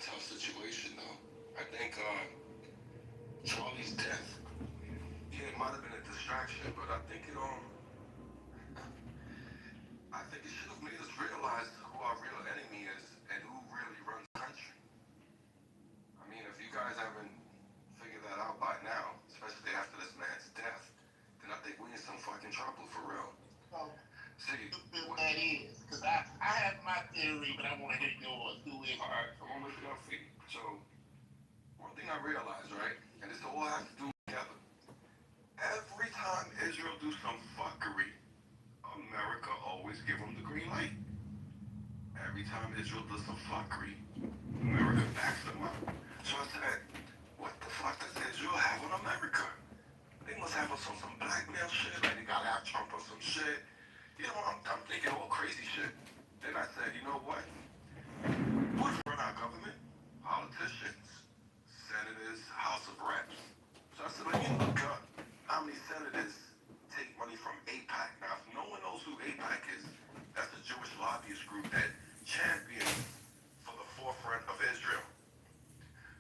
tough situation, though. I think Charlie's death, yeah, it might have been a distraction, but I think it should have made us realize who our real enemy is and who really runs the country. I mean, if you guys haven't figured that out by now, especially after this man's death, then I think we're in some fucking trouble for real. So, See, what? that is, because I have my theory, but I want to hear yours. Who is All right, I'm gonna lift it up for you. So, one thing I realized, right, and this all has to do together. Every time Israel do some fuckery, America always give them the green light. Every time Israel does some fuckery, America backs them up. So I said, what the fuck does Israel have on America? They must have us on some blackmail shit, like they gotta have Trump on some shit. You know, I'm thinking all crazy shit. Then I said, you know what? Who's run our government? Politicians, senators, House of Reps. So I said, let me look up how many senators take money from AIPAC. Now, if no one knows who AIPAC is, that's a Jewish lobbyist group that champions for the forefront of Israel.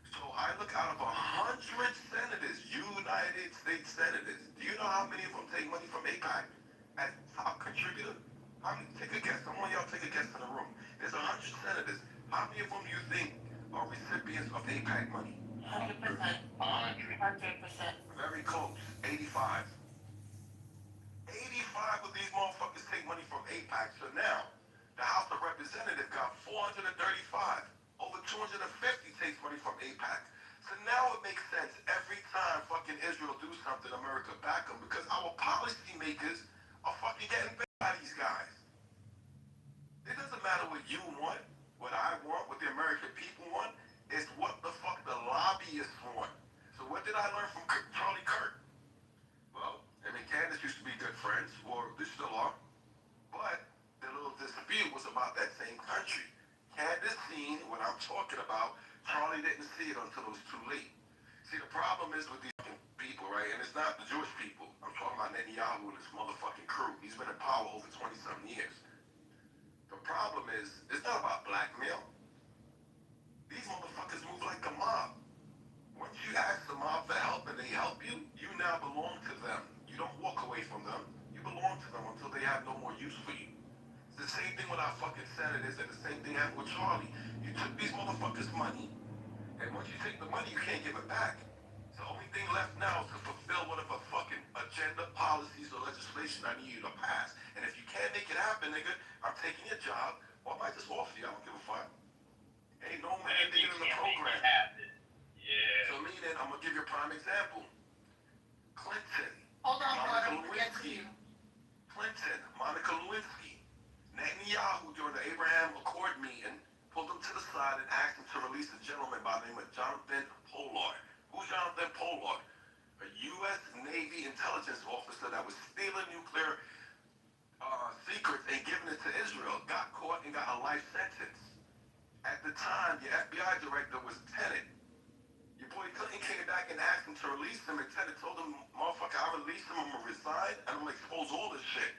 So I look out of 100 senators, United States senators. Do you know how many of them take money from AIPAC as top contributor? How many? Take a guess. I want y'all to take a guess in the room. There's 100 senators. How many of them do you think are recipients of AIPAC money? 100%. 100%. Very close. 85. 85 of these motherfuckers take money from AIPAC. So now, the House of Representatives got 435. Over 250 takes money from AIPAC. So now it makes sense every time fucking Israel do something, America back them, because our policymakers are fucking getting paid by these guys. It doesn't matter what you want, what I want, what the American people want. It's what the fuck the lobbyists want. So what did I learn from Charlie Kirk? Well, him and Candace used to be good friends, or they still are. But the little dispute was about that same country. Candace seen what I'm talking about. Charlie didn't see it until it was too late. See, the problem is with these people, right? And it's not the Jewish people. I'm talking about Netanyahu and his motherfucking crew. He's been in power over 20-something years. The problem is, it's not about blackmail. These motherfuckers move like a mob. Once you ask the mob for help and they help you, you now belong to them. You don't walk away from them. You belong to them until they have no more use for you. It's the same thing with our fucking senators and the same thing happened with Charlie. You took these motherfuckers' money, and once you take the money, you can't give it back. So the only thing left now is to fulfill whatever fucking agenda, policies, or legislation I need you to pass. And if you can't make it happen, nigga, I'm taking your job, or I might just offer you. I don't give a fuck. Ain't no man in the program. Yeah. So me then, I'm gonna give you a prime example. Clinton. Hold on, Monica Gordon. We'll get to Lewinsky. you. Clinton, Monica Lewinsky, Netanyahu during the Abraham Accord meeting pulled him to the side and asked him to release a gentleman by the name of Jonathan Pollard. Who's Jonathan Pollard? A U.S. Navy intelligence officer that was stealing nuclear secrets and giving it to Israel. Got caught and got a life sentence. At the time, the FBI director was Tenet. Your boy Clinton came back and asked him to release him, and Tenet told him, motherfucker, I release him, I'm gonna resign, and I'm gonna expose all this shit.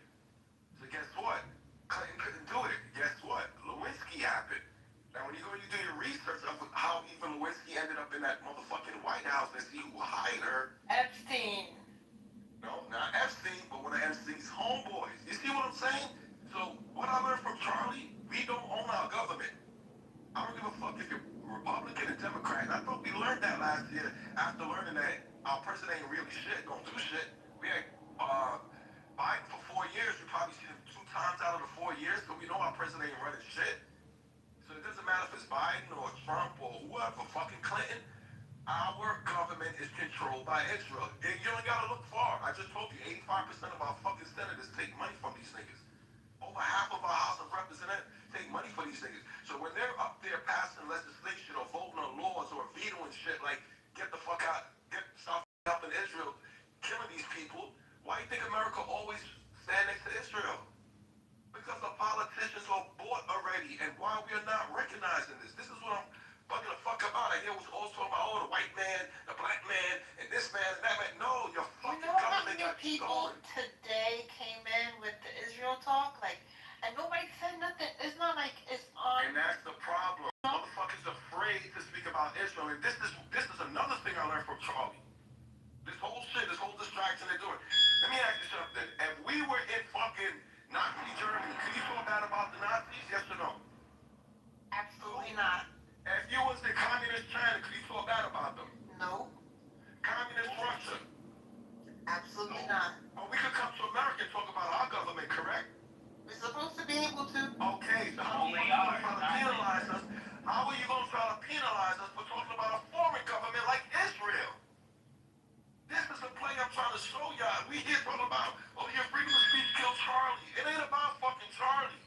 So guess what? Clinton couldn't do it. Guess what? Lewinsky happened. Now when you go and you do your research of how even Lewinsky ended up in that motherfucking White House and see who hired her. Epstein. No, not Epstein, but one of Epstein's homeboys. You see what I'm saying? So what I learned from Charlie, we don't own our government. I don't give a fuck if you're Republican or Democrat. And I thought we learned that last year after learning that our president ain't really shit, don't do shit. We had Biden for 4 years. We probably seen him 2 times out of the 4 years, so we know our president ain't running shit. So it doesn't matter if it's Biden or Trump or whoever, fucking Clinton. Our government is controlled by Israel. And you don't gotta look far. I just told you, 85% of our fucking senators take money from these niggas. Over half of our House of Representatives take money for these niggas. So when they're up there passing legislation or voting on laws or vetoing shit like get the fuck out, stop helping Israel, killing these people, why do you think America always stand next to Israel? Because the politicians are bought already, and why we are not recognizing this. This is what I'm bugging the fuck about. I hear what's always talking about, oh, the white man, the black man, and this man, and that man. No, your You fucking know how government many got people stolen. today came in with the Israel talk? Like, and nobody said nothing. It's not like it's on. And that's the problem. Motherfuckers afraid to Charlie. This whole shit, this whole distraction they're doing. Let me ask you something. If we were in fucking Nazi Germany, could you feel bad about the Nazis? Yes or no? Absolutely not. If you was the communist China, could you feel bad about them? No. Communist Russia. Absolutely not. Well, we could come to America and talk about our government, correct? We're supposed to be able to. Okay, so how are you going to try to penalize us? How are you going to try to penalize us for talking about a foreign government like Israel? This is the play I'm trying to show y'all. We here talking about, oh, your freedom of speech killed Charlie. It ain't about fucking Charlie.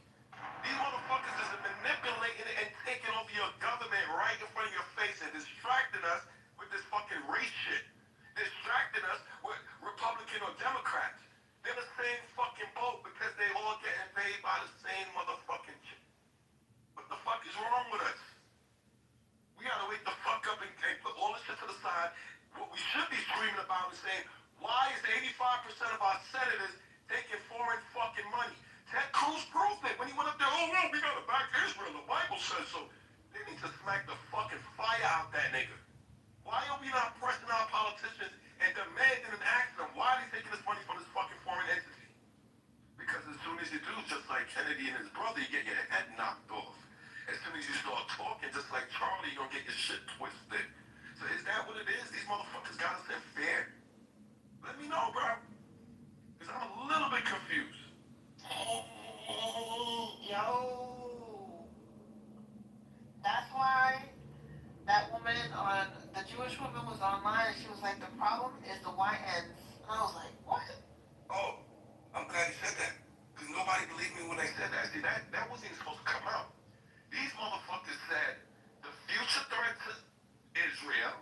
These motherfuckers is manipulating and taking over your government right in front of your face and distracting us with this fucking race shit. Distracting us with Republican or Democrats. They're the same fucking boat because they all getting paid by the same motherfucking shit. What the fuck is wrong with us? We gotta wake the fuck up and put all this shit to the side. What we should be screaming about is saying, why is 85% of our senators taking foreign fucking money? Ted Cruz proved it when he went up there, oh, well, we gotta back Israel. The Bible says so. They need to smack the fucking fire out that nigga. Why are we not pressing our politicians and demanding and asking them, why are they taking this money from this fucking foreign entity? Because as soon as you do, just like Kennedy and his brother, you get your head knocked off. As soon as you start talking, just like Charlie, you're gonna get your shit twisted. So is that what it is? These motherfuckers got us in fear? Let me know, bro. Because I'm a little bit confused. Yo. That's why that woman on, the Jewish woman was online and she was like, the problem is the YNs. And I was like, what? Oh, I'm glad you said that. Because nobody believed me when they said that. See, that wasn't even supposed to come out. These motherfuckers said the future threat to Israel,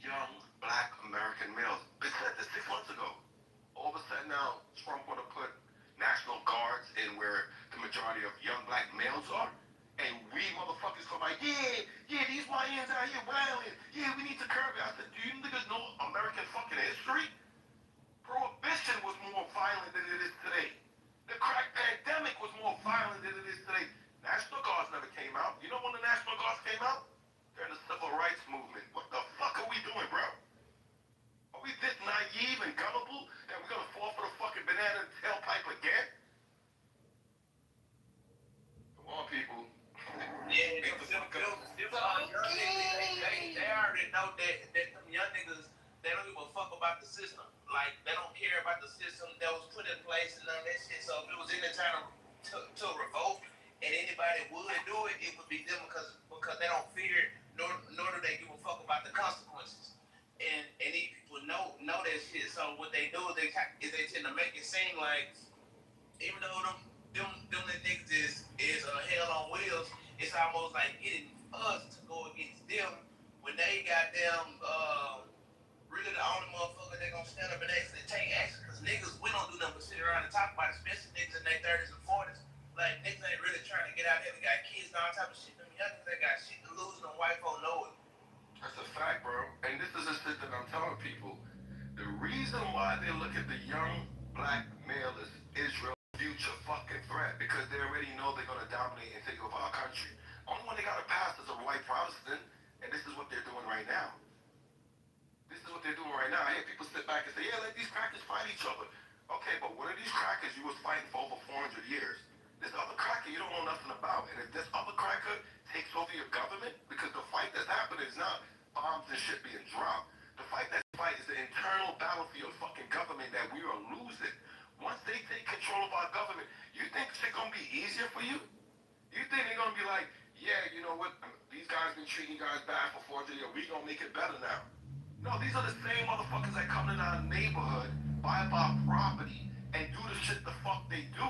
young black American males. They said this 6 months ago. All of a sudden now, Trump want to put National Guards in where the majority of young black males are. And we motherfuckers go like, yeah, these YNs out here wilding. Yeah, we need to curb it. I said, do you niggas know American fucking history? Prohibition was more violent than it is today. The crack pandemic was more violent than it is today. National Guards never came out. You know when the National Guards came out? During the Civil Rights Movement. What the fuck are we doing, bro? Are we this naive and gullible that we're gonna fall for the fucking banana tailpipe again? Come on, people. Yeah, they already know that them young niggas, they don't even fuck about the system. Like, they don't care about the system that was put in place and none of that shit. So if it was any time to revolt and anybody would do it, it would be them because they don't fear nor do they give a fuck about the consequences. And these people know that shit. So what they do is they tend to make it seem like even though them niggas is hell on wheels, it's almost like getting us to go against them when they got them really the only motherfucker that gonna stand up and actually take action. Cause niggas, we don't do nothing but sit around and talk about it, especially niggas in their 30s and 40s. Like niggas ain't really trying to get out there. They got kids and all type of shit. Them youngins, they got shit to lose and them white folk know it. That's a fact, bro. And this is the shit that I'm telling people. The reason why they look at the young black male as Israel's future fucking threat, because they already know they're gonna dominate and take over our country. Only one they gotta pass is a white Protestant, and this is what they're doing right now. This is what they're doing right now. I hear people sit back and say, yeah, let these crackers fight each other. Okay, but what are these crackers you was fighting for over 400 years? This other cracker you don't know nothing about. And if this other cracker takes over your government, because the fight that's happening is not bombs and shit being dropped. The fight is the internal battlefield fucking government that we are losing. Once they take control of our government, you think shit gonna be easier for you? You think they're gonna be like, yeah, you know what, these guys been treating you guys bad for 400 years, we gonna make it better now. No, these are the same motherfuckers that come in our neighborhood, buy up our property, and do the shit the fuck they do.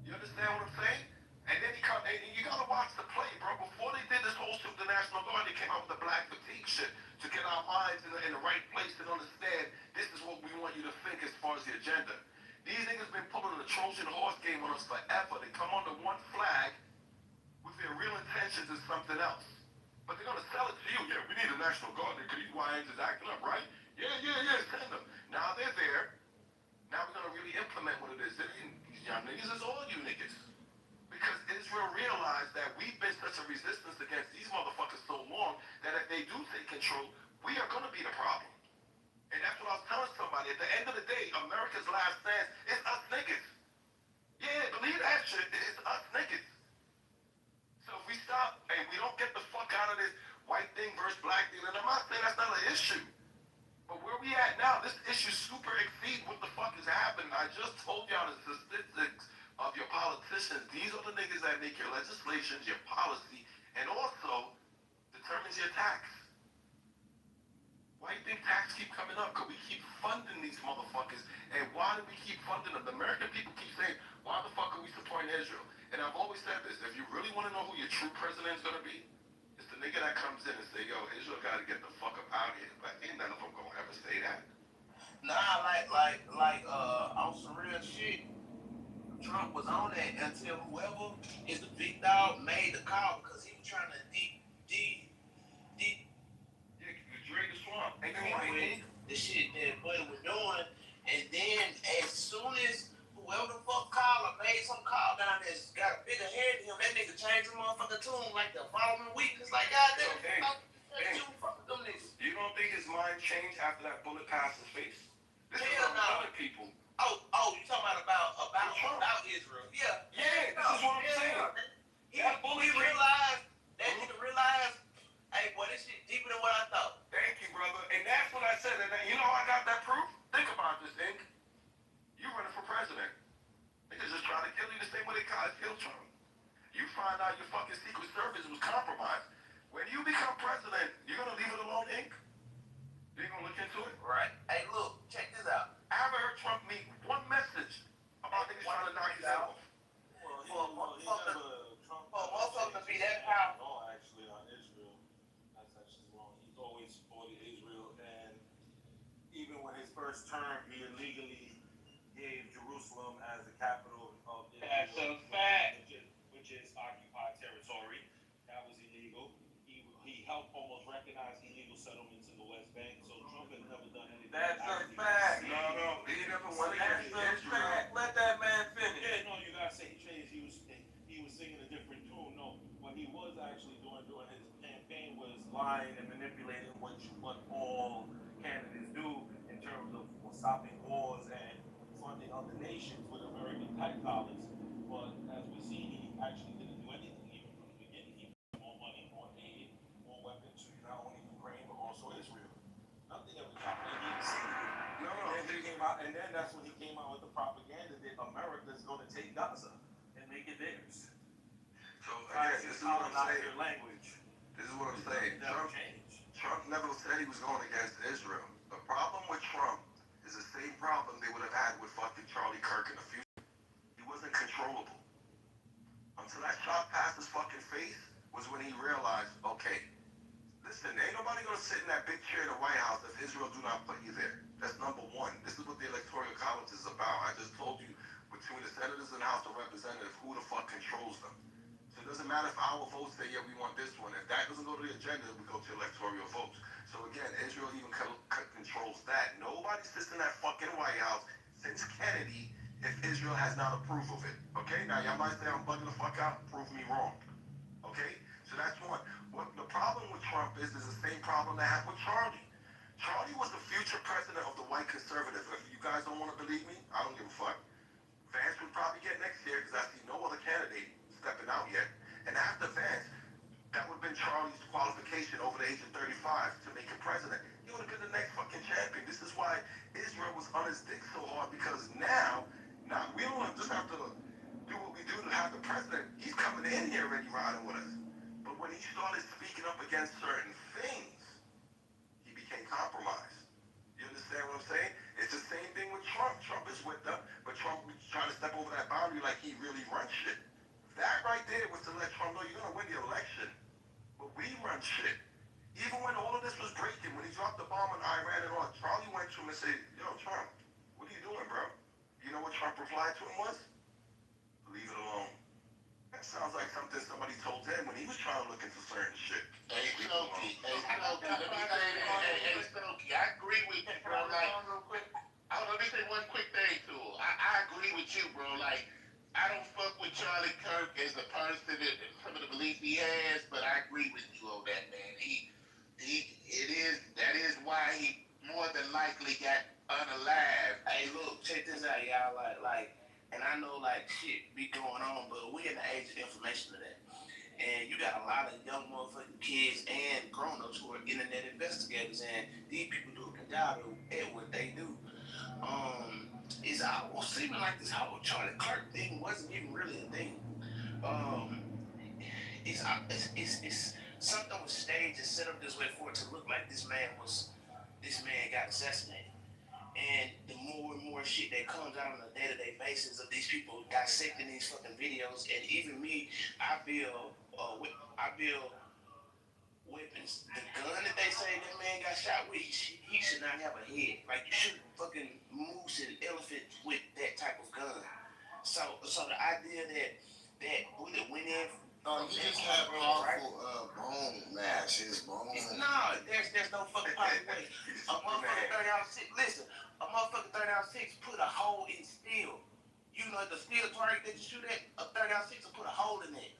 You understand what I'm saying? And then you gotta watch the play, bro. Before they did this whole shit with the National Guard, they came out with the black fatigue shit to get our minds in the right place and understand this is what we want you to think as far as the agenda. These niggas been pulling the Trojan horse game on us forever. They come under one flag with their real intentions is something else. But they're gonna sell it to you. Yeah, we need a National Guard because these YNs is acting up, right? Yeah, send them. Now they're there. Now we're gonna really implement what it is. These young niggas is all you niggas. Because Israel realized that we've been such a resistance against these motherfuckers so long that if they do take control, we are gonna be the out of this white thing versus black thing, and I'm not saying that's not an issue. But where we at now, this issue super exceeds what the fuck is happening. I just told y'all the statistics of your politicians. These are the niggas that make your legislation, your policy, and also determines your tax. Why do you think tax keep coming up? Because we keep funding these motherfuckers. And why do we keep funding them? The American people keep saying, why the fuck are we supporting Israel? And I've always said this, if you really want to know who your true president is going to be, it's the nigga that comes in and say, yo, Israel got to get the fuck up out of here. But ain't none of them going to ever say that. Nah, on some real shit. Trump was on that until whoever is the big dog made the call because he was trying to Drain the swamp. And then with the shit that Buddy was doing, and then as soon as whoever the fuck called or made some call down that's got a bigger head than him, that nigga changed the motherfucking tune like the following week. It's like, God damn, fuck them niggas. You don't think his mind changed after that bullet passed his face? This is Hell what no. other people. Oh, you talking about Israel? Yeah. Yeah, this is what I'm saying. That bully realized, hey boy, this shit deeper than what I thought. Thank you, brother. And that's what I said. And you know how I got that proof? Think about this, Ink. You running for president. Niggas just trying to kill you the same way they killed Trump. You find out your fucking Secret Service was compromised. When you become president, you're gonna leave it alone, Ink? You ain't gonna look into it? Right. Hey, look, check this out. I haven't heard Trump make one message about niggas trying to knock his head off. Motherfucker be that powerful. No, actually, on Israel. That's actually wrong. He's always supported Israel, and even when his first term, he illegally gave Jerusalem as the capital of Israel. That's a fact. Which is occupied territory. That was illegal. He helped almost recognize illegal settlements in the West Bank, so Trump has never done anything. That's a fact. No, he never went against Israel. Let that man finish. Yeah, no, you gotta say he was singing a different tune. No, what he was actually doing during his campaign was lying and manipulating what all candidates do in terms of stopping wars and funding other nations with American tax dollars. But as we see, he actually didn't do anything even from the beginning. He put more money, more aid, more weapons to not only Ukraine but also Israel. Nothing ever happened. He didn't see it. No. And then that's when he came out with the propaganda that America's going to take Gaza and make it theirs. So again, this is what I'm saying. Your language. This is what I'm saying. Never changed. Trump never said he was going against Israel. The problem with Trump is the same problem they would have had with fucking Charlie Kirk in the future. He wasn't controllable. Until that shot passed his fucking face was when he realized, okay, listen, ain't nobody gonna sit in that big chair in the White House if Israel do not put you there. That's number one. This is what the Electoral College is about. I just told you, between the senators and the House of Representatives, who the fuck controls them. So it doesn't matter if our votes say, yeah, we want this one. If that doesn't go to the agenda, we go to electoral votes. So again, Israel even controls that. Nobody sits in that fucking White House since Kennedy if Israel has not approved of it. Okay? Now, y'all might say I'm bugging the fuck out. Prove me wrong. Okay? So that's one. What the problem with Trump is the same problem I have with Charlie. Charlie was the future president of the white conservative. If you guys don't want to believe me, I don't give a fuck. Vance would probably get next year because I see no other candidate stepping out yet. And after Vance, that would have been Charlie's qualification over the age of 35 to make him president. He would have been the next fucking champion. This is why Israel was on his dick so hard, because now we don't just have to do what we do to have the president. He's coming in here already riding with us. But when he started speaking up against certain things, he became compromised. You understand what I'm saying? It's the same thing with Trump. Trump is with them, but Trump was trying to step over that boundary like he really runs shit. That right there was to let Trump know you're going to win the election. But we run shit. Even when all of this was breaking, when he dropped the bomb on Iran and all, Charlie went to him and said, yo, Trump, what are you doing, bro? You know what Trump replied to him was? Leave it alone. That sounds like something somebody told him when he was trying to look into certain shit. Hey, Snooki, Snooki, I agree with you, bro. Like, let me say one quick thing too. I agree with you, bro. Like, I don't fuck with Charlie Kirk as a person and some of the beliefs he has, but I agree with you on that, man. That is why he more than likely got unalive. Hey, look, check this out, y'all. And I know shit be going on, but we in the age of information today. And you got got a lot of young motherfucking kids and grown-ups who are internet investigators, and these people do a good job at what they do. It's almost seeming like this whole Charlie Kirk thing wasn't even really a thing. Um, it's something was staged and set up this way for it to look like this man got assassinated. And the more and more shit that comes out on a day-to-day basis of these people dissecting these fucking videos, and even me, I build weapons. The gun that they say that man got shot with, he should not have a head. Like, you shoot fucking moose and elephants with that type of gun. So the idea that bullet went in. He just had powerful bone mass. His bone. No, there's no fucking possible way. A motherfucker 30-06. Listen, a motherfucker 30-06 put a hole in steel. You know the steel target that you shoot at, a 30-06 will put a hole in it.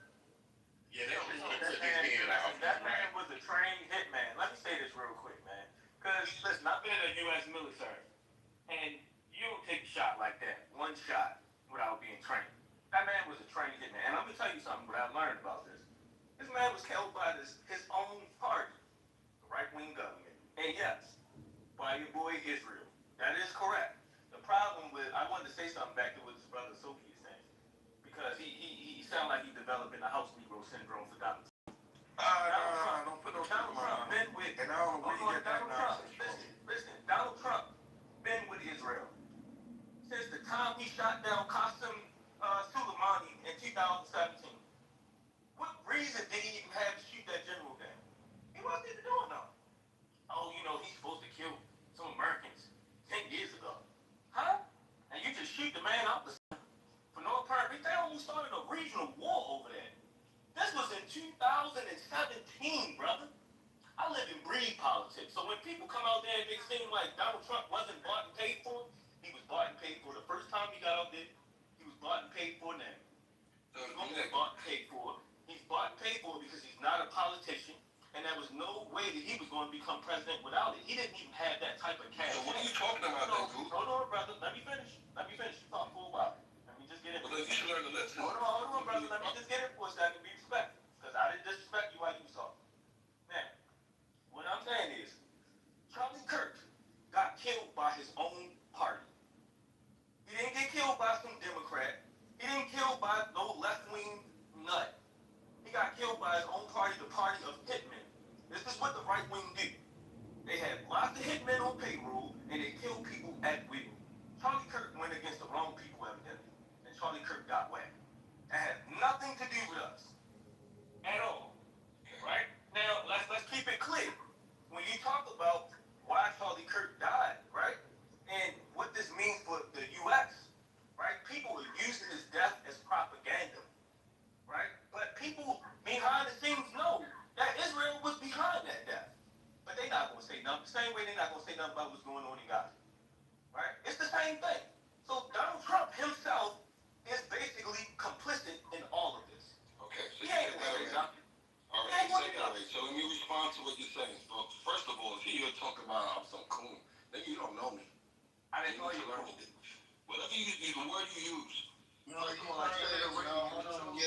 Yeah, that man was a trained hitman. Let me say this real quick, man. Because, listen, I've been in the U.S. military, and you don't take a shot like that, one shot, without being trained. That man was a trained hitman. And I'm going to tell you something, what I learned about this. This man was killed by his own party, the right-wing government. And yes, by your boy Israel. That is correct. The problem with, I wanted to say something back to what his brother Sophie is saying. Because he sounded like he's developing the house Negro syndrome for Donald Trump. Don't put those Donald Trump been with, and I don't know where you get that nonsense. Listen, Donald Trump been with Israel since the time he shot down Qasem Soleimani in 2017. What reason did he even have to shoot that general down? He wasn't even doing nothing. Oh, he's supposed to kill some Americans 10 years ago. Huh? And you just shoot the man out the for no apparent reason. They almost started a regional war over that. This was in 2017, brother. I live in breed politics. So when people come out there and make it seem like Donald Trump wasn't bought and paid for, he was bought and paid for the first time he got out there. He was bought and paid for now. He's going to be bought and paid for. He's bought and paid for because he's not a politician. And there was no way that he was going to become president without it. He didn't even have that type of cash. So what are you talking about, then, Goose? Hold on, brother. Let me finish. You talk for a while. Let me just get in. Well, you should learn to listen. Hold on, brother. Let me just get in for a second. Be respectful. Because I didn't disrespect you while you was talking. Now, what I'm saying is, Charlie Kirk got killed by his own party. He didn't get killed by some Democrat. He didn't kill by no left-wing nut. He got killed by his own party, the party of hitmen. This is what the right wing do. They had lots of hitmen on payroll, and they killed people at will. Charlie Kirk went against the wrong people, evidently, and Charlie Kirk got whacked. That had nothing to do with us at all. Right? Now, let's keep it clear. When you talk about why Charlie Kirk died, right, and what this means for the U.S., right, people are using his death as propaganda, right? But people behind the scenes know that Israel was behind that death. But they're not going to say nothing. The same way they're not going to say nothing about what's going on in Gaza, right? It's the same thing. So Donald Trump himself is basically complicit in all of this. Okay, so He ain't going to say nothing. All right, secondly, so let me respond to what you're saying, folks. First of all, if you're talking about I'm some coon, then you don't know me. I didn't know you learn were. it. Whatever you use, the word you use. Yeah,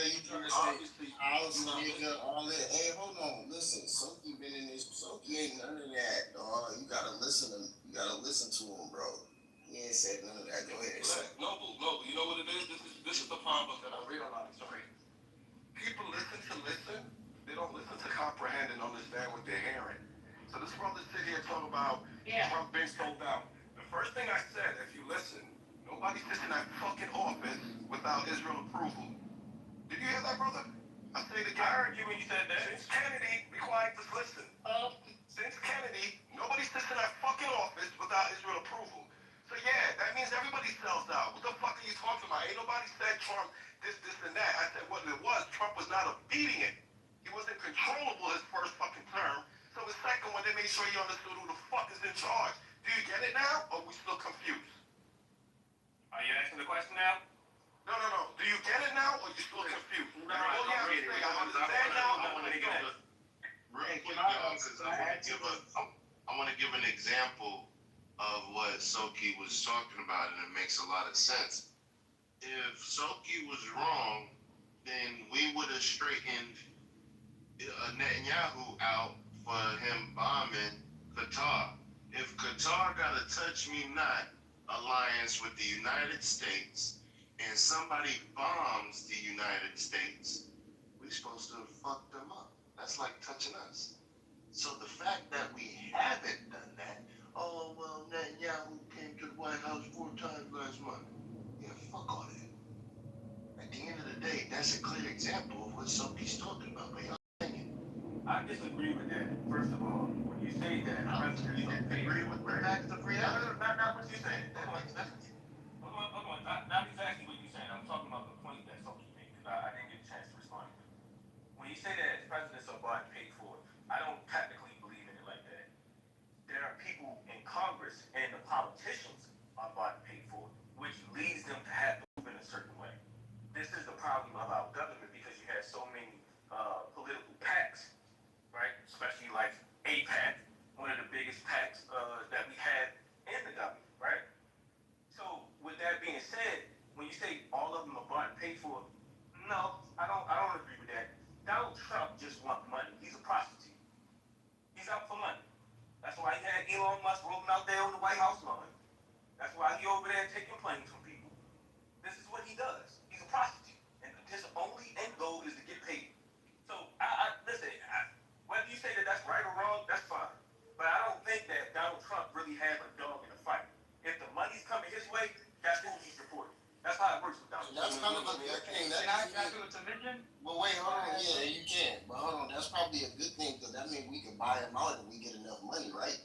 you trying to say house, nigga, all that. Hey, hold on, listen. Sophie been in this. Sophie ain't none of that, dog. You gotta listen to him, bro. He ain't said none of that. Go ahead. Noble. You know what it is? This is the problem that I realize. Sorry. People listen to listen. They don't listen to comprehend and understand what they're hearing. So this brother sit here talking about Trump being sold out. The first thing I said, if you listen, nobody sits in that fucking office without Israel approval. Did you hear that, brother? I say it again. I heard you when you said that. Since Kennedy, be quiet, just listen. Since Kennedy, nobody sits in that fucking office without Israel approval. So yeah, that means everybody sells out. What the fuck are you talking about? Ain't nobody said Trump this, and that. I said what it was, Trump was not obedient. He wasn't controllable his first fucking term. So the second one, they made sure you understood who the fuck is in charge. Do you get it now, or are we still confused? Are you asking the question now? No. Do you get it now, or are you still confused? No, I understand now. I want to give a real quick, because I want to give an example of what Soki was talking about, and it makes a lot of sense. If Soki was wrong, then we would have straightened Netanyahu out for him bombing Qatar. If Qatar got a touch me not alliance with the United States and somebody bombs the United States, we supposed to have fucked them up. That's like touching us. So the fact that we haven't done that, oh well, Netanyahu came to the White House 4 times last month. Yeah, fuck all that. At the end of the day, that's a clear example of what Sophie's talking about. But y'all thinking. I disagree with that. First of all, when you say that You disagree with the facts of reality? not what you're saying. Hold on. Not exactly what you're saying. I'm talking about the point that Sophie made because I didn't get a chance to respond to it. When you say that presidents are bought and paid for, I don't technically believe in it like that. There are people in Congress and the politicians are bought and paid for, which leads them to have to move in a certain way. This is the problem of our government because you have so many political PACs, right? Especially like APAC, one of the biggest PACs that we have in the government, right? So with that being said, when you say all of them are bought and paid for, no, I don't agree with that. Donald Trump just wants money. He's a prostitute. He's out for money. That's why he had Elon Musk rolling out there on the White House lawn. That's why he over there taking planes from people. This is what he does. He's a prostitute, and his only end goal is to get paid. So listen. Whether you say that that's right or wrong, that's fine. But I don't think that Donald Trump really has a dog in the fight. If the money's coming his way, that's who he's supporting. That's how it works with Donald Trump. That's kind of a good thing. Can I do a submission? But wait, hold on. Yeah, you can. But hold on. That's probably a good thing because that means we can buy him out if we get enough money, right?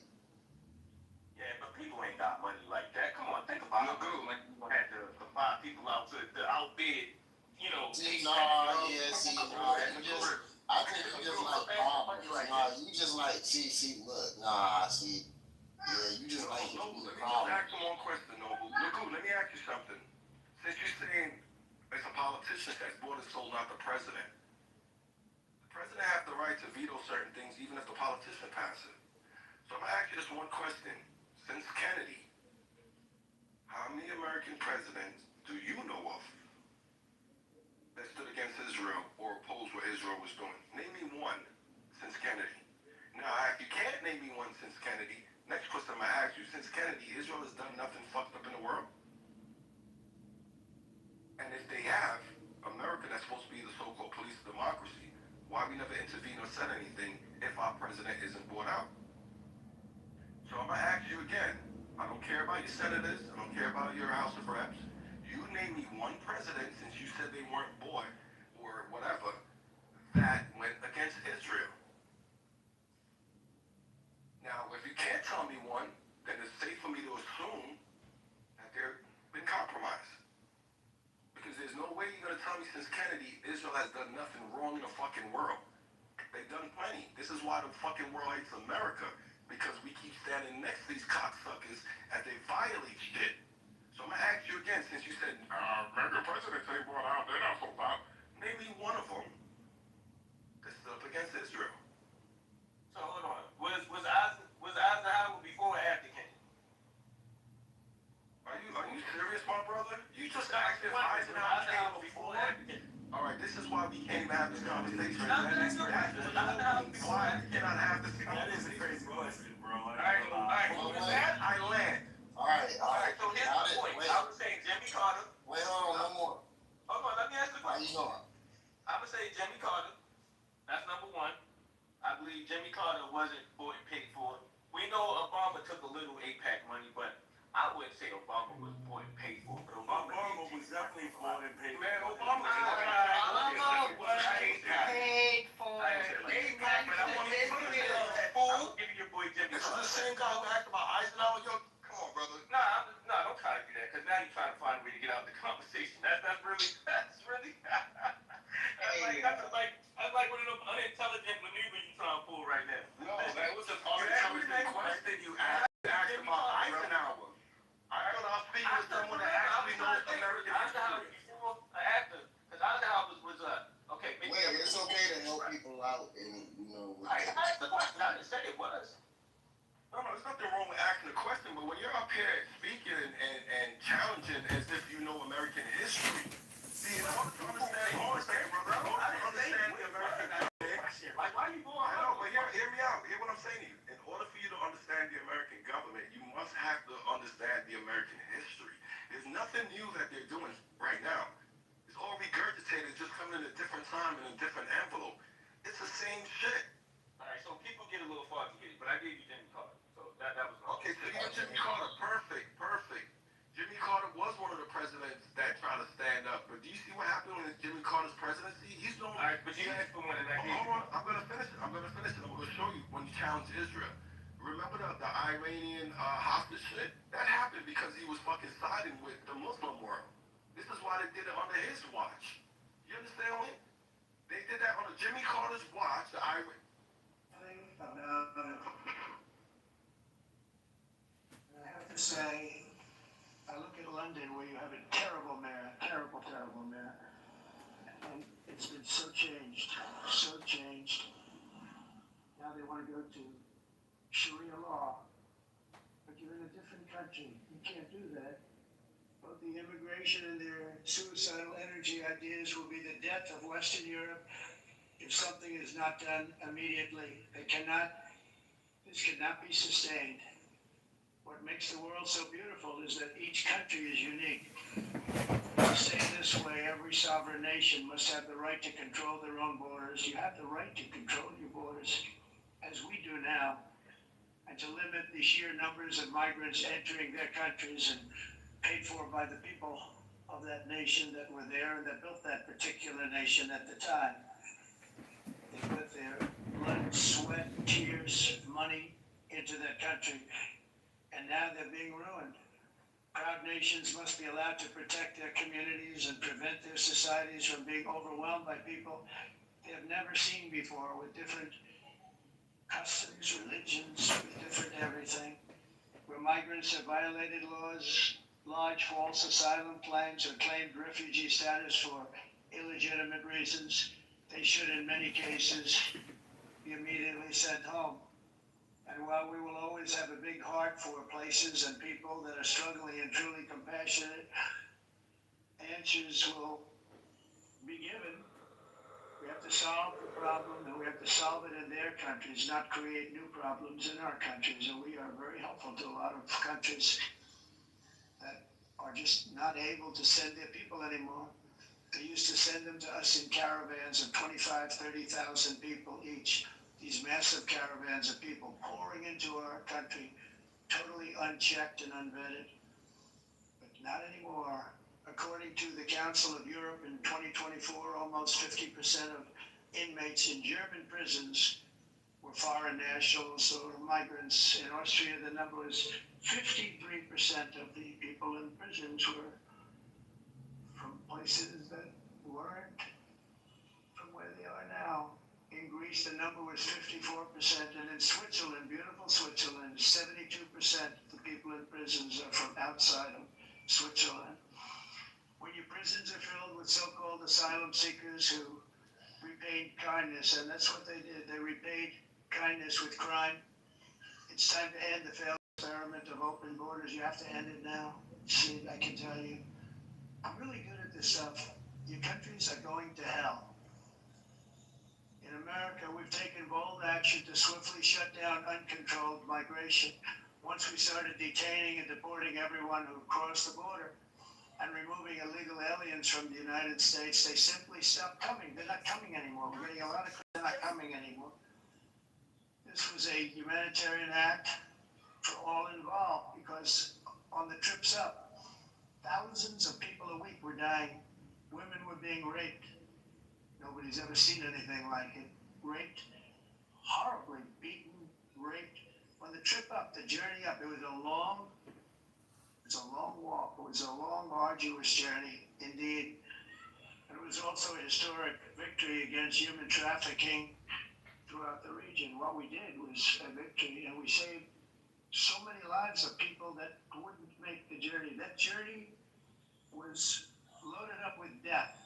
Yeah, but people ain't got money like that. Come on, think about it. When you had to buy people out to outbid, you know. I think you just like bombers. Nah, you just like, see, look, yeah, you just like Noble, let me just bombers. ask you one question, Noble. Look, let me ask you something. Since you're saying it's a politician that's bought and sold, not the president has the right to veto certain things even if the politician passes it. So I'm going to ask you this one question. Since Kennedy, how many American presidents do you know of that stood against Israel or opposed what Israel was doing? Name me one since Kennedy. Now, if you can't name me one since Kennedy, next question I'm going to ask you, since Kennedy, Israel has done nothing fucked up in the world? And if they have, America, that's supposed to be the so-called police of democracy, why we never intervene or said anything if our president isn't bought out? So I'm going to ask you again. I don't care about your senators. I don't care about your House of Reps. You name me one president, since you said they weren't bought or whatever, that went against Israel. Now, if you can't tell me one, then it's safe for me to assume that they've been compromised. Because there's no way you're going to tell me since Kennedy, Israel has done nothing wrong in the fucking world. They've done plenty. This is why the fucking world hates America, because we keep standing next to these cocksuckers as they violate shit. So I'm going to ask you again, since you said, American presidents ain't brought out, they're not so bad. Name me one of them that stood up against Israel. So hold on. Was Eisenhower before or after Kennedy? Are you serious, my brother? You just asked if Eisenhower came before or after Kennedy. All right, this is why we can't even have this conversation. You cannot have this conversation. That is a crazy question, bro. All right, with that, I land. All right. So here's my point. I would say Jimmy Carter. Wait, hold on, no more. Hold on, let me ask the How you question. going? I would say Jimmy Carter. That's number one. I believe Jimmy Carter wasn't bought and paid for. We know Obama took a little APAC money, but I wouldn't say Obama was bought and paid for. But Obama was definitely bought and paid for. Man, Obama was paid for. I'll give you your boy Jimmy This is Carter. the same guy who asked about Eisenhower. Yo, come on, brother. Nah, don't try to do that, because now you're trying to find a way to get out of the conversation. That's really that's like one of them unintelligent maneuvers you're trying to pull right now. No, that was a unintelligent question you asked about Eisenhower. I thought I was speaking with someone that actually knows American Eisenhower history. before or after? Because Eisenhower was okay. Wait, it's okay to help people out and, I asked the question. I didn't say it was. No, there's nothing wrong with asking the question, but when you're up here speaking and challenging as if you know American history, see, I don't understand, brother. I don't understand the American history. Like time in a different envelope. It's the same shit. All right, so people get a little foggy here, but I gave you Jimmy Carter, so that was Okay, so even Jimmy Carter, perfect. Jimmy Carter was one of the presidents that tried to stand up, but do you see what happened in Jimmy Carter's presidency? He's the only. All right, but you asked for one, and I gave you. Hold on, I'm gonna finish it. I'm gonna show you when he challenged Israel. Remember the Iranian hostage shit? That happened because he was fucking siding with the Muslim world. This is why they did it under his watch. You understand me? They did that under Jimmy Carter's watch. The Iran. I have to say, I look at London where you have a terrible mayor, terrible mayor, and it's been so changed. Now they want to go to Sharia law, but you're in a different country. You can't do that. Both the immigration and their suicidal energy ideas will be the death of Western Europe if something is not done immediately. This cannot be sustained. What makes the world so beautiful is that each country is unique. To say this way, every sovereign nation must have the right to control their own borders. You have the right to control your borders, as we do now, and to limit the sheer numbers of migrants entering their countries and paid for by the people of that nation that were there and that built that particular nation at the time. They put their blood, sweat, tears, money into that country, and now they're being ruined. Proud nations must be allowed to protect their communities and prevent their societies from being overwhelmed by people they have never seen before, with different customs, religions, with different everything. Where migrants have violated laws, lodged false asylum claims, or claimed refugee status for illegitimate reasons, they should in many cases be immediately sent home. And while we will always have a big heart for places and people that are struggling and truly compassionate, answers will be given. We have to solve the problem, and we have to solve it in their countries, not create new problems in our countries. And we are very helpful to a lot of countries that are just not able to send their people anymore. They used to send them to us in caravans of 25, 30,000 people each. These massive caravans of people pouring into our country, totally unchecked and unvetted. But not anymore. According to the Council of Europe in 2024, almost 50% of inmates in German prisons were foreign nationals or migrants. In Austria, the number was 53% of the people in prisons were from places that weren't from where they are now. In Greece, the number was 54%, and in Switzerland, beautiful Switzerland, 72% of the people in prisons are from outside of Switzerland. When your prisons are filled with so-called asylum seekers who repaid kindness, and that's what they did. They repaid kindness with crime. It's time to end the failed experiment of open borders. You have to end it now. See, I can tell you, I'm really good at this stuff. Your countries are going to hell. In America, we've taken bold action to swiftly shut down uncontrolled migration. Once we started detaining and deporting everyone who crossed the border and removing illegal aliens from the United States, they simply stopped coming. They're not coming anymore. We're getting a lot of, they're not coming anymore. This was a humanitarian act for all involved, because on the trips up, thousands of people a week were dying. Women were being raped. Nobody's ever seen anything like it. Raped, horribly beaten, raped. On the trip up, the journey up, it was a long walk. It was a long, arduous journey, indeed. And it was also a historic victory against human trafficking throughout the region. What we did was a victory, and we saved so many lives of people that wouldn't make the journey. That journey was loaded up with death.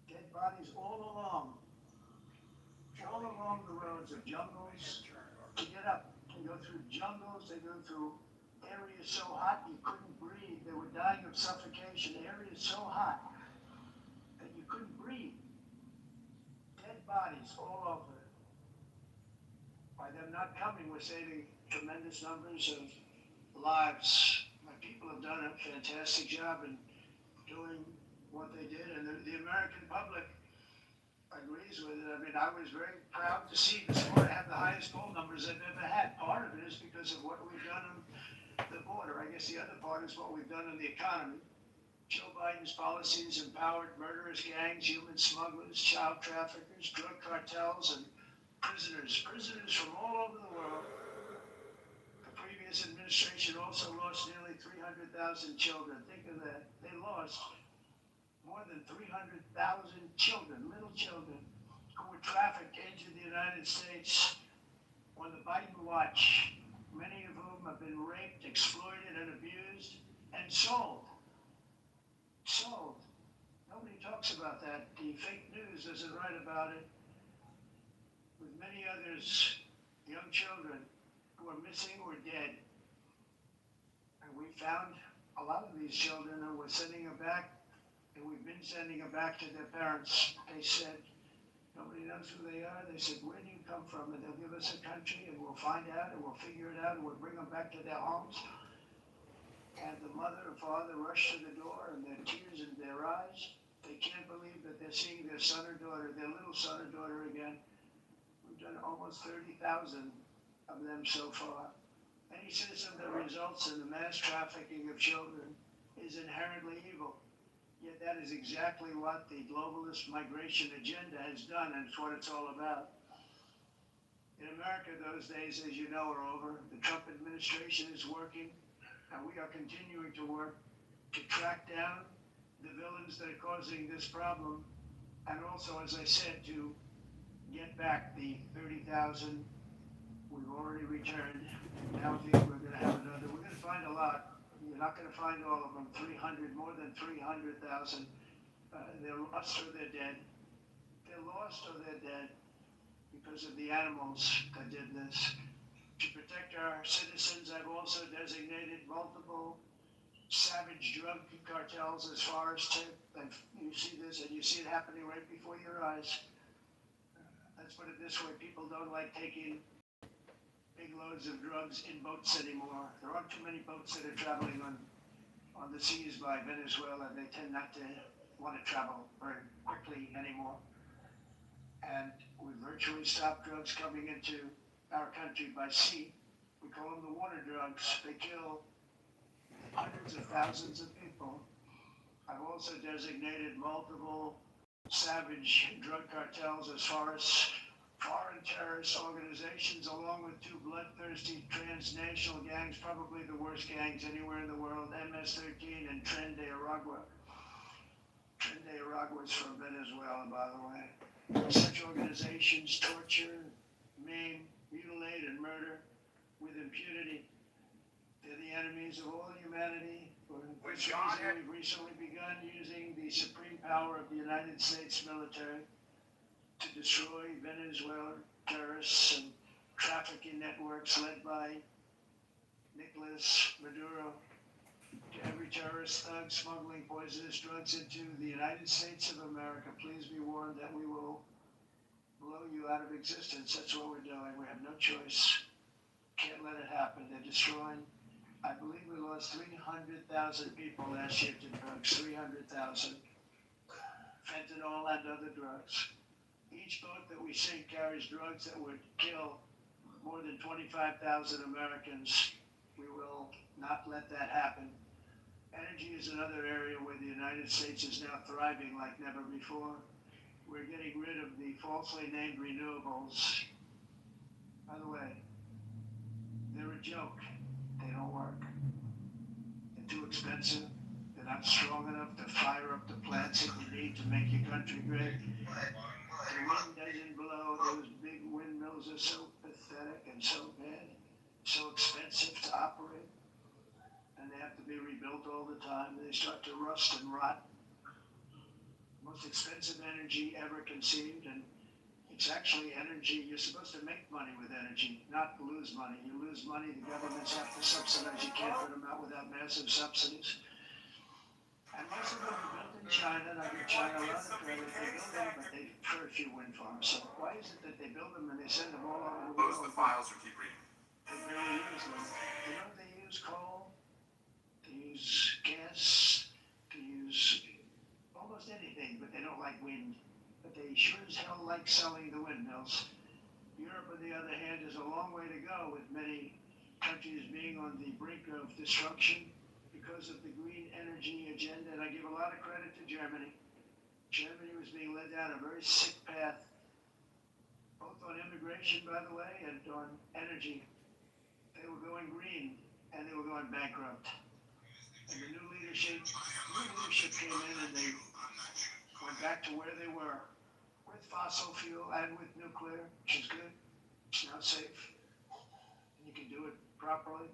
Dead bodies all along the roads of jungles. To get up, they go through jungles, they go through areas so hot you couldn't breathe. They were dying of suffocation. Areas so hot that you couldn't breathe. Dead bodies all over. By them not coming, we're saving tremendous numbers of lives. My people have done a fantastic job in doing what they did, and the American public agrees with it. I mean, I was very proud to see this border have the highest poll numbers I've ever had. Part of it is because of what we've done on the border. I guess the other part is what we've done in the economy. Joe Biden's policies empowered murderous gangs, human smugglers, child traffickers, drug cartels, and prisoners from all over the world. The previous administration also lost nearly 300,000 children. Think of that. They lost more than 300,000 children, little children, who were trafficked into the United States on the Biden watch, many of whom have been raped, exploited, and abused, and sold. Nobody talks about that. The fake news doesn't write about it. With many others, young children who are missing or dead. And we found a lot of these children and we're sending them back, and we've been sending them back to their parents. They said, nobody knows who they are. They said, where do you come from? And they'll give us a country and we'll find out and we'll figure it out and we'll bring them back to their homes. And the mother and father rush to the door and their tears in their eyes. They can't believe that they're seeing their son or daughter, their little son or daughter again. We've done almost 30,000 of them so far. Any system that results in the mass trafficking of children is inherently evil. Yet that is exactly what the globalist migration agenda has done, and it's what it's all about. In America, those days, as you know, are over. The Trump administration is working, and we are continuing to work to track down the villains that are causing this problem, and also, as I said, to get back the 30,000 we've already returned. Now I think we're going to have another. We're going to find a lot. You're not going to find all of them. 300, more than 300,000. They're lost or they're dead. They're lost or they're dead because of the animals that did this. To protect our citizens, I've also designated multiple savage drug cartels as far as you see this, and you see it happening right before your eyes. Let's put it this way, people don't like taking big loads of drugs in boats anymore. There aren't too many boats that are traveling on the seas by Venezuela. They tend not to want to travel very quickly anymore. And we virtually stopped drugs coming into our country by sea. We call them the water drugs. They kill hundreds of thousands of people. I've also designated multiple savage drug cartels as far as foreign terrorist organizations, along with two bloodthirsty transnational gangs, probably the worst gangs anywhere in the world, MS-13 and Tren de Aragua. Tren de Aragua is from Venezuela, by the way. Such organizations torture, maim, mutilate, and murder with impunity. They're the enemies of all humanity. For this reason, we've recently begun using the supreme power of the United States military to destroy Venezuela terrorists and trafficking networks led by Nicolas Maduro. To every terrorist thug smuggling poisonous drugs into the United States of America, please be warned that we will blow you out of existence. That's what we're doing. We have no choice. Can't let it happen. They're destroying. I believe we lost 300,000 people last year to drugs. 300,000. Fentanyl and other drugs. Each boat that we sink carries drugs that would kill more than 25,000 Americans. We will not let that happen. Energy is another area where the United States is now thriving like never before. We're getting rid of the falsely named renewables. By the way, they're a joke. They don't work. They're too expensive. They're not strong enough to fire up the plants that you need to make your country great. The wind doesn't blow. Those big windmills are so pathetic and so bad, so expensive to operate. And they have to be rebuilt all the time. They start to rust and rot. Most expensive energy ever conceived, and it's actually energy. You're supposed to make money with energy, not lose money. You lose money, the governments have to subsidize. You can't put them out without massive subsidies. And most of them are built in China, and I give China a lot of credit. They build them, but they very few wind farms. So why is it that they build them and they send them all over the world? Close the files or keep reading. They barely use them. You know, they use coal, they use gas, they use all anything, but they don't like wind. But they sure as hell like selling the windmills. Europe, on the other hand, is a long way to go, with many countries being on the brink of destruction because of the green energy agenda. And I give a lot of credit to Germany. Germany was being led down a very sick path, both on immigration, by the way, and on energy. They were going green, and they were going bankrupt. And the new leadership came in, and they went back to where they were, with fossil fuel and with nuclear, which is good. It's now safe, and you can do it properly.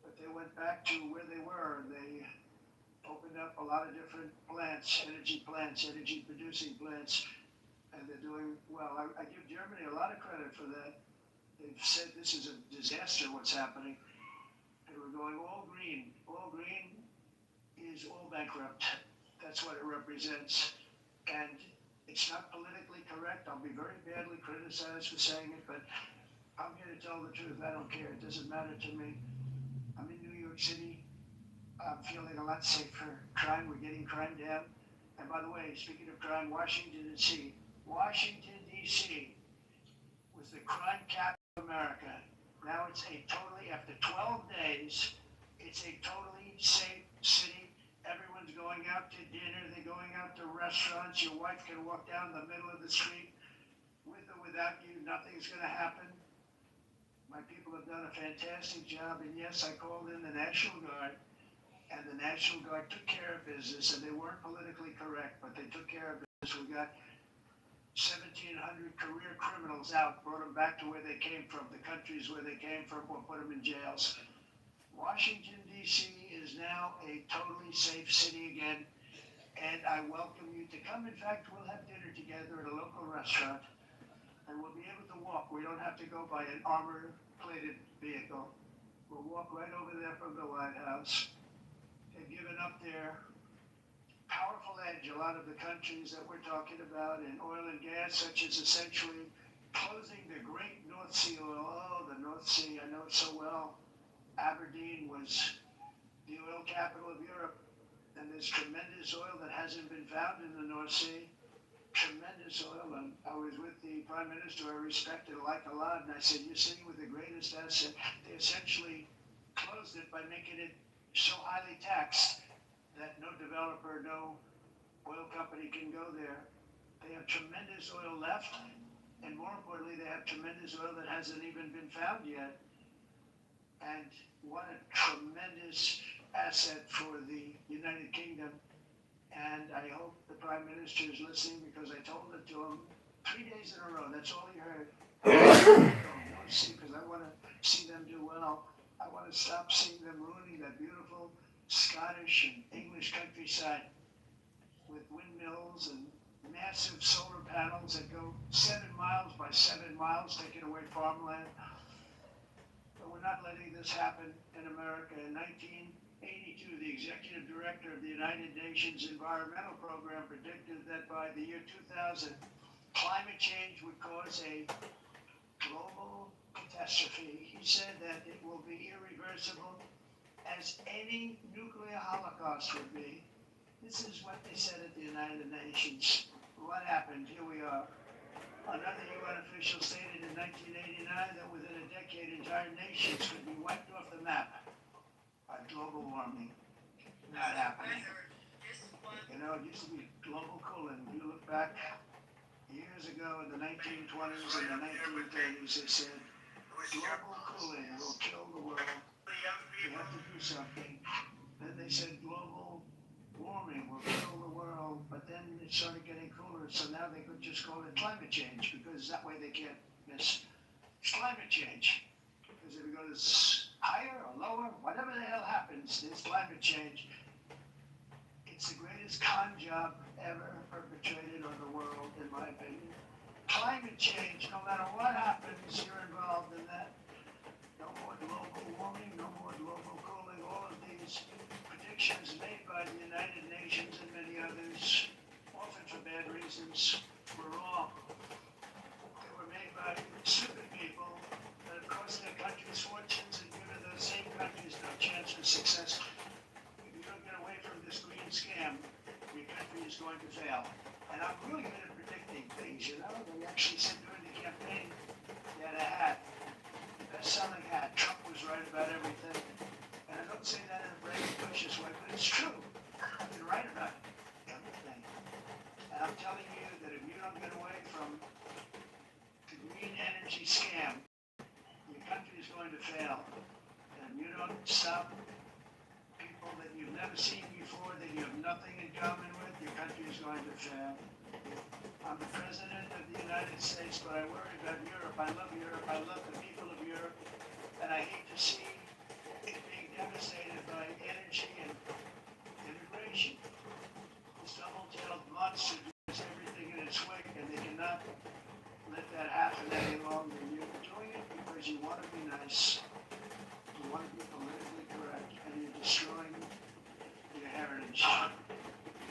But they went back to where they were, and they opened up a lot of different plants, energy producing plants, and they're doing well. I give Germany a lot of credit for that. They've said this is a disaster, what's happening. They were going all green. All green is all bankrupt. That's what it represents. And it's not politically correct. I'll be very badly criticized for saying it, but I'm here to tell the truth. I don't care. It doesn't matter to me. I'm in New York City. I'm feeling a lot safer. Crime, we're getting crime down. And by the way, speaking of crime, Washington, D.C. was the crime capital of America. Now it's after 12 days, it's a totally safe city. Everyone's going out to dinner. They're going out to restaurants. Your wife can walk down the middle of the street with or without you. Nothing's going to happen. My people have done a fantastic job. And yes, I called in the National Guard. And the National Guard took care of business, and they weren't politically correct, but they took care of business. We got 1,700 career criminals out, brought them back to where they came from, the countries where they came from, or put them in jails. Washington, D.C. is now a totally safe city again, and I welcome you to come. In fact, we'll have dinner together at a local restaurant, and we'll be able to walk. We don't have to go by an armor-plated vehicle. We'll walk right over there from the White House. They've given up their powerful edge, a lot of the countries that we're talking about in oil and gas, such as essentially closing the great North Sea oil. Oh, the North Sea, I know it so well. Aberdeen was the oil capital of Europe, and there's tremendous oil that hasn't been found in the North Sea. Tremendous oil, and I was with the Prime Minister I respected like a lot, and I said, you're sitting with the greatest asset. They essentially closed it by making it so highly taxed that no developer, no oil company can go there. They have tremendous oil left, and more importantly, they have tremendous oil that hasn't even been found yet. And what a tremendous asset for the United Kingdom. And I hope the Prime Minister is listening, because I told it to him 3 days in a row. That's all he heard. Because I want to see them do well. I want to stop seeing them ruining that beautiful Scottish and English countryside with windmills and massive solar panels that go 7 miles by 7 miles, taking away farmland. But we're not letting this happen in America. In 1982, the executive director of the United Nations Environmental Program predicted that by the year 2000, climate change would cause a global catastrophe. He said that it will be irreversible, as any nuclear holocaust would be. This is what they said at the United Nations. What happened? Here we are. Another UN official stated in 1989 that within a decade, entire nations could be wiped off the map by global warming. Not happening. You know, it used to be global cooling. You look back years ago in the 1920s and the 1930s, they said, global cooling will kill the world. We have to do something. Then they said global warming will kill the world, but then it started getting cooler, so now they could just call it climate change, because that way they can't miss. It's climate change. Because if it goes higher or lower, whatever the hell happens, there's climate change. It's the greatest con job ever perpetrated on the world, in my opinion. Climate change, no matter what happens, you're involved in that. No more global warming, no more global cooling. All of these predictions made by the United Nations and many others, often for bad reasons, were wrong. They were made by stupid people that have cost their countries fortunes and given those same countries no chance for success. If you don't get away from this green scam, your country is going to fail. And I'm really good at predicting things, you know. They actually said during the campaign, they had a hat, best-selling hat. Trump was right about everything. And I don't say that in a braggadocious way, but it's true. I've been right about everything. And I'm telling you that if you don't get away from the green energy scam, your country is going to fail. And if you don't stop people that you've never seen before, that you have nothing in common with, your country is going to fail. I'm the president of the United States, but I worry about Europe. I love Europe. I love the people of Europe. And I hate to see it being devastated by energy and immigration. This double-tailed monster does everything in its wake, and they cannot let that happen any longer. You're doing it because you want to be nice. You want to be politically correct, and you're destroying your heritage.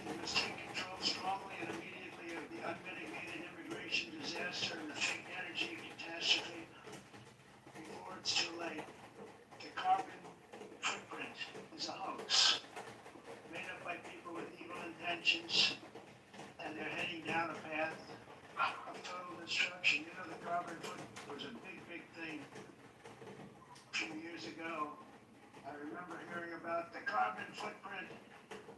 You must take control strongly and immediately of the unmitigated immigration disaster and the fake energy catastrophe before it's too late. The carbon footprint is a hoax made up by people with evil intentions, and they're heading down a path of total destruction. You know, the carbon footprint was a big, big thing a few years ago. I remember hearing about the carbon footprint,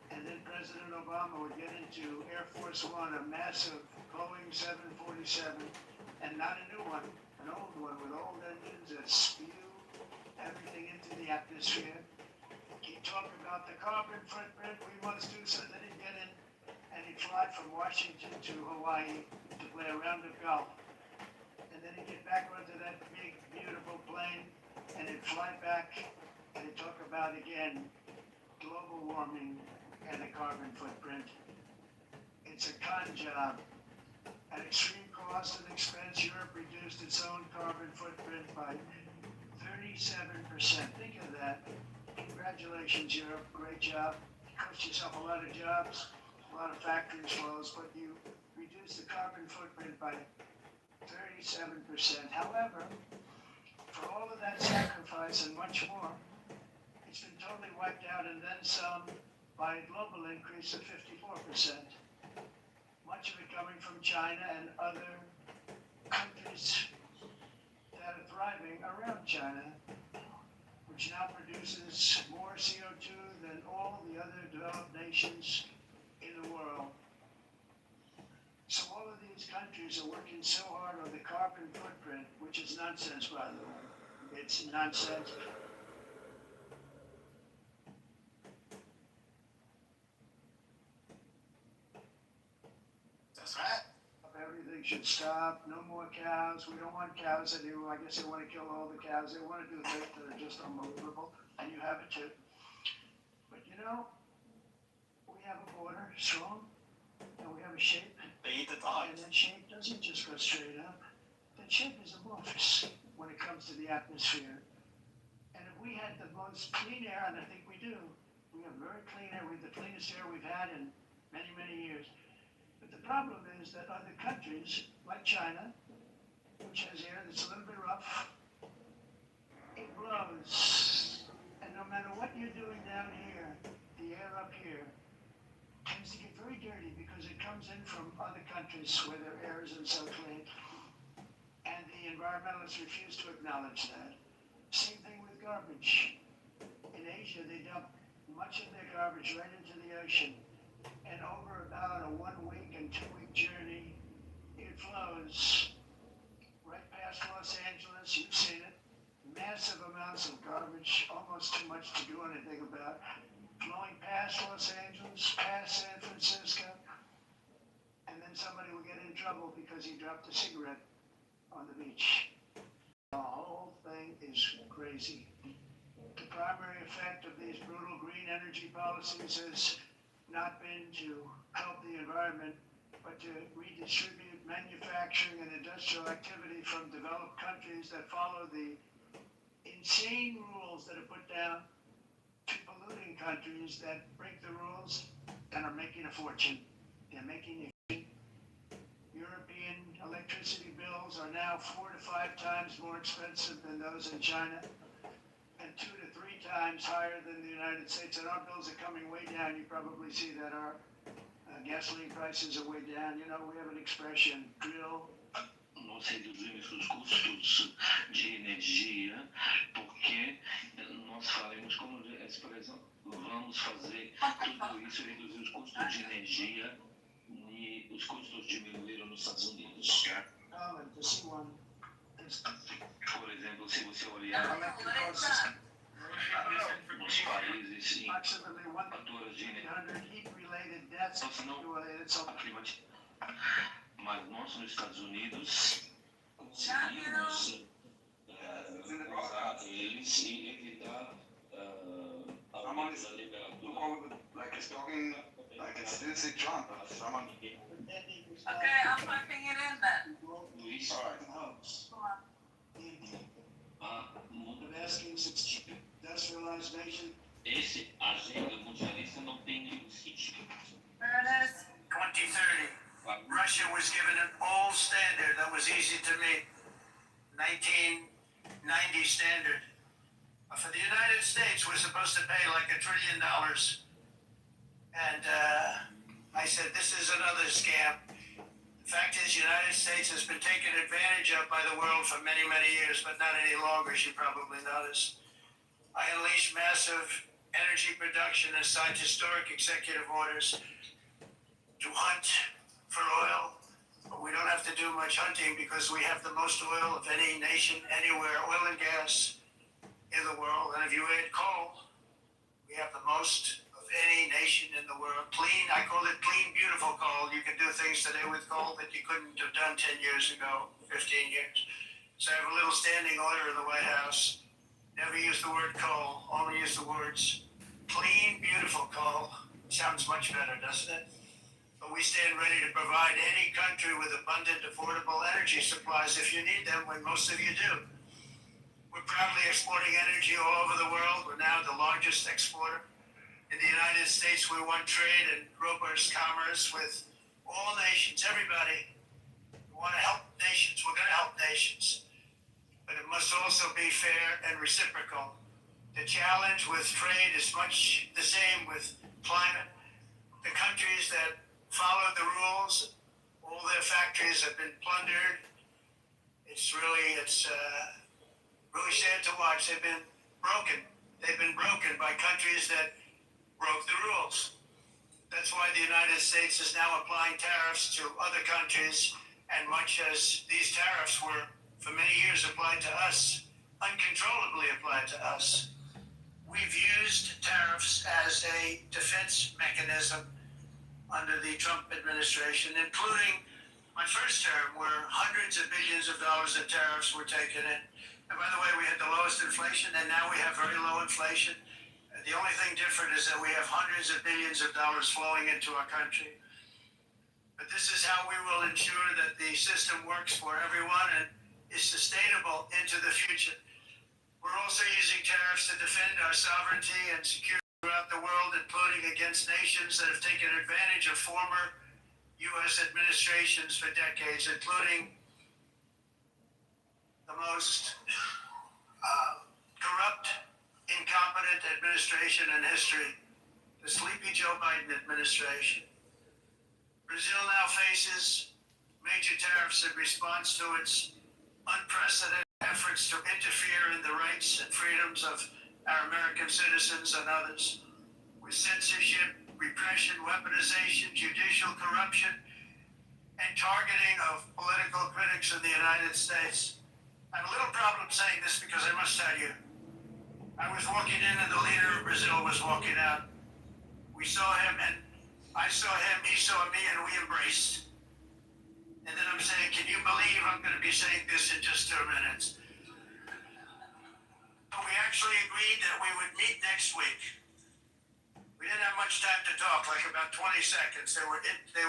and then President Obama would get into Air Force One, a massive Boeing 747, and not a new one, an old one with old engines that spew everything into the atmosphere. Keep talking about the carbon footprint, we must do so. Then he'd get in, and he'd fly from Washington to Hawaii to play a round of golf. And then he'd get back onto that big, beautiful plane, and he'd fly back, and he'd talk about, again, global warming and the carbon footprint. It's a con job. At extreme cost and expense, Europe reduced its own carbon footprint by 37%. Think of that. Congratulations, Europe. Great job. You cost yourself a lot of jobs, a lot of factories closed, but you reduced the carbon footprint by 37%. However, for all of that sacrifice and much more, it's been totally wiped out and then some by a global increase of 54%. Much of it coming from China and other countries that are thriving around China, which now produces more CO2 than all the other developed nations in the world. So all of these countries are working so hard on the carbon footprint, which is nonsense, by the way. It's nonsense. That's right. Everything should stop. No more cows. We don't want cows anymore. I guess they want to kill all the cows. They want to do things that are just unbelievable, and you have it too. But you know, we have a border strong, and we have a shape. They eat the dogs. And that shape doesn't just go straight up. That shape is amorphous when it comes to the atmosphere. And if we had the most clean air, and I think we do, we have very clean air. We have the cleanest air we've had in many, many years. But the problem is that other countries, like China, which has air that's a little bit rough, it blows. And no matter what you're doing down here, the air up here tends to get very dirty because it comes in from other countries where their air isn't so clean. And the environmentalists refuse to acknowledge that. Same thing with garbage. In Asia, they dump much of their garbage right into the ocean. And over about a 1 week and 2 week journey, it flows right past Los Angeles. You've seen it. Massive amounts of garbage, almost too much to do anything about, flowing past Los Angeles, past San Francisco, and then somebody will get in trouble because he dropped a cigarette on the beach. The whole thing is crazy. The primary effect of these brutal green energy policies has not been to help the environment, but to redistribute manufacturing and industrial activity from developed countries that follow the insane rules that are put down to polluting countries that break the rules and are making a fortune. They're making a European electricity bills are now 4 to 5 times more expensive than those in China, and 2 to 3 times higher than the United States. And our bills are coming way down. You probably see that our gasoline prices are way down. You know, we have an expression, drill. Nós reduzimos os custos de energia porque nós faremos como expressão, vamos fazer tudo isso, reduzir os custos de energia e os custos diminuíram nos Estados Unidos. To see one. Por exemplo, se você olhar nos países em Approximately fatores de energia, 100 heat-related deaths related so mas nós nos Estados Unidos conseguimos usar eles e evitar aumento da temperatura. Like it's talking, like it's Lindsey Trump. Someone. Okay, I'm typing it in then. Luís, I'm asking since industrialized nation. esse agenda mundialista não tem nenhum sentido. There it is. 2030. Russia was given an old standard that was easy to meet. 1990 standard. For the United States, we're supposed to pay like $1 trillion. And I said, this is another scam. The fact is, the United States has been taken advantage of by the world for many, many years, but not any longer, as you probably noticed. I unleashed massive energy production and signed historic executive orders to hunt for oil. But we don't have to do much hunting because we have the most oil of any nation anywhere, oil and gas in the world. And if you add coal, we have the most of any nation in the world. Clean, I call it clean, beautiful coal. You can do things today with coal that you couldn't have done 10 years ago, 15 years. So I have a little standing order in the White House. Never use the word coal, only use the words clean, beautiful coal. Sounds much better, doesn't it? But we stand ready to provide any country with abundant, affordable energy supplies if you need them, when most of you do. We're proudly exporting energy all over the world. We're now the largest exporter. In the United States, we won trade and robust commerce with all nations, everybody. We want to help nations. We're going to help nations. But it must also be fair and reciprocal. The challenge with trade is much the same with climate. The countries that followed the rules, all their factories have been plundered. It's really sad to watch. They've been broken. They've been broken by countries that broke the rules. That's why the United States is now applying tariffs to other countries, and much as these tariffs were for many years applied to us, uncontrollably applied to us. We've used tariffs as a defense mechanism under the Trump administration, including my first term, where hundreds of billions of dollars in tariffs were taken in. And by the way, we had the lowest inflation, and now we have very low inflation. The only thing different is that we have hundreds of billions of dollars flowing into our country. But this is how we will ensure that the system works for everyone and is sustainable into the future. We're also using tariffs to defend our sovereignty and security throughout the world, including against nations that have taken advantage of former U.S. administrations for decades, including the most corrupt, incompetent administration in history, the sleepy Joe Biden administration. Brazil now faces major tariffs in response to its unprecedented efforts to interfere in the rights and freedoms of our American citizens and others, with censorship, repression, weaponization, judicial corruption, and targeting of political critics in the United States. I have a little problem saying this because I must tell you, I was walking in and the leader of Brazil was walking out. We saw him and I saw him, he saw me, and we embraced. And then I'm saying, can you believe I'm going to be saying this in just 2 minutes? But we actually agreed that we would meet next week. We didn't have much time to talk, like about 20 seconds. They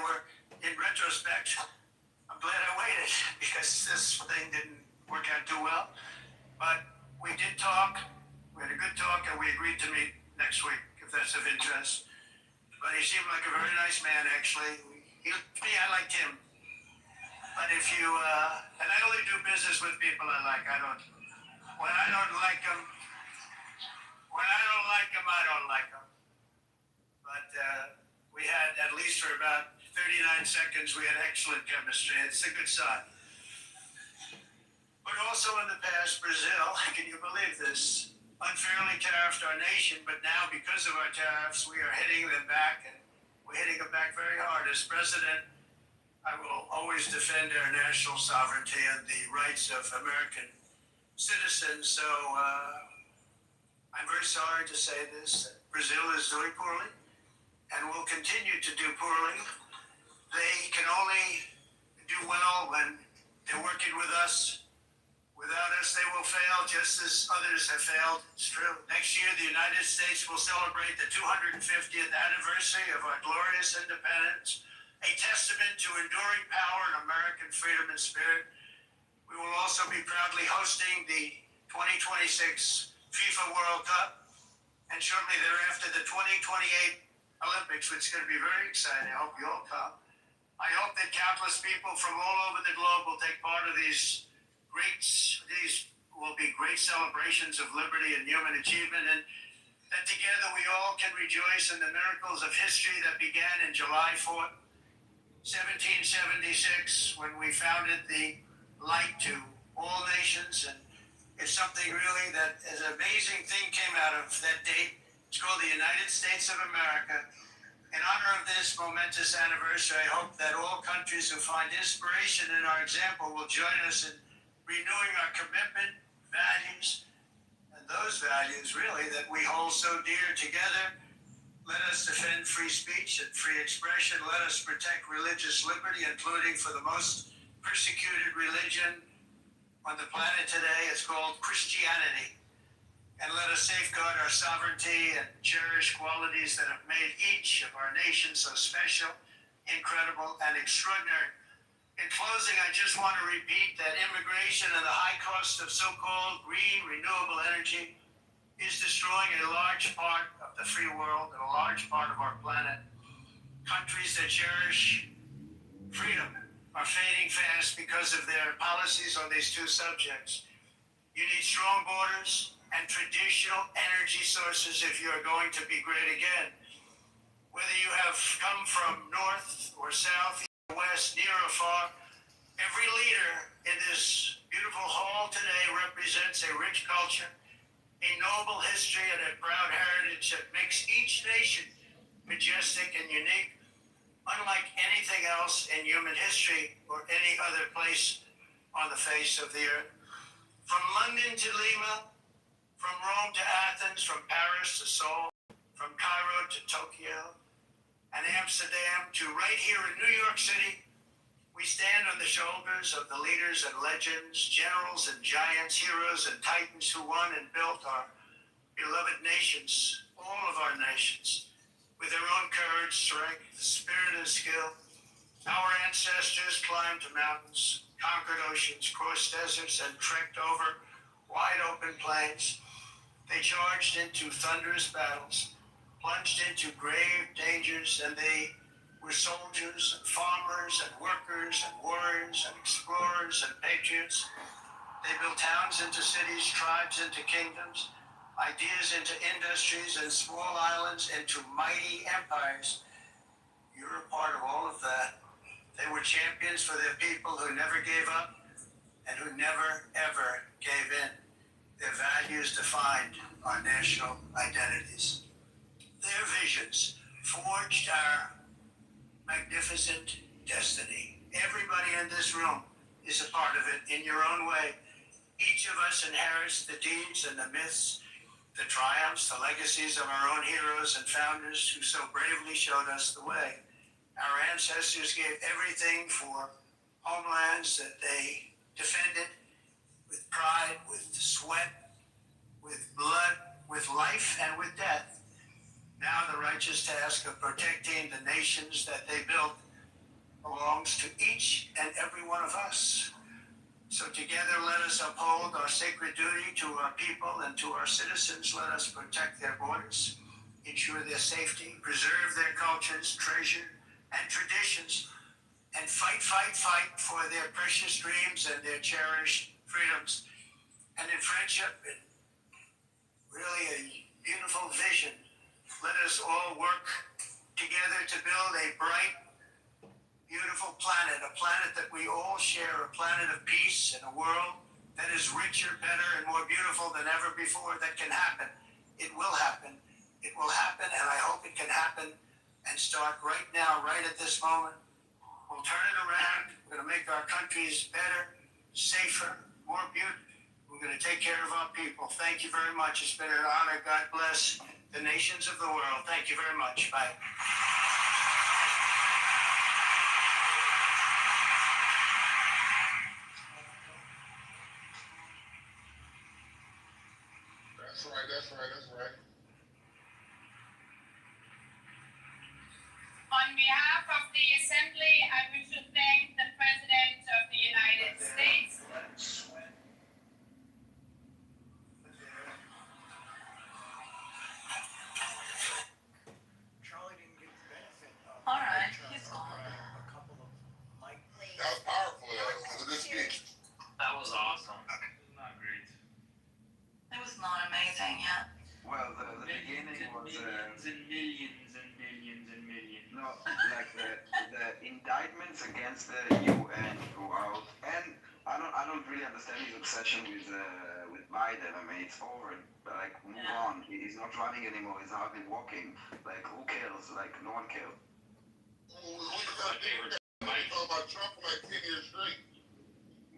were in retrospect, I'm glad I waited because this thing didn't work out too well. But we did talk, we had a good talk, and we agreed to meet next week, if that's of interest. But he seemed like a very nice man, actually. Me, I liked him. But if you, and I only do business with people I like. When I don't like them, I don't like them. But we we had, at least for about 39 seconds, we had excellent chemistry. It's a good sign. But also in the past, Brazil, can you believe this, unfairly tariffed our nation, but now because of our tariffs, we are hitting them back, and we're hitting them back very hard. As president, I will always defend our national sovereignty and the rights of American citizens. So I'm very sorry to say this. Brazil is doing poorly and will continue to do poorly. They can only do well when they're working with us. Without us, they will fail just as others have failed. It's true. Next year, the United States will celebrate the 250th anniversary of our glorious independence, a testament to enduring power and American freedom and spirit. We will also be proudly hosting the 2026 FIFA World Cup, and shortly thereafter the 2028 Olympics, which is going to be very exciting. I hope you all come. I hope that countless people from all over the globe will take part of these will be great celebrations of liberty and human achievement, and that together we all can rejoice in the miracles of history that began in July 4th, 1776, when we founded the light to all nations. And it's something really that is an amazing thing came out of that date. It's called the United States of America. In honor of this momentous anniversary, I hope that all countries who find inspiration in our example will join us in renewing our commitment, values, and those values really that we hold so dear together. Let us defend free speech and free expression. Let us protect religious liberty, including for the most persecuted religion on the planet today. It's called Christianity. And let us safeguard our sovereignty and cherish qualities that have made each of our nations so special, incredible, and extraordinary. In closing, I just want to repeat that immigration and the high cost of so-called green renewable energy is destroying a large part of the free world and a large part of our planet. Countries that cherish freedom are fading fast because of their policies on these two subjects. You need strong borders and traditional energy sources if you are going to be great again. Whether you have come from north or south, west, near or far, every leader in this beautiful hall today represents a rich culture, a noble history, and a proud heritage that makes each nation majestic and unique, unlike anything else in human history or any other place on the face of the earth. From London to Lima, from Rome to Athens, from Paris to Seoul, from Cairo to Tokyo, and Amsterdam to right here in New York City, we stand on the shoulders of the leaders and legends, generals and giants, heroes and titans who won and built our beloved nations, all of our nations, with their own courage, strength, spirit, and skill. Our ancestors climbed mountains, conquered oceans, crossed deserts, and trekked over wide open plains. They charged into thunderous battles, plunged into grave dangers, and they were soldiers and farmers and workers and warriors and explorers and patriots. They built towns into cities, tribes into kingdoms, ideas into industries, and small islands into mighty empires. You're a part of all of that. They were champions for their people who never gave up and who never, ever gave in. Their values defined our national identities. Their visions forged our magnificent destiny. Everybody in this room is a part of it in your own way. Each of us inherits the deeds and the myths, the triumphs, the legacies of our own heroes and founders who so bravely showed us the way. Our ancestors gave everything for homelands that they defended with pride, with sweat, with blood, with life, and with death. Now the righteous task of protecting the nations that they built belongs to each and every one of us. So together let us uphold our sacred duty to our people and to our citizens. Let us protect their borders, ensure their safety, preserve their cultures, treasure, and traditions, and fight for their precious dreams and their cherished freedoms. And in friendship, really a beautiful vision, let us all work together to build a bright, beautiful planet, a planet that we all share, a planet of peace and a world that is richer, better, and more beautiful than ever before. That can happen. It will happen. It will happen, and I hope it can happen and start right now, right at this moment. We'll turn it around. We're going to make our countries better, safer, more beautiful. We're going to take care of our people. Thank you very much. It's been an honor. God bless the nations of the world. Thank you very much. Bye. That's right, that's right, that's right. On behalf of the Assembly, I wish to thank the President of the United States. Charlie didn't get the benefit of. All right, he's gone. A couple of mic. That was powerful, though. It was a good speech. That was awesome. Not great. It was not amazing, yeah. Well, the beginning was millions and millions and millions and millions. no, like the indictments against the UN go out, and I don't really understand his obsession with Biden. I mean, it's over. Like, move on. He's not running anymore. He's hardly walking. Like, who cares? Like, no one cares. I talk about Trump for like 10 years straight.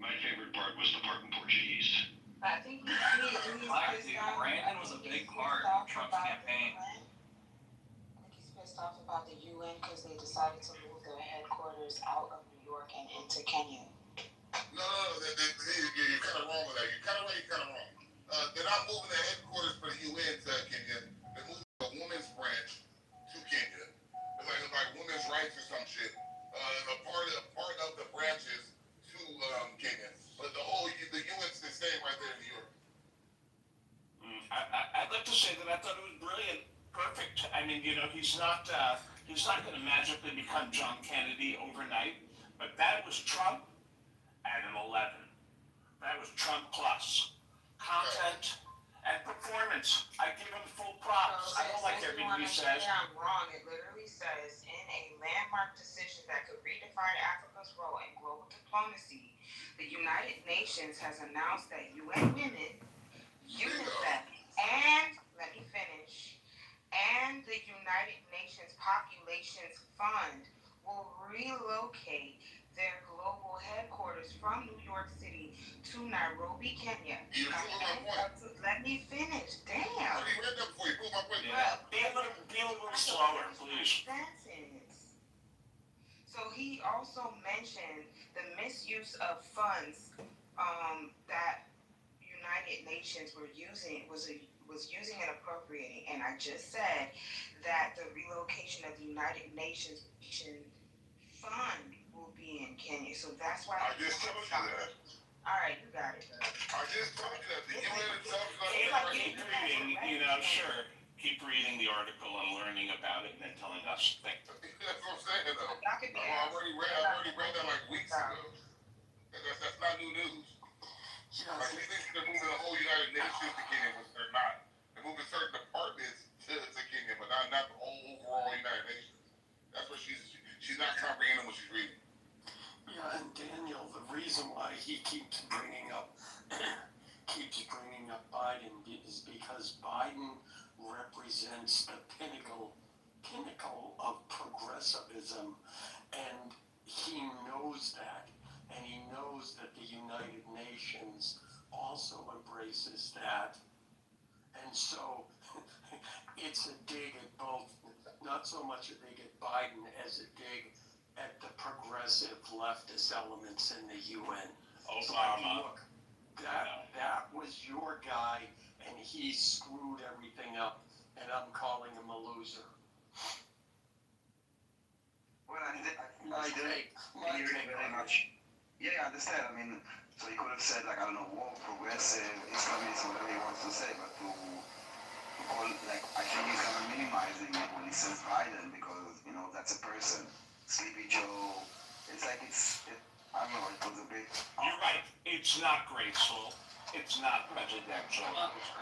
My favorite part was the part in Portuguese. I think Brandon was a big part of Trump's campaign. I think he's pissed off about the UN because they decided to move their headquarters out of New York and into Kenya. No, you're kind of wrong with that. You're kind of right, you're kind of wrong. They're not moving their headquarters for the UN to Kenya. They're moving the women's branch to Kenya. It's like women's rights or some shit. A part of the branches to Kenya. But the UN's staying right there in New York. I'd like to say that I thought it was brilliant, perfect. I mean, you know, he's not going to magically become John Kennedy overnight, but that was Trump at an 11. That was Trump plus content and performance. I give him full props. I don't like everything he says. I'm wrong. It literally says in a landmark decision that could redefine Africa's role in global diplomacy, the United Nations has announced that UN women, UNICEF, and let me finish, and the United Nations Populations Fund will relocate their global headquarters from New York City to Nairobi, Kenya. Let me finish. Damn. I already read that before you put my point. Be a little slower, please. Sentence. So he also mentioned the misuse of funds that United Nations was using and appropriating, and I just said that the relocation of the United Nations fund will be in Kenya. So that's why I just told you that. All right, you got it. I just told you that the UN itself is Keep reading, you know, sure. Keep reading the article and learning about it and then telling us things. That's what I'm saying, though. Y'all could be I already read that like weeks ago. That's not new news. Like, they think they're moving the whole United Nations to Kenya, but they're not. They're moving certain departments to Kenya, but not the whole overall United Nations. That's what she's not comprehending what she's reading. Yeah, and Daniel, the reason why he keeps bringing up Biden is because Biden represents the pinnacle of progressivism, and he knows that, and he knows that the United Nations also embraces that, and so it's a dig at both, not so much a dig at Biden as a dig at the progressive leftist elements in the UN. Obama. Look, that was your guy, and he screwed everything up, and I'm calling him a loser. Well, I didn't very much. Yeah, I understand. I mean, so he could have said, like, I don't know, woke, progressive, Islamist, whatever he wants to say, but to call, like, I think he's kind of minimizing it when he says Biden, because, you know, that's a person. Sleepy Joe, it's like I don't know, it was a bit... You're right, it's not graceful, it's not presidential.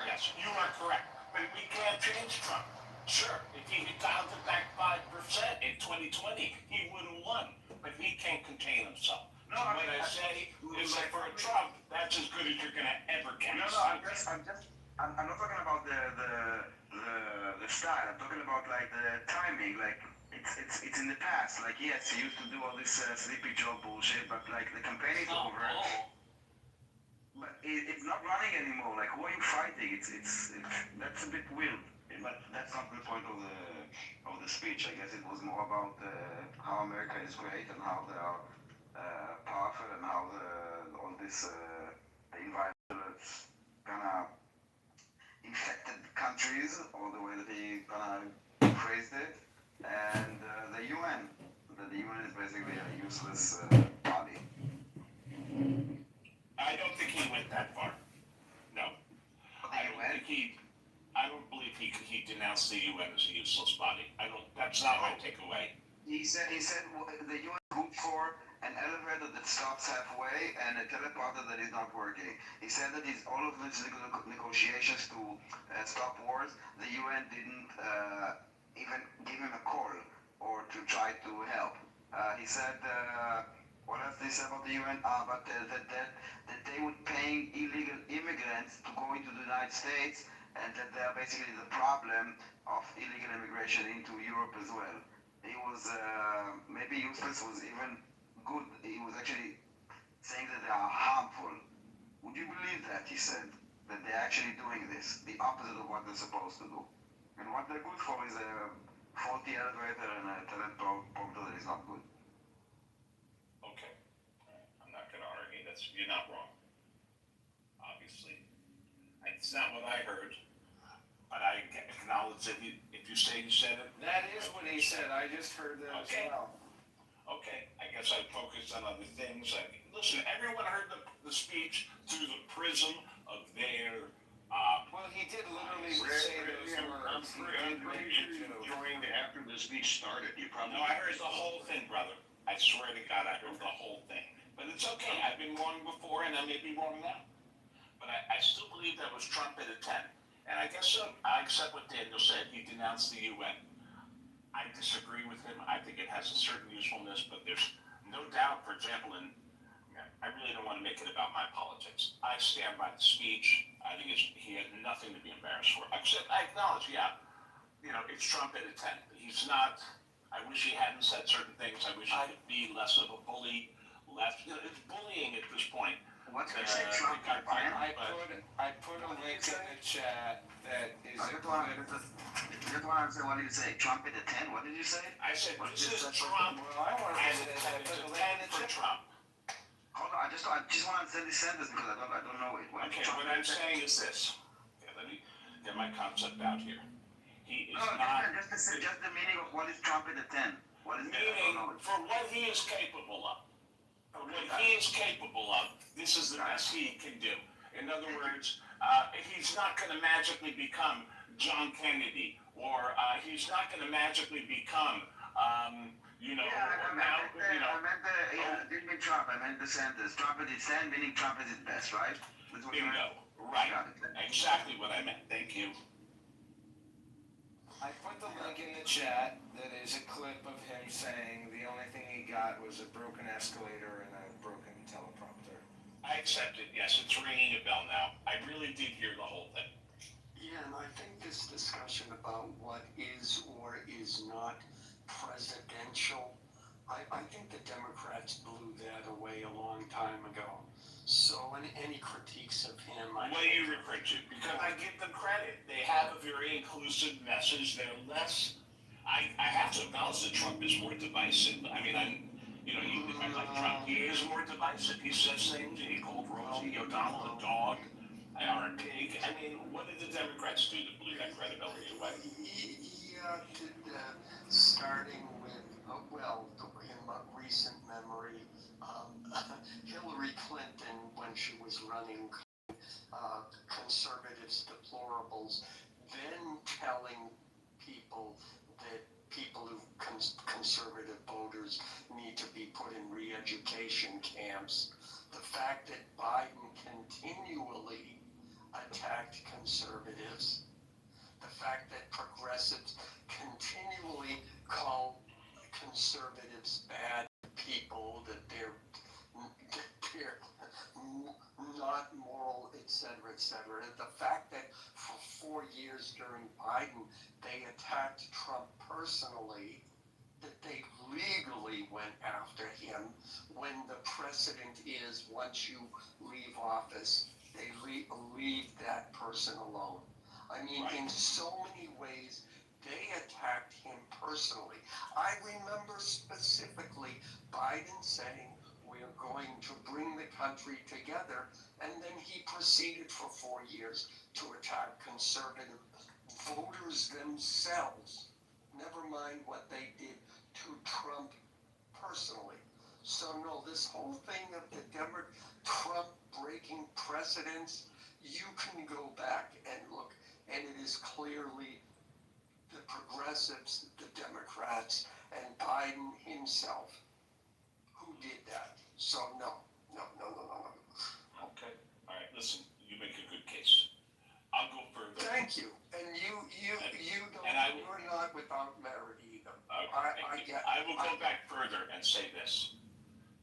Yes, you are correct, but we can't change Trump. Sure, if he had dialed it back 5% in 2020, he would have won. But he can't contain himself. No, So I what mean, I say is that for a Trump, that's as good as you're going to ever get. No, I'm not talking about the style. I'm talking about like the timing. Like it's in the past. Like yes, he used to do all this sleepy Joe bullshit, but like the campaign is over. But it's not running anymore. Like who are you fighting? It's that's a bit weird. But that's not the point of the speech. I guess it was more about how America is great and how they are powerful and how all this environment kind of infected countries, or the way that he kind of phrased it, and the UN. That the UN is basically a useless body. I don't think he went that far. No. I don't believe he denounced the UN as a useless body. That's not my takeaway. He said the UN is good for an elevator that stops halfway and a teleporter that is not working. He said that all of these negotiations to stop wars, the UN didn't even give him a call or to try to help. He said, what else did he say about the UN? But that they would paying illegal immigrants to go into the United States, and that they are basically the problem of illegal immigration into Europe as well. He was maybe useless was even good. He was actually saying that they are harmful. Would you believe that? He said that they're actually doing this, the opposite of what they're supposed to do. And what they're good for is a faulty elevator and a teleprompter that is not good. Okay. I'm not going to argue. You're not wrong. Obviously. It's not what I heard. But I acknowledge that if you say you said it. That is what he said. I just heard that as well. Okay, I guess I focused on other things. Listen, everyone heard the speech through the prism of their. Well, he did literally say those words. I'm pretty sure you joined after the speech started. You probably. No, I heard the whole thing, brother. I swear to God, I heard the whole thing. But it's okay. I've been wrong before, and I may be wrong now. But I still believe that was Trump at a 10. And I guess I accept what Daniel said. He denounced the UN. I disagree with him. I think it has a certain usefulness, but there's no doubt, for example, I really don't want to make it about my politics. I stand by the speech. I think he had nothing to be embarrassed for. Except I acknowledge, it's Trump at a 10. He's not, I wish he hadn't said certain things. I wish he could be less of a bully, it's bullying at this point. What did you say, Trump? I put a link in the chat that is. What did you say? Trump at a 10? What did you say? I said this is Trump. Well, I want to say that I put a link in the for chat. Trump. Hold on, I just want to understand this sentence because I don't know it. Okay, what I'm saying is this. Okay, let me get my concept out here. He is just the meaning of what is Trump at a 10. What is meaning for what he is capable of. For what he is capable of, this is the best he can do. In other words, he's not going to magically become John Kennedy, or he's not going to magically become, I didn't mean Trump. I meant the sentence. Trump at his 10, meaning Trump at his best, right? Bingo. Right. Exactly what I meant. Thank you. I put the link in the chat that is a clip of him saying the only thing he got was a broken escalator and a broken teleprompter. I accept it. Yes, it's ringing a bell now. I really did hear the whole thing. Yeah, and I think this discussion about what is or is not presidential, I think the Democrats blew that away a long time ago. So any critiques of him, What do you refer to? Because I give them credit. They have a very inclusive message. They're less. I have to acknowledge that Trump is more divisive. I mean, even if I like Trump, he is more divisive. He says things. He called Rosie O'Donnell a dog, or a pig. I mean, what did the Democrats do to blew that credibility away? He did, starting with, in recent memory, Hillary Clinton, when she was running conservatives deplorables, then telling people that people who conservative voters need to be put in re-education camps. The fact that Biden continually attacked conservatives, the fact that progressives continually call conservatives bad people, that they're not moral, etc., etc. The fact that for 4 years during Biden, they attacked Trump personally, that they legally went after him, when the precedent is once you leave office, they leave that person alone. I mean, in so many ways, they attacked him personally. I remember specifically Biden saying, we're going to bring the country together, and then he proceeded for 4 years to attack conservative voters themselves, never mind what they did to Trump personally. So no, this whole thing of the Trump breaking precedents, you can go back and look, and it is clearly the progressives, the Democrats, and Biden himself who did that. So no. Okay. All right. Listen, you make a good case. I'll go further. Thank you. And you don't. And I will, you're not without merit either. Okay, I will go back further and say this: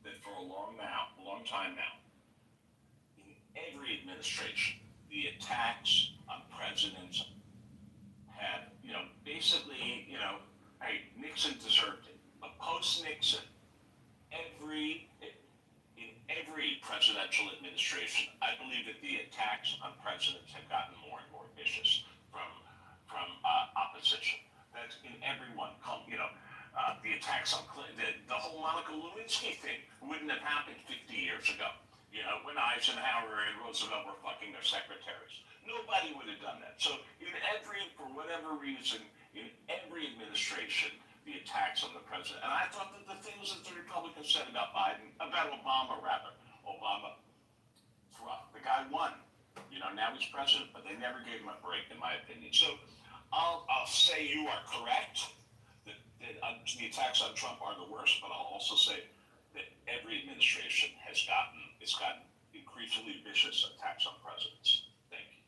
that for a long time now, in every administration, the attacks on presidents have, basically, hey, Nixon deserved it. But post-Nixon, in every presidential administration, I believe that the attacks on presidents have gotten more and more vicious from opposition. That's in everyone. The attacks on Clinton, the whole Monica Lewinsky thing wouldn't have happened 50 years ago. When Eisenhower and Roosevelt were fucking their secretaries. Nobody would have done that. So for whatever reason, in every administration, the attacks on the president. And I thought that the things that the Republicans said about Obama, the guy won. Now he's president, but they never gave him a break, in my opinion. So I'll say you are correct. That the attacks on Trump are the worst, but I'll also say that every administration has gotten increasingly vicious attacks on presidents. Thank you.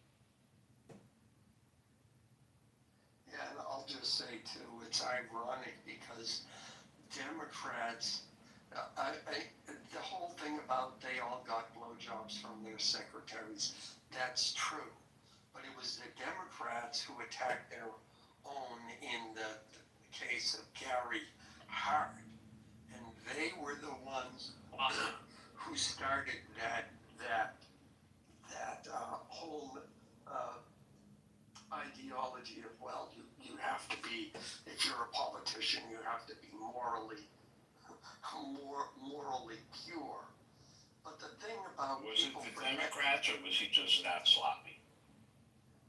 Yeah, and I'll just say too, it's ironic because Democrats, the whole thing about they all got blowjobs from their secretaries, that's true. But it was the Democrats who attacked their own in the case of Gary Hart. And they were the ones who started that whole ideology of, well, you have to be, if you're a politician, you have to be morally pure. But the thing about was it the Democrats, or was he just that sloppy?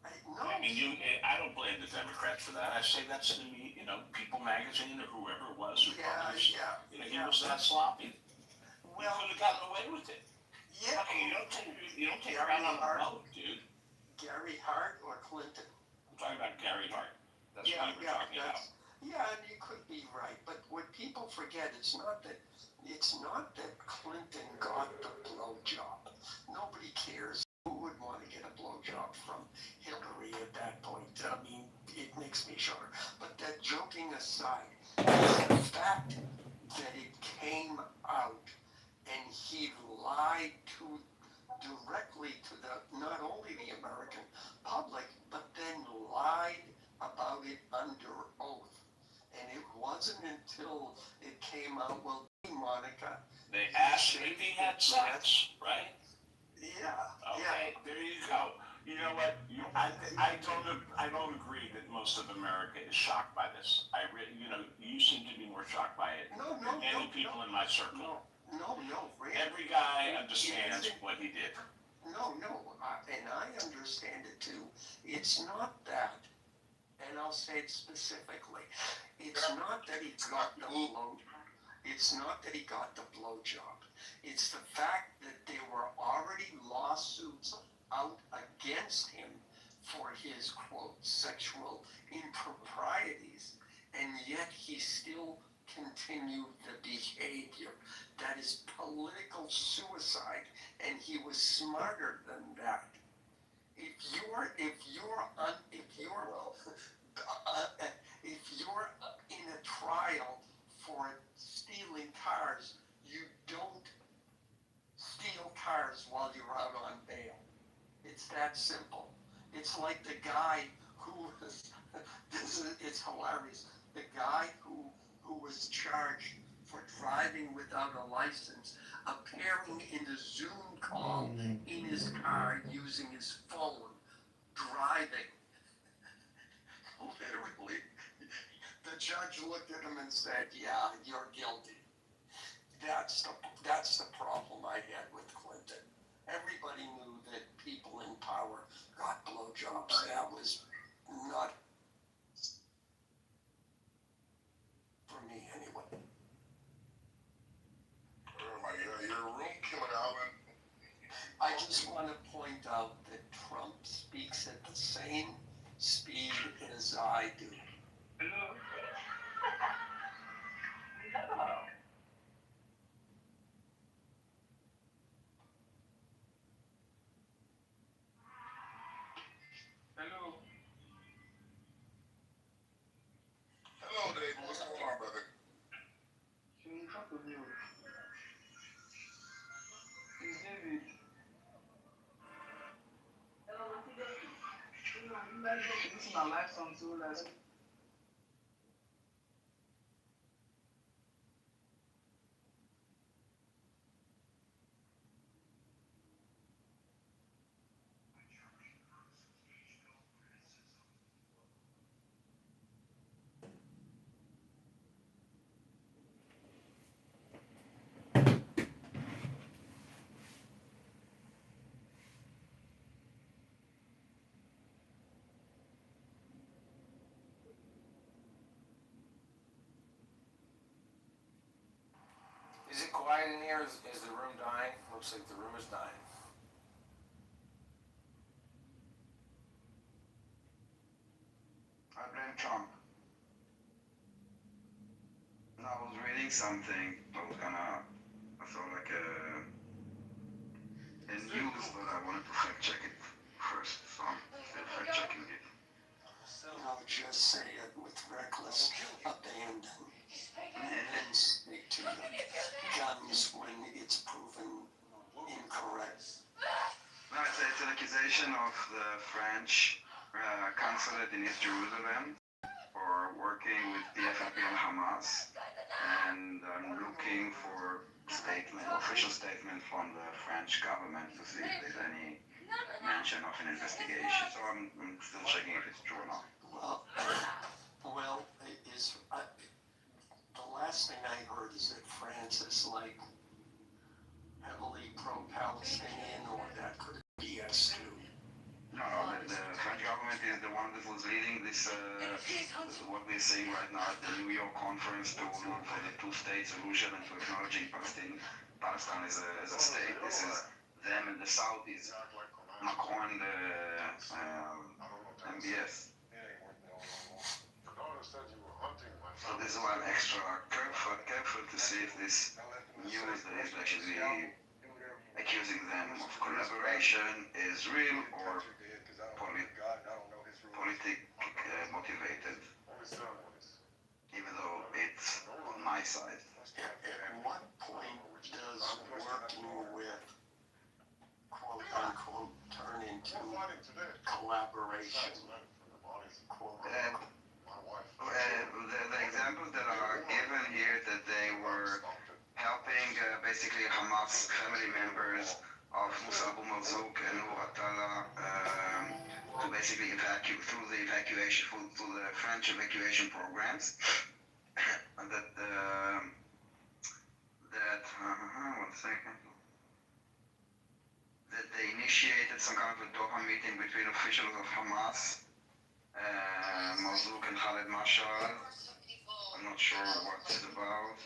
I don't blame the Democrats for that. I say that's to me, People Magazine or whoever it was who published. He was that sloppy. Well, he could have gotten away with it. Yeah. You don't take Gary on the vote, dude. Gary Hart or Clinton? I'm talking about Gary Hart. That's what we're talking about. Yeah, and you could be right, but what people forget, it's not that Clinton got the blowjob. Nobody cares. Who would want to get a blowjob from Hillary at that point? I mean, it makes me sure. But that joking aside, the fact that it came out and he lied directly to not only the American public, but then lied about it under oath. And it wasn't until it came out, well, Monica. They asked him if he had sex, right? Yeah. Okay, there you go. You know what? I don't agree that most of America is shocked by this. You seem to be more shocked by it than any people in my circle. No. Every guy understands what he did. No, and I understand it too. It's not that, and I'll say it specifically. It's not that he got the blowjob. It's the fact that there were already lawsuits out against him for his, quote, sexual improprieties, and yet he still continued the behavior. That is political suicide, and he was smarter than that. if you're in a trial for stealing cars, you don't steal cars while you're out on bail. It's that simple. It's like the guy who was, it's hilarious. The guy who was charged for driving without a license, appearing in the Zoom call in his car using his phone, driving. Literally, the judge looked at him and said, "Yeah, you're guilty." That's the problem I had with Clinton. Everybody knew that people in power got blowjobs. That was not for me anyway. Your room killer, Alvin. I just want to point out that Trump speaks at the same speed as I do. Hello. Hello. Hello, David. What's going on, brother? It's David. This is my life song too, last. Is it quiet in here? Is the room dying? Looks like the room is dying. I blame Trump. No, I was reading something. I saw like a news, but I wanted to fact check it first. So I'm still fact checking it. Just say it with reckless abandon and stick to your guns when it's proven incorrect. No, it's an accusation of the French consulate in East Jerusalem for working with PFLP and Hamas, and I'm looking for official statement from the French government to see if there's any mention of an investigation. So I'm still checking if it's true or not. Well, the last thing I heard is that France is like heavily pro-Palestinian, or that could be BS too. No, the French government is the one that was leading this, what we're seeing right now at the New York conference to look for the two-state solution and to acknowledging Palestine as a state. This is them and the Saudis, Macron, the MBS. So this is why I'm extra careful to see if this news that is actually accusing them of collaboration is real or politic motivated, even though it's on my side. At what point does working with quote unquote turn into collaboration? The examples that are given here, that they were helping basically Hamas family members of Musa Abu Marzouk and Nur Atala to basically evacuate through the French evacuation programs. And that one second. That they initiated some kind of a Doha meeting between officials of Hamas, Marzouk and Khaled Mashal. I'm not sure what it's about.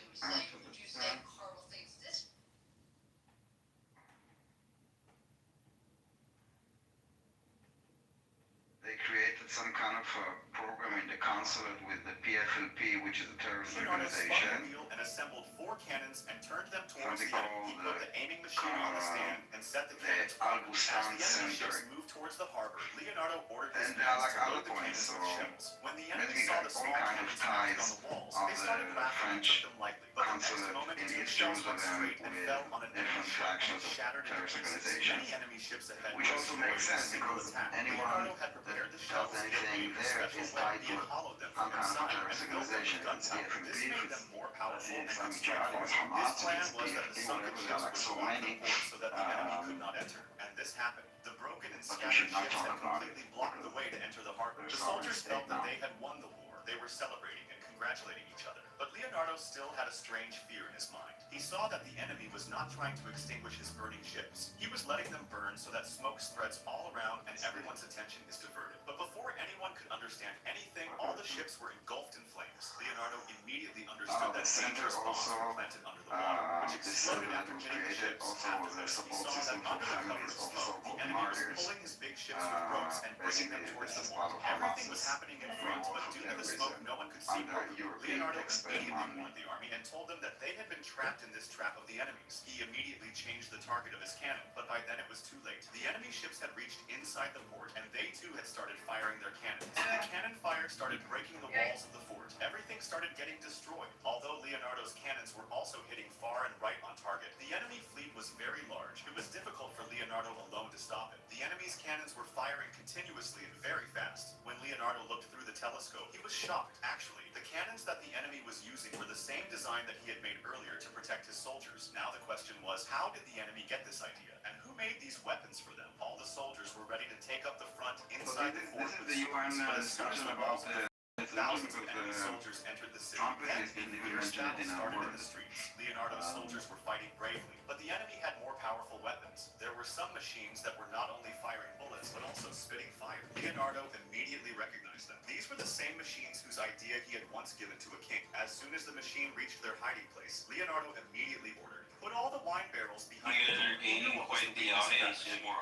They created some kind of a program in the consulate with the PFLP, which is a terrorist organization. And assembled 4 cannons and turned them towards Something the enemy. He called put the aiming machine on the stand and set the cannons properly. As the enemy ships moved towards the harbor, Leonardo ordered his men to load the cannons with shells. When the enemy saw the small cannons mounted on the walls, they started laughing and took them lightly. But the next moment, two shells went straight and fell on an enemy ship and shattered into pieces. Many enemy ships ahead Which also makes sense because anyone Leonardo had prepared the shells does anything with a there special is weapon. tied He to had hollowed them some from kind of inside terrorist and filled them with organization. It's gunpowder. different This made them more powerful and could strike Islamic farther. Hamas, His plan was that the people sunken that ships like would so block the many. port so that the enemy could not enter. And this happened. The broken and But we scattered should not ships talk had about completely blocked the way to enter the harbor. The soldiers felt that they had won the war. They were celebrating and congratulating each other. But Leonardo still had a strange fear in his mind. He saw that the enemy was not trying to extinguish his burning ships. He was letting them burn so that smoke spreads all around and everyone's attention is diverted. But before anyone could understand anything, all the ships were engulfed in flames. Leonardo immediately understood that dangerous bombs were planted under the water, which exploded after hitting the ships. After this, he saw that under the cover of smoke, the enemy was pulling his big ships with ropes and bringing them towards the port. Everything was happening in front, but due to the smoke, no one could see more. Leonardo immediately warned the army and told them that they had been trapped in this trap of the enemies. He immediately changed the target of his cannon, but by then it was too late. The enemy ships had reached inside the port, and they too had started firing their cannons. The cannon fire started breaking the walls of the fort. Everything started getting destroyed, although Leonardo's cannons were also hitting far and right on target. The enemy fleet was very large. It was difficult for Leonardo alone to stop it. The enemy's cannons were firing continuously and very fast. When Leonardo looked through the telescope, he was shocked. Actually, the cannons that the enemy was using were the same design that he had made earlier to protect his soldiers. Now the question was, how did the enemy get this idea? And who made these weapons for them? All the soldiers were ready to take up the front inside the fort. This is the UN discussion about thousands of enemy soldiers entered the city. Trump has been mentioned in our started in work. the streets. Leonardo's soldiers were fighting bravely, but the enemy had more powerful weapons. There were some machines that were not only firing bullets, but also spitting fire. Leonardo immediately recognized them. These were the same machines whose idea he had once given to a king. As soon as the machine reached their hiding place, Leonardo immediately ordered, "Put all the wine barrels behind the door." Gaining quite the audience and more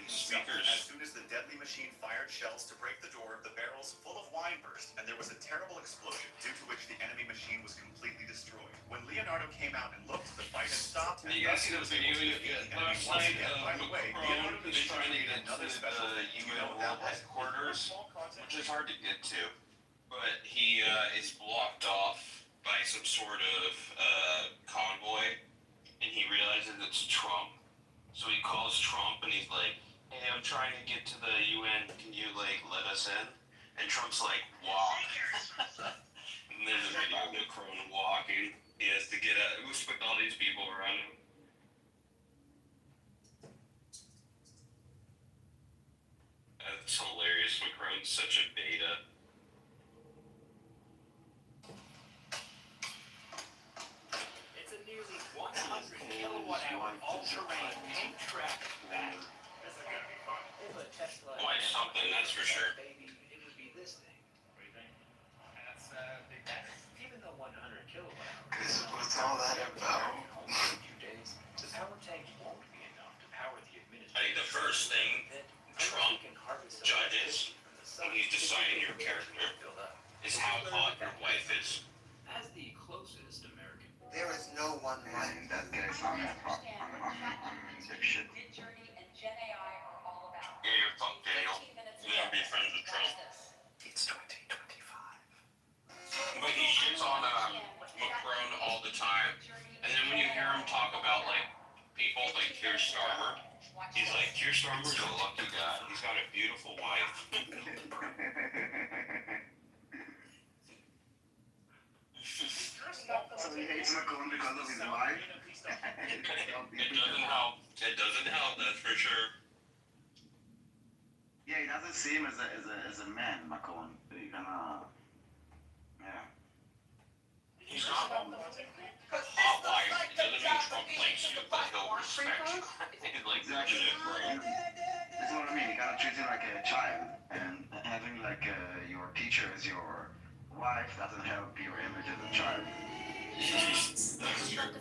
speakers. As soon as the deadly machine fired shells to break the door, the barrels full of wine burst, and there was a terrible explosion, due to which the enemy machine was completely destroyed. When Leonardo came out and looked, the fight had stopped, and You guys see the thus he was video able to defeat the enemy last once night again. By the way, Leonardo Macron is trying to get another into special the thing. Do you UN know what that World was? headquarters, which is hard to get to. But he is blocked off by some sort of convoy, and he realizes it's Trump. So he calls Trump and he's like, "Hey, I'm trying to get to the UN. Can you like let us in?" And Trump's like, "Walk." And there's a video of Macron walking. He has to get out with all these people around him. That's hilarious. Macron's such a beta. It's a nearly 100 kilowatt hour all-terrain tank tractor bag. This is gonna be fun. If a Tesla Why something, that's for sure. baby, it would be this thing. What do you think? That's big battery. Even though 100 kilowatt hours. What's all that about? In a few days, the power tank won't be enough to power the administration. I think the first thing Trump judges when he's deciding your character is how hot your wife is. As the closest American. There is no one like In that case, I'm dipshit. Yeah, you're fucked, Daniel. You're gonna be friends with Trump. It's 2025. But he shits on Macron all the time. And then when you hear him talk about like people like Keir Starmer, he's like, Keir Starmer's a lucky guy. He's got a beautiful wife. So he hates Macron because of his wife? It doesn't help. It doesn't help, that's for sure. Yeah, he doesn't seem as a man, Macron. He kinda, yeah. He's not hot wife. It doesn't mean Trump likes you, but he'll respect you. Like, Exactly. That's what I mean. You gotta treat him like a child, and having like your teacher as your wife doesn't help your image as a child. That's true.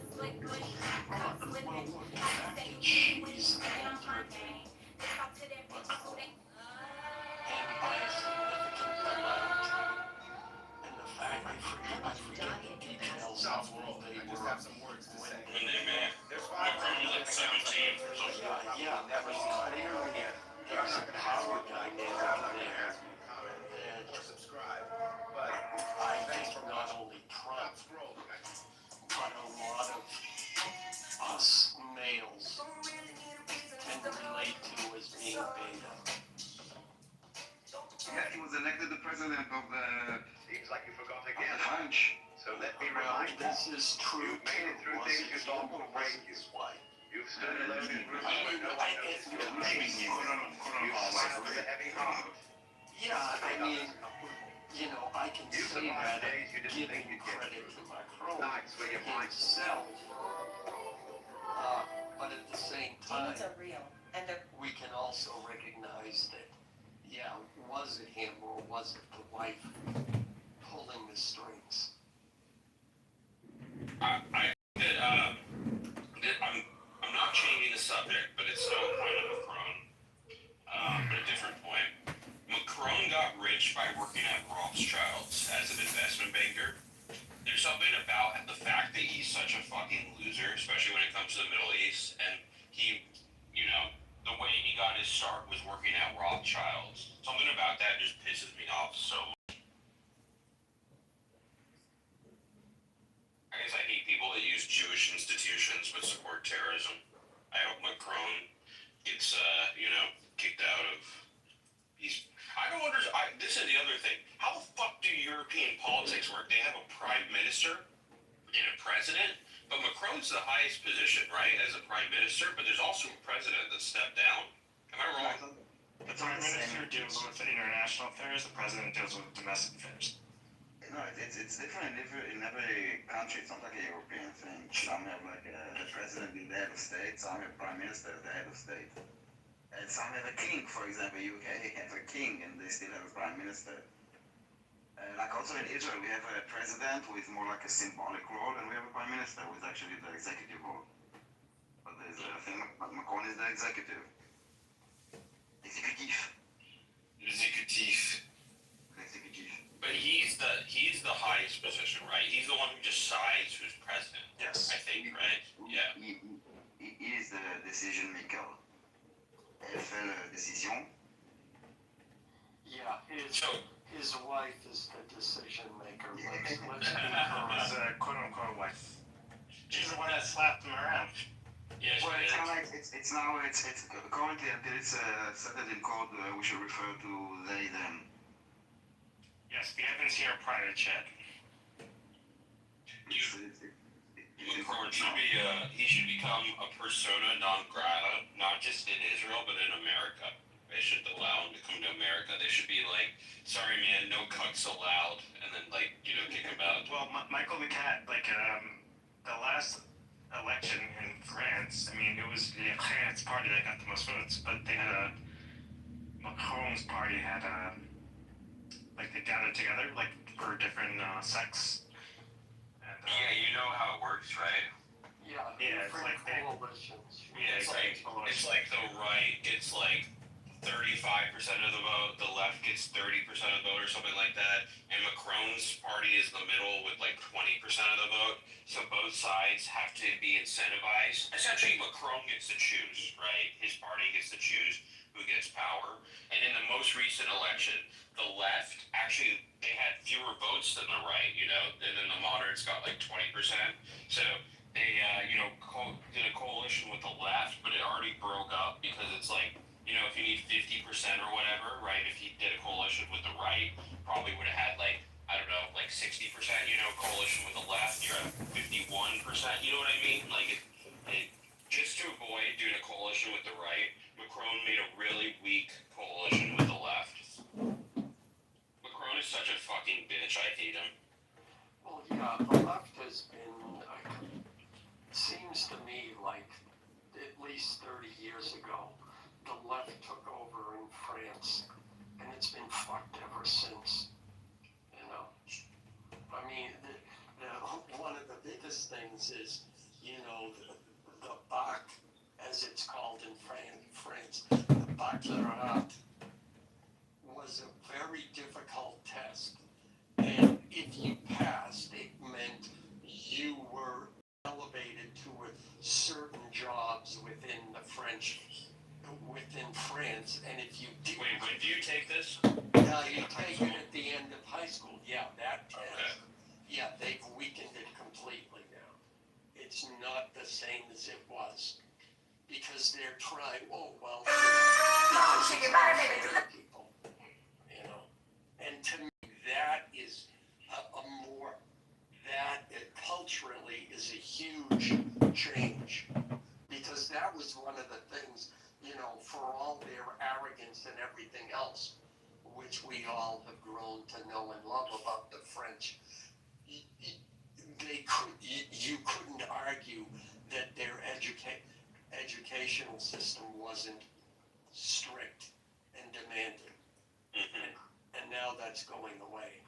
South World, I just have some words to say. When they met, There's Macron was like 17 James or something. Yeah, that was clearly there's a power dynamic there. And subscribe. But I think not only Trump, but a lot of us males can relate to as being beta. Yeah, he was elected the president of the. Seems like you forgot Of again. the French. So let me Well, remind you. this is true. You've made it through Was things you it thought him or would was break it you. his wife? You've stood alone in rooms I where mean, no one noticed your face. You've smiled with a heavy heart. Yeah, I mean, you know, I can You say survived that days you didn't think giving you'd get credit through. to Macron Nights where your mind himself. But at the same time, Demons are real, and they're we can also recognize that, yeah, was it him or was it the wife pulling the strings? I'm not changing the subject, but it's still a point of Macron. But a different point. Macron got rich by working at Rothschild's as an investment banker. There's something about the fact that he's such a fucking loser, especially when it comes to the Middle East, and he, you know, the way he got his start was working at Rothschild's. Something about that just pisses me off so much. I guess I hate people that use Jewish institutions but support terrorism. I hope Macron gets, kicked out of. I don't understand. This is the other thing. How the fuck do European politics work? They have a prime minister and a president, but Macron's the highest position, right, as a prime minister. But there's also a president that stepped down. Am I wrong? The prime minister deals with international affairs. The president deals with domestic affairs. No, it's different in every country. It's not like a European thing. Some have like the president is the head of state. Some have prime minister the head of state. And some have a king, for example, UK have a king and they still have a prime minister. Like also in Israel, we have a president who is more like a symbolic role, and we have a prime minister who is actually the executive role. But there's a thing, Macron is the executive. Executive. But he's the highest position, right? He's the one who decides who's president. Yes. I think, right? Yeah. He is the decision maker. Elle fait la décision. Yeah, his wife is the decision maker. Let's be His quote-unquote wife. She's the one that slapped him around. Yeah, well, it's kind of like it's currently until it's settled in court. We should refer to they them. Yes, we haven't seen a private chat. Macron should be, he should become a persona non grata, not just in Israel, but in America. They should allow him to come to America. They should be like, sorry man, no cucks allowed, and then like, kick him out. Well, Michael the Cat, the last election in France, I mean, it was the France party that got the most votes, but they had Macron's party had they gathered together, for different sects. And, yeah, you know how it works, right? Yeah, yeah, it's like coalitions. Yeah, it's like the right gets 35% of the vote, the left gets 30% of the vote or something like that, and Macron's party is in the middle with 20% of the vote, so both sides have to be incentivized. Essentially, Macron gets to choose, right? His party gets to choose who gets power, and in the most recent election, the left, actually, they had fewer votes than the right, and then the moderates got 20%, so they, did a coalition with the left, but it already broke up because it's if you need 50% or whatever, right? If he did a coalition with the right, probably would have had 60%, coalition with the left, you're at 51%, you know what I mean? Just to avoid doing a coalition with the right, Macron made a really weak coalition with the left. Macron is such a fucking bitch, I hate him. Well, yeah, the left has been, seems to me like at least 30 years ago, the left took over in France, and it's been fucked ever since. I mean, one of the biggest things is, the bac, as it's called in France, the baccalaureate was a very difficult test, and if you passed, it meant you were elevated to a certain jobs within France, and if you did. Wait, when do you take this? You take it at the end of high school. Yeah, that test. Okay. Yeah, they've weakened it completely now. It's not the same as it was because they're trying. Oh well. People, you know, and to me that is a more that culturally is a huge change because that was one of the things, you know, for all their arrogance and everything else, which we all have grown to know and love about the French. You couldn't argue that their educational system wasn't strict and demanding, and now that's going away.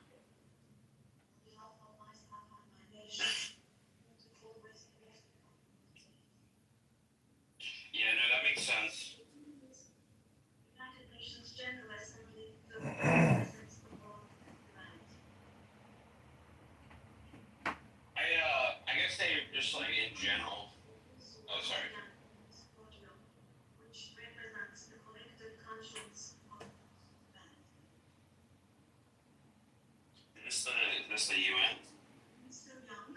Yeah, no, that makes sense. United Nations General Assembly. I guess they just like in general. Oh, sorry. Which represents the collective conscience of man. Is this the UN? Mr. Young.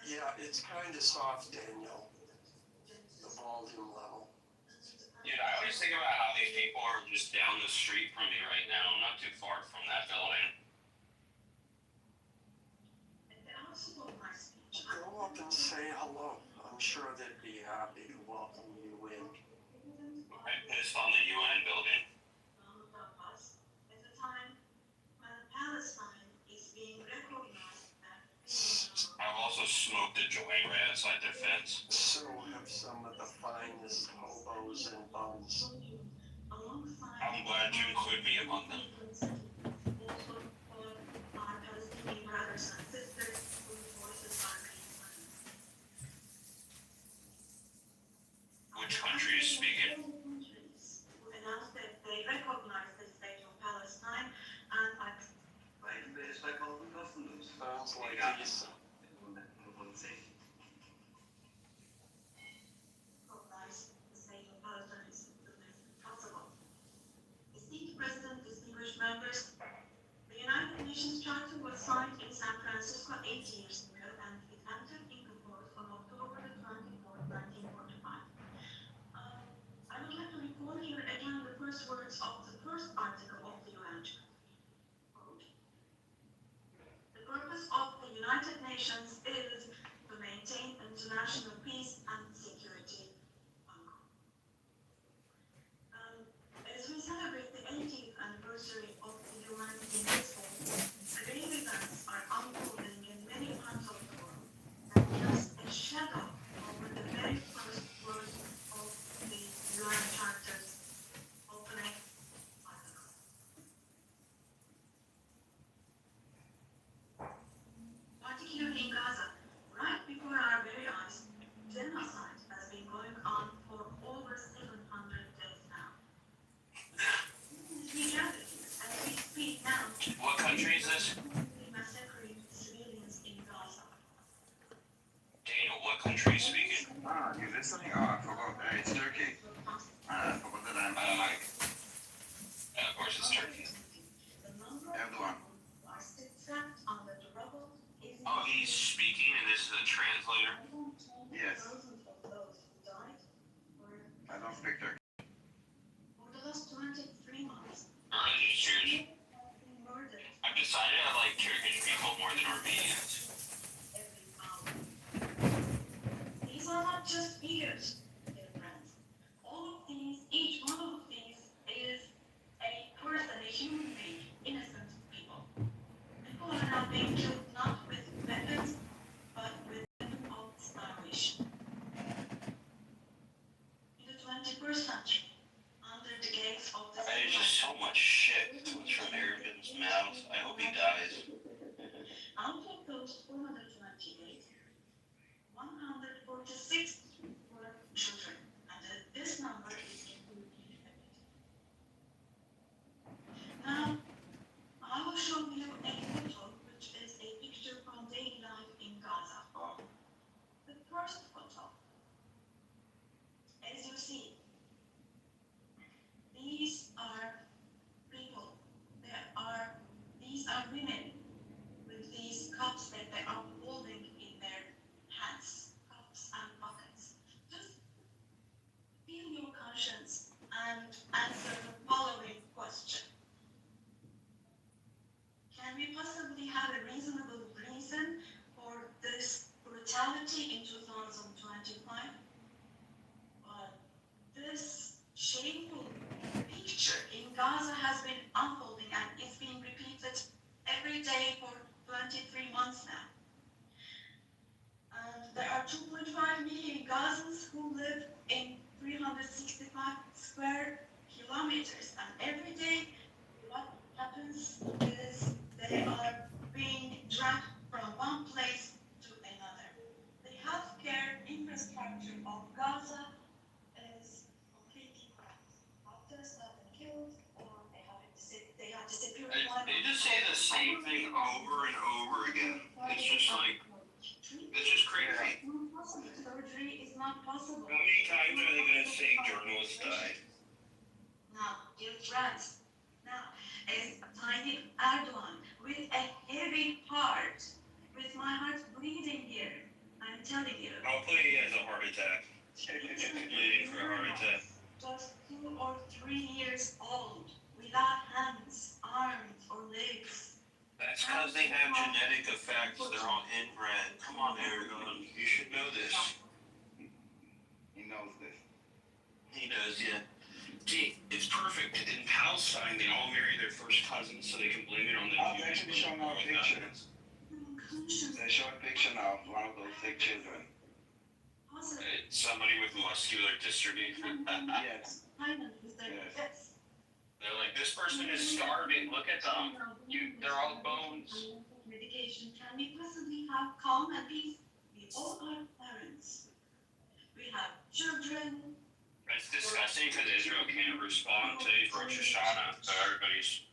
Yeah, it's kind of soft, Daniel. The volume level. Dude, I always think about how these people are just down the street from me right now. I'm not too far from that building. Go up and say hello. I'm sure they'd be happy to welcome you in. I pissed on the UN building. At the time when Palestine is being recognized I've also smoked a joint right outside their fence. So have some of the finest hobos and bums. I'm glad you include me among them. also for our Palestinian brothers and sisters whose voices are being heard. Which country is speaking? Who announced that they recognize the state of Palestine and Sounds like these. recognize the state of Palestine is possible. Esteemed President, distinguished members, the United Nations Charter was signed in San Francisco 8 years ago and it entered into force on October the 24th, 1945. I would like to recall here again the first words of the first article of the UN Charter. Quote, the purpose of the United Nations is to maintain international peace and security. As we celebrate the 80th anniversary of the UN in this fall, grave events are unfolding in many parts of the world and cast a shadow over the very first words of the UN Charter's opening article. Particularly in Gaza, right before our very eyes, genocide has been going on for over 700 days now. We gather here as we speak now. What country is this? Massacring civilians in Gaza. Daniel, what country is speaking? Ah, you listening? Oh, I forgot. It's Turkey. I forgot that I'm like. Of course it's Turkey. Erdogan. Oh, he's speaking and this is a translator? Yes. I don't speak Turkish. For the last 23 months, Really, cheers. I've decided I like Turkish people more than Armenians. every hour. These are not just figures, dear friends. All of these, each one of these is a person, a human being, innocent people. People are now being killed not with weapons, but with weapons of starvation. In the 21st century, under the gates of the There's just so much shit that comes from Erdogan's mouth. I hope he dies. out of those 428, 146 were children, and this number is including women. Now, I will show you a photo, which is a picture from daily life in Gaza. The first photo 65 square kilometers. And every day, what happens is they are being dragged from one place to another. The healthcare infrastructure of Gaza is completely collapsed. Doctors have been killed, or they have disappeared. They just say the same thing over and over again. It's just like, it's just crazy. Surgery is not possible. How many times are they going to say journalists died? Now, dear friends, now, as tiny Erdogan, with a heavy heart, with my heart bleeding here, I'm telling you. Hopefully he has a heart attack. Bleeding for a heart attack. Just 2 or 3 years old, without hands, arms, or legs. That's because they have genetic effects. They're all inbred. Come on, Aragon. You should know this. He knows this. He does, yeah. See, it's perfect. In Palestine, they all marry their first cousins so they can blame it on the I've Jews. actually shown our picture. They show a picture now of one of those sick children. Somebody with muscular dystrophy. Yes. Yes. They're like, this person is starving. Look at them. They're all bones. Medication. Can we possibly have calm and peace? We all are parents. We have children. It's disgusting because Israel can't respond to Rosh Hashanah, so everybody's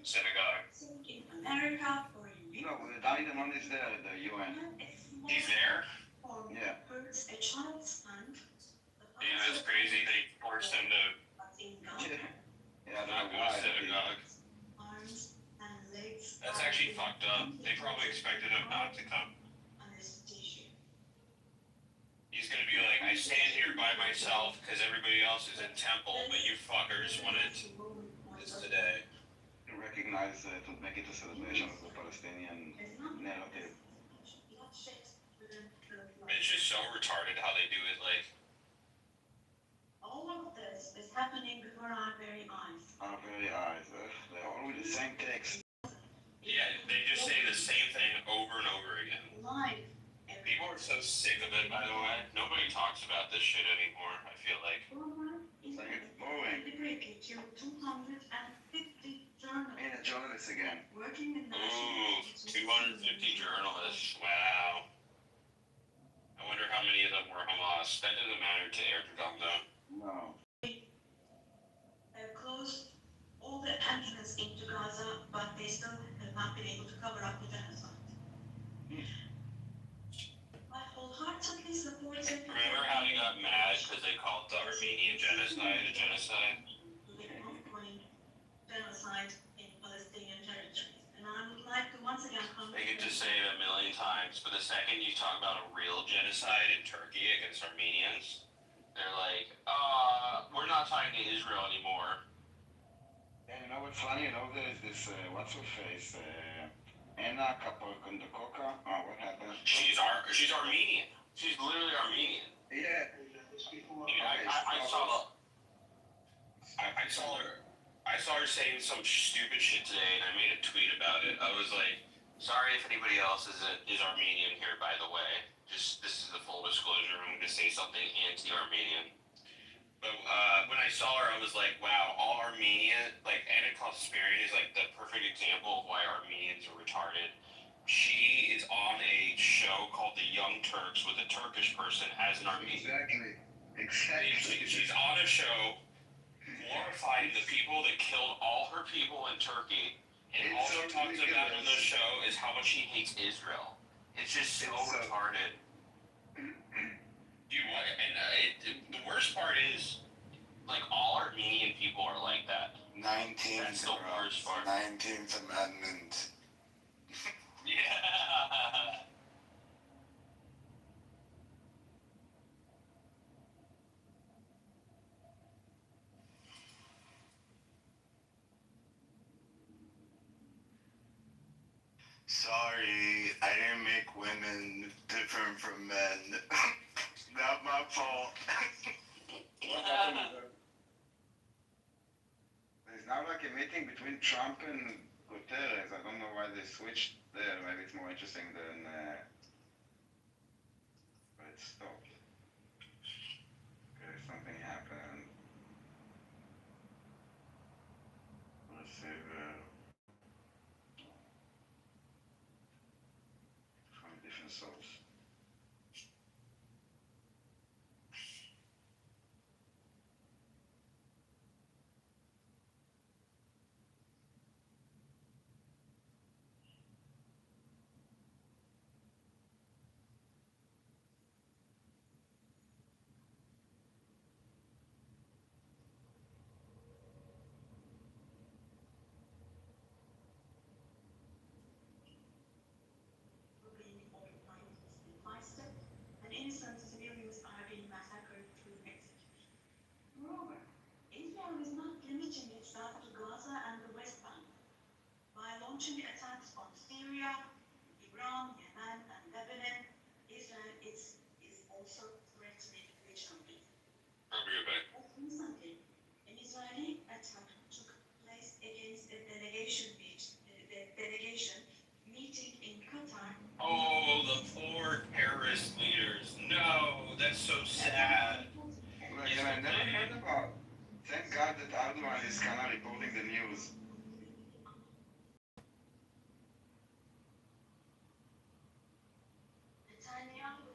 synagogue. In America or in No, the Dynamon is there at the UN. He's there? Yeah. hurts a child's hand. Yeah, that's crazy. They forced him to Yeah, not go to synagogue. Arms and legs. That's actually fucked up. They probably expected him not to come. Anesthesia. He's gonna be like, I stand here by myself because everybody else is in temple, but you fuckers wanted this today. To recognize, to make it a celebration of the Palestinian narrative. It's just so retarded how they do it. Like, All of this is happening before our very eyes. Our very eyes. They're all with the same text. yeah, they just say the same thing over and over again. Live. People are so sick of it, by the way. Nobody talks about this shit anymore, I feel like. It's like it's boring. Dedicated to 250 journalists. And a journalist again. Working in Ooh, 250 journalists. Wow. I wonder how many of them were Hamas. That doesn't matter to Erdogan, though. No. Closed all the entrance into Gaza, but they still have not been able to cover up the genocide. I wholeheartedly support it. Remember how he got mad because they called the Armenian genocide a genocide? The ongoing genocide in Palestinian territories. And I would like to once again come. They could just say it a million times, but the second you talk about a real genocide in Turkey against Armenians, they're like, we're not talking to Israel anymore. And you know what's funny? You know, there's this, what's her face? Anna Kapokondokoka? Oh, what happened? She's Armenian. She's literally Armenian. Yeah. Dude, I saw her saying some stupid shit today, and I made a tweet about it. I was like, sorry if anybody else is Armenian here, by the way. Just, this is the full disclosure. I'm going to say something anti-Armenian. But when I saw her, I was like, wow, all Armenian, like, Anna Kasparian is like the perfect example of why Armenians are retarded. She is on a show called The Young Turks with a Turkish person as an Armenian. Exactly. She's on a show glorifying the people that killed all her people in Turkey, and all she talks about in the show is how much she hates Israel. It's just so retarded. Dude, what? And the worst part is, like, all Armenian people are like that. 19th That's the worst part. 19th Amendment. Yeah. Sorry, I didn't make women different from men. Not my fault. There's now like a meeting between Trump and Guterres. I don't know why they switched there. Maybe it's more interesting than. But it stopped. Okay, something happened. episodes. And innocent civilians are being massacred through execution. Moreover, Israel is not limiting itself to Gaza and the West Bank. By launching attacks on Syria, Iran, Yemen, and Lebanon, Israel is also threatening regional peace. I'll be right back. Recently, an Israeli attack took place against a delegation meeting in Qatar. Oh, the poor terrorist leaders. No, that's so sad. Look, and I never heard about. Thank God that Erdogan is kind of reporting the news. Netanyahu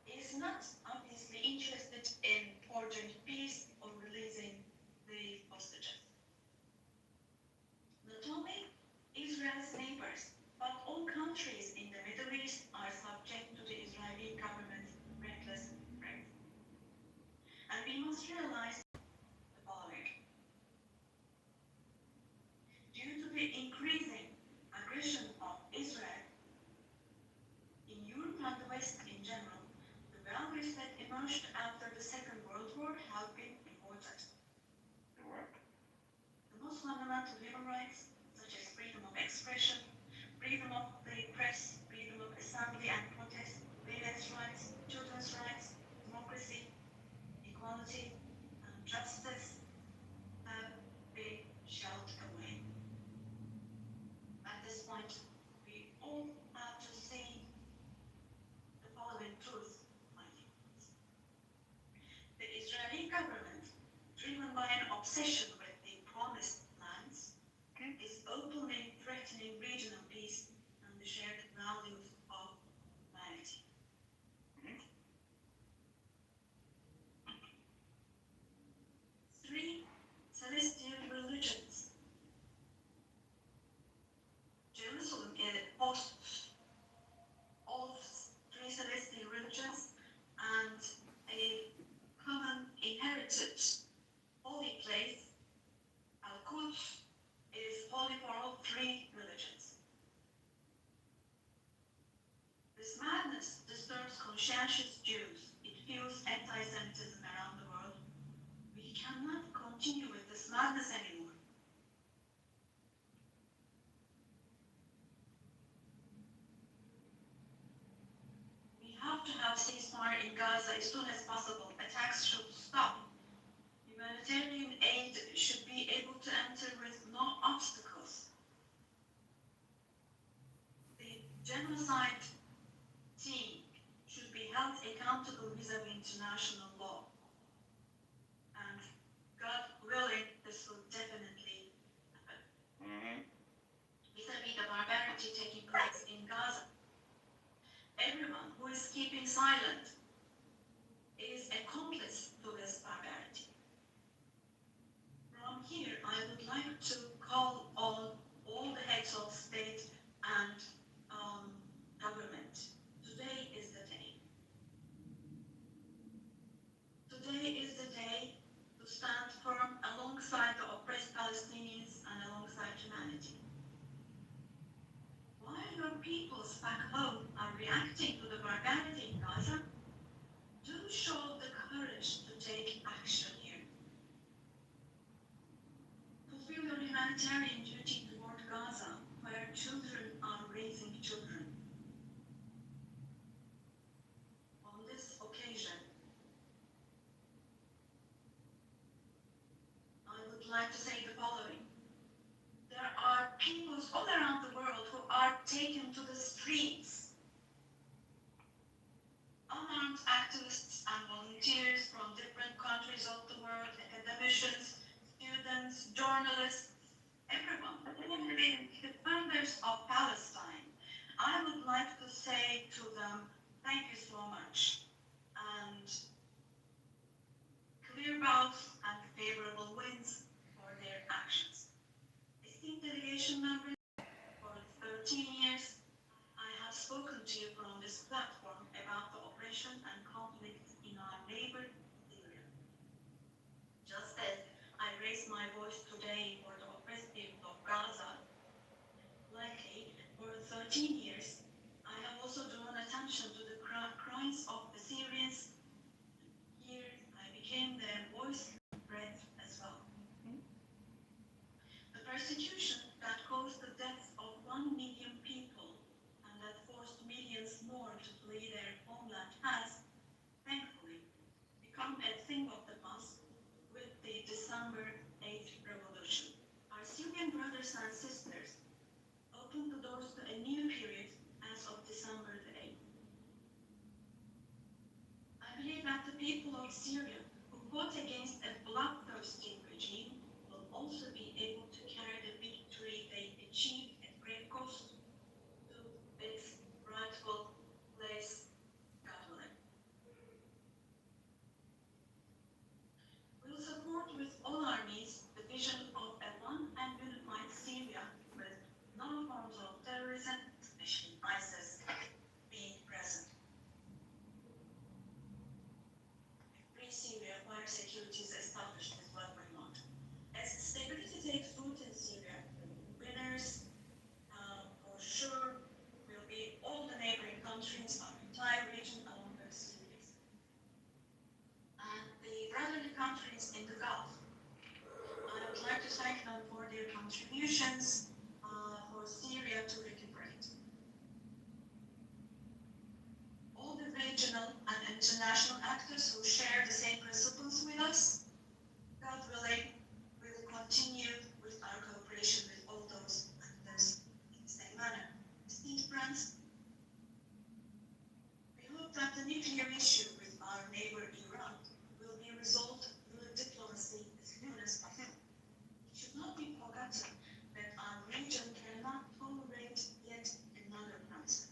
is not obviously interested in forging peace or releasing the hostages. Not only Israel's neighbors, but all countries in the Middle East are subject to the Israeli government's reckless threats. And we must realize the following. Due to the increasing aggression of Israel in Europe and the West in general, the values that emerged after the Second World War have been important. The most fundamental human rights, such as freedom of expression, freedom of the press, freedom of assembly and protest, women's rights, children's rights, democracy, equality, and justice, have been shelled away. At this point, we all have to see the following truth, my friends. The Israeli government, driven by an obsession with the promised lands, is openly threatening regional peace and the shared values of humanity. Three celestial religions. Jerusalem hosts all three celestial religions and a common inherited holy place. Al-Quds is holy for all three religions. This madness disturbs conscientious Jews. It fuels anti-Semitism around the world. We cannot continue with this madness anymore. We have to have ceasefire in Gaza as soon as possible. Attacks should stop. Humanitarian aid should be able to enter with no obstacles. The genocide team should be held accountable vis-à-vis international law. And God willing, this will definitely happen. Vis-à-vis the barbarity taking place in Gaza. Everyone who is keeping silent is accomplice to this barbarity. From here, I would like to call on all the heads of state and government. Today is the day. Today is the day to stand firm alongside the oppressed Palestinians and alongside humanity. While your peoples back home are reacting to the barbarity in Gaza, do show the courage to take action here. Fulfill your humanitarian duty toward Gaza, where children are raising children. On this occasion, I would like to say the following. There are peoples all around the world who are taken to the streets. Unarmed activists and volunteers from different countries of the world, academicians, students, journalists, everyone, who have been defenders of Palestine I would like to say to them, thank you so much, and clear bouts and favorable wins for their actions. Esteemed delegation members, for 13 years, I have spoken to you from this platform about the oppression and conflict in our neighbor Syria. Just as I raised my voice today for the oppressed people of Gaza, likely for 13 years, I have also drawn attention to the crimes of the Syrians. Here I became their voice and breath as well. The persecution that caused the deaths of 1 million people and that forced millions more to flee their homeland has, thankfully, become a thing of the past with the December 8th revolution. Our Syrian brothers and sisters opened the doors to a new period as of December the 8th. I believe that the people of Syria who fought against a bloodthirsty regime will also be able to carry the victory they achieved at great cost to its rightful place, God willing. We will support with all our means the vision of a one and unified Syria with no forms of terrorism, especially ISIS, being present. Free Syria, where security is established, is what we want. As stability takes root in Syria, winners for sure will be all the neighboring countries, our entire region along the Syrians. And the brotherly countries in the Gulf. I would like to thank them for their contributions for Syria to recuperate. All the regional and international actors who share the same principles with us, God willing, we will continue with our cooperation with all those actors in the same manner. Esteemed friends, we hope that the nuclear issue with our neighbor Iran will be resolved through diplomacy as soon as possible. It should not be forgotten that our region cannot tolerate yet another cancer.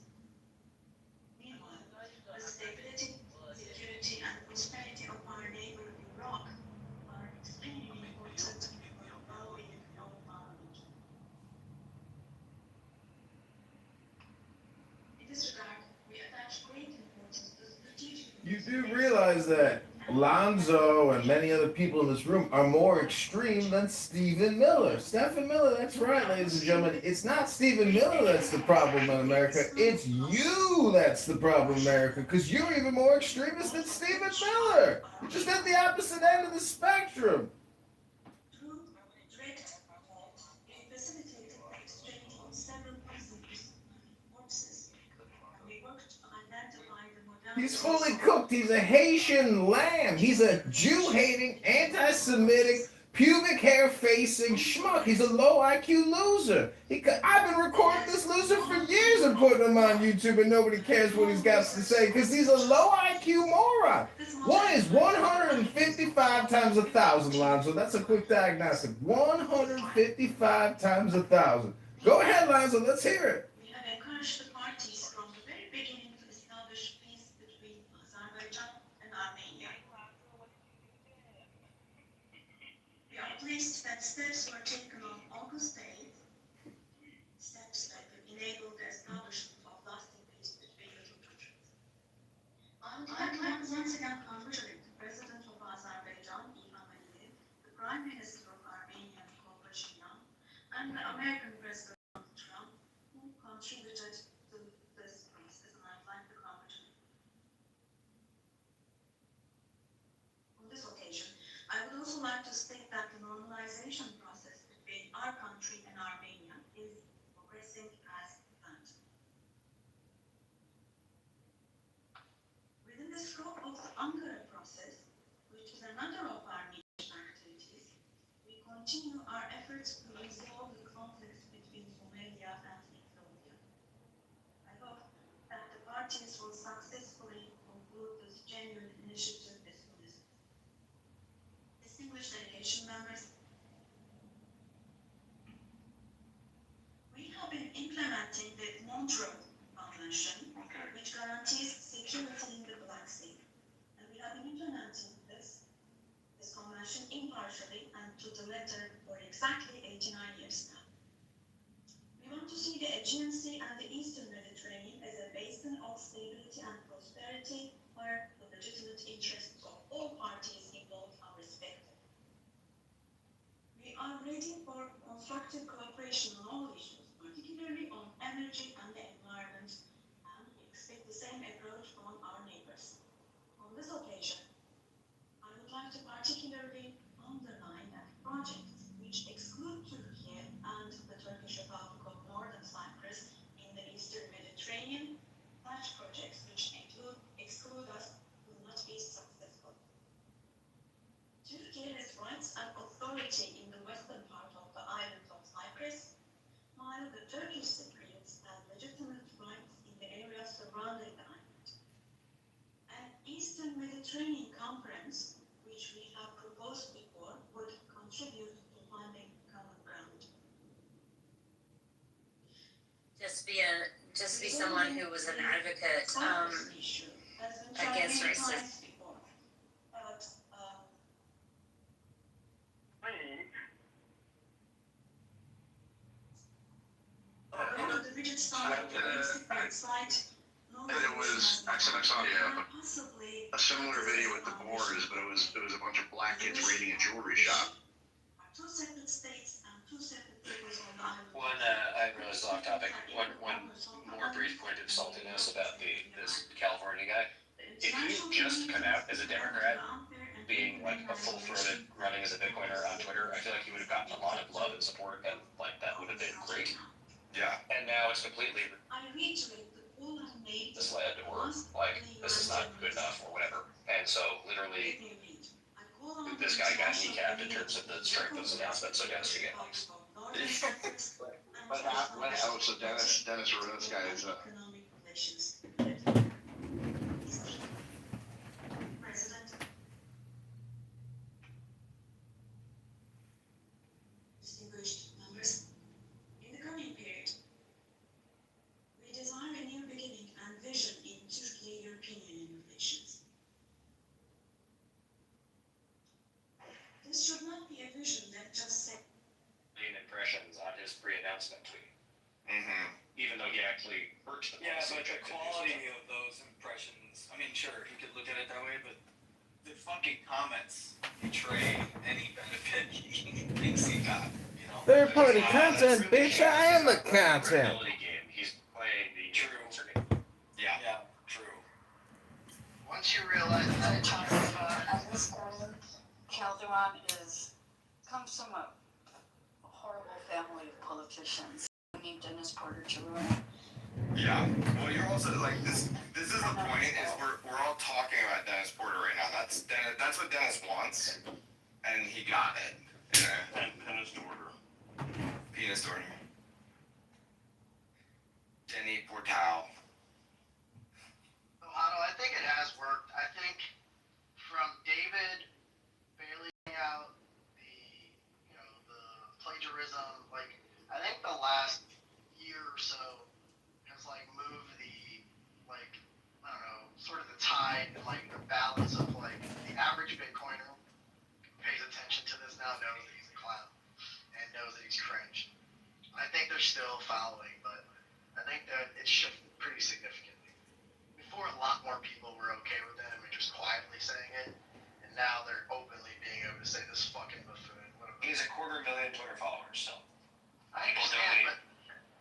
Meanwhile, the stability, security, and prosperity of our neighbor Iraq are extremely important for the well-being of our region. In this regard, we attach great importance to strategic. You do realize that Lonzo and many other people in this room are more extreme than Stephen Miller. Stephen Miller, that's right, ladies and gentlemen. It's not Stephen Miller that's the problem in America. It's you that's the problem in America, because you're even more extremist than Stephen Miller. You're just at the opposite end of the spectrum. Through direct calls, we facilitated the exchange of several prisoners and corpses, and we worked to identify the modalities. He's fully cooked. He's a Haitian lamb. He's a Jew-hating, anti-Semitic, pubic hair-facing schmuck. He's a low IQ loser. I've been recording this loser for years and putting him on YouTube, and nobody cares what he's got to say because he's a low IQ moron. One is 155 times 1,000, Lonzo. That's a quick diagnostic. 155 times 1,000. Go ahead, Lonzo. Let's hear it. We have encouraged the parties from the very beginning to establish peace between Azerbaijan and Armenia. We are pleased that steps were taken on August 8th, steps that will enable the establishment of lasting peace between the two countries. I would like to once again congratulate the President of Azerbaijan, Ilham Aliyev, the Prime Minister of Armenia, Nikol Pashinyan, and the American President Trump, who contributed to this process, and I'd like to congratulate them. On this occasion, I would also like to state that the normalization process between our country and Armenia is progressing as planned. Within the scope of the Ankara process, which is another of our mission activities, we continue our efforts to resolve the conflicts between Somalia and Ethiopia. I hope that the parties will successfully conclude this genuine initiative as soon as possible. Distinguished delegation members, we have been implementing the Montreux Convention, which guarantees security in the Black Sea. And we have been implementing this convention impartially and to the letter for exactly 89 years now. We want to see the Aegean Sea and the Eastern Mediterranean as a basin of stability and prosperity where the legitimate interests of all parties involved are respected. We are ready for constructive cooperation on all issues, particularly on energy and the environment, and we expect the same approach from our neighbors. On this occasion, I would like to particularly underline that projects which exclude Turkey and the Turkish Republic of Northern Cyprus in the Eastern Mediterranean, such projects which exclude us will not be successful. Turkey has rights and authority in the western part of the island of Cyprus, while the Turkish Cypriots have legitimate rights in the area surrounding the island. An Eastern Mediterranean Conference, which we have proposed before, would contribute to finding common ground. Just be someone who was an advocate against racism. It was actually I saw a similar video with the Moors, but it was a bunch of black kids raiding a jewelry shop. One, I realize it's off topic. One more brief point of saltiness about this California guy. If he'd just come out as a Democrat, being like a full-throated running as a Bitcoiner on Twitter, I feel like he would have gotten a lot of love and support, and like that would have been great. Yeah. And now it's completely misled, or like this is not good enough, or whatever. And so literally, this guy got kneecapped in terms of the strength of his announcement. So Dennis, you get likes. Oh, so Dennis or this guy is Distinguished members, in the coming period, we desire a new beginning and vision in Turkey-European relations. This should not be a vision that just said Impressions on his pre-announcement tweet. Mm-hmm. Even though he actually hurt the Yeah, but the quality of those impressions, I mean, sure, he could look at it that way, but the fucking comments betray any benefit he thinks he got, you know? Third party content, bitch. I am the content. He's playing the true. Yeah. Yeah, true. Once you realize that At this point, Calderon comes from a horrible family of politicians. We need Dennis Porter to ruin it. Yeah. Well, you're also like this. This is the point. Is we're all talking about Dennis Porter right now. That's what Dennis wants, and he got it. Yeah. And penis order. Penis order. Denny Portal. Ohano, I think it has worked. I think from David bailing out the plagiarism, like I think the last year or so has like moved the I don't know, sort of the tide and like the balance of like the average Bitcoiner pays attention to this now, knows that he's a clown and knows that he's cringe. I think they're still following, but I think that it's shifted pretty significantly. Before, a lot more people were okay with him and just quietly saying it, and now they're openly being able to say this fucking buffoon. He has 250,000 Twitter followers still. I understand, but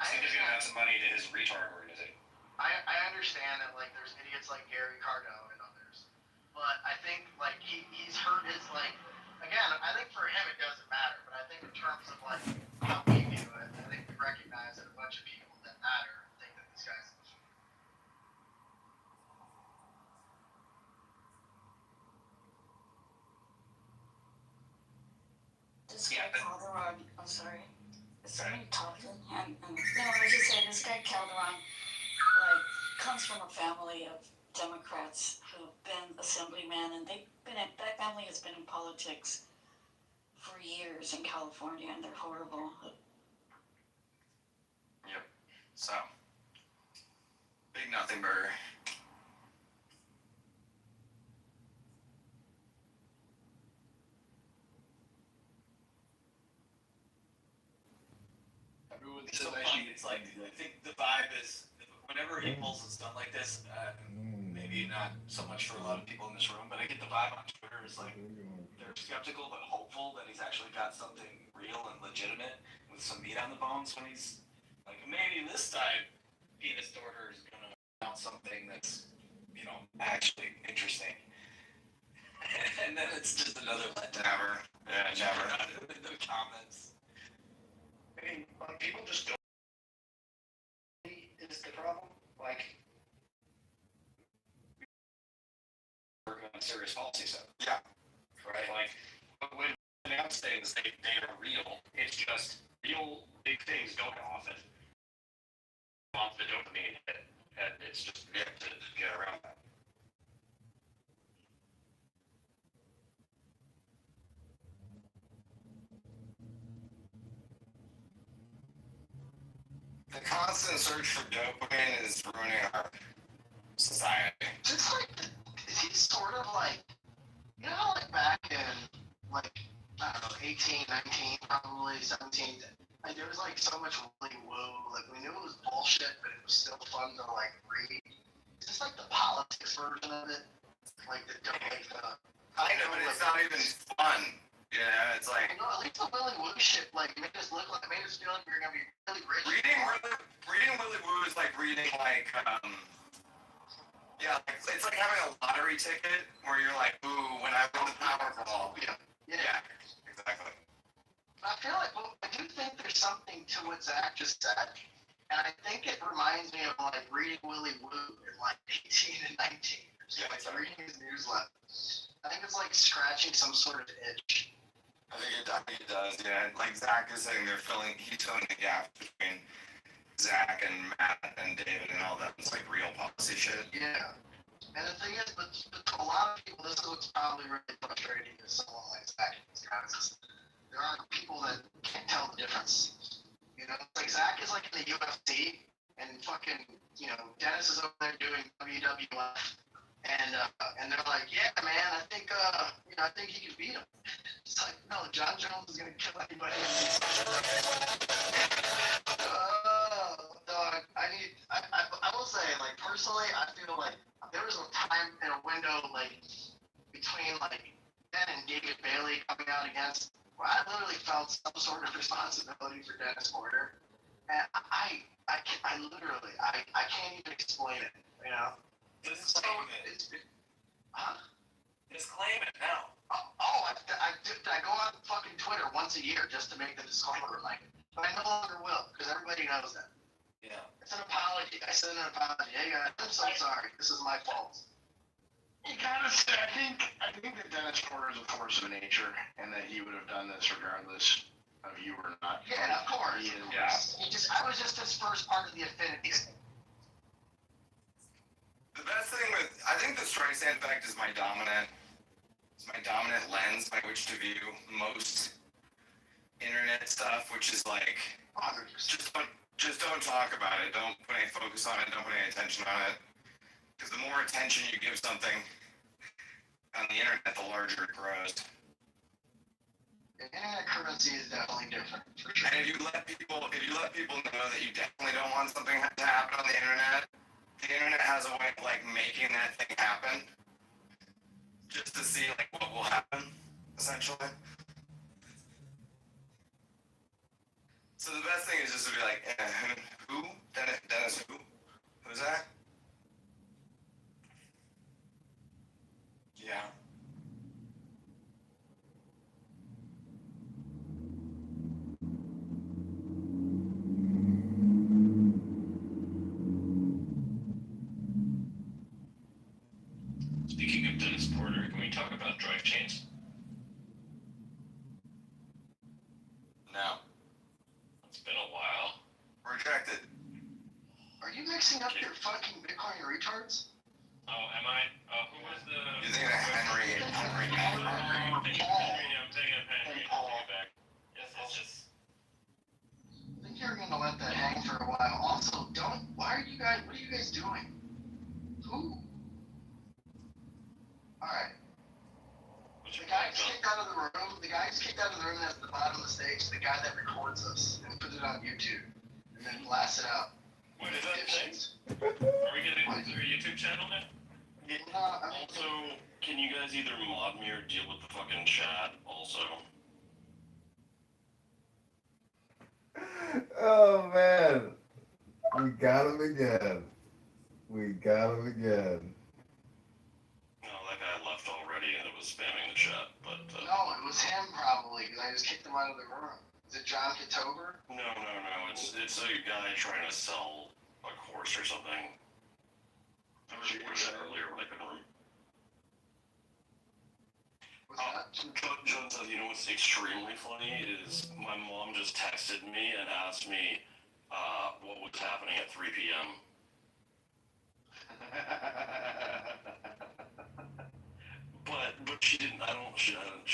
significant amounts of money to his retard organization. I understand that like there's idiots like Gary Cardone and others, but I think like he's hurt his like again. I think for him it doesn't matter, but I think in terms of like how we view it, I think we recognize that a bunch of people that matter think that this guy's a buffoon. This guy Calderon, I'm sorry. Is somebody talking? And no, I was just saying this guy Calderon, comes from a family of Democrats who've been assemblymen, and that family has been in politics for years in California, and they're horrible. Yep. So Big nothing burger. Everyone's so funny. It's like, I think the vibe is, whenever he pulls a stunt like this, maybe not so much for a lot of people in this room, but I get the vibe on Twitter is like, they're skeptical but hopeful that he's actually got something real and legitimate with some meat on the bones when he's like, maybe this time Penis Dorter is gonna announce something that's, you know, actually interesting. And then it's just another letdown. Never. Yeah, never. In the comments. I mean, people just don't. Is the problem? Like, Working on serious policy stuff. Yeah. Right? Like, when they announce things, they are real. It's just real big things don't often want the dopamine hit. And it's just to get around that. The constant search for dopamine is ruining our society. it's like, is he sort of like, you know, like back in, like, I don't know, 18, 19, probably 17, like there was like so much really woo, like we knew it was bullshit, but it was still fun to like read. Is this like the politics version of it? Like the, like the, Kind of, but it's not even fun. You know, it's like no, at least the Willy Woo shit like made us feel like we were gonna be really rich. reading Willy Woo is like reading like yeah, like, it's like having a lottery ticket where you're like, ooh, when I win the Powerball. Yeah, exactly. I feel like, well, I do think there's something to what Zach just said, and I think it reminds me of like reading Willy Woo in like 18 and 19. Yeah, like reading his newsletter. I think it's like scratching some sort of itch. I think it does, yeah. Like Zach is saying, he's filling the gap between Zach and Matt and David and all that. It's like real policy shit. Yeah. And the thing is, but to a lot of people, this is what's probably really frustrating to someone like Zach and these guys is there are people that can't tell the difference. You know, like Zach is like in the UFC and fucking, you know, Dennis is over there doing WWF. And they're like, yeah, man, I think he can beat him. It's like, no, John Jones is gonna kill anybody. Oh, dog, I will say, like, personally, I feel like there was a time in a window, like, between, like, Ben and David Bailey coming out against, where I literally felt some sort of responsibility for Dennis Porter. And I can't even explain it, you know? Just claim it now. I go on fucking Twitter once a year just to make the disclaimer reminder. But I no longer will, because everybody knows that. Yeah. It's an apology. I send an apology. Hey guys, I'm so sorry. This is my fault. You gotta say, I think that Dennis Porter is a force of nature, and that he would have done this regardless of you or not. Yeah, of course. Yeah. I was just his first part of the affinity. The best thing I think the Streisand effect is my dominant lens by which to view most internet stuff, which is like, just don't talk about it. Don't put any focus on it. Don't put any attention on it. Because the more attention you give something on the internet, the larger it grows. Internet currency is definitely different. For sure. And if you let people know that you definitely don't want something to happen on the internet has a way of like making that thing happen, just to see like what will happen, essentially. So the best thing is just to be like, who? Dennis who? Who's that? Yeah. Speaking of Dennis Porter, can we talk about drive chains? No. It's been a while. Rejected. Are you mixing up your fucking Bitcoin retards? Oh, am I? Who was the... You're thinking of Henry. I'm thinking of Henry. I'll take it back. Yes. I think you're gonna let that hang for a while. Also, what are you guys doing? room. The guy gets kicked out of the room that's at the bottom of the stage. The guy that records us and puts it on YouTube and then blasts it out. What is that thing? Are we getting into your YouTube channel now? Also, can you guys either mod me or deal with the fucking chat also? Oh man, we got him again. We got him again. No, that guy left already and it was spamming the chat, but... No, it was him probably, because I just kicked him out of the room. Is it John Kitover? No, it's a guy trying to sell a course or something. I was reading that earlier when I couldn't remember. John says, you know what's extremely funny is my mom just texted me and asked me what was happening at 3 p.m. But she didn't. She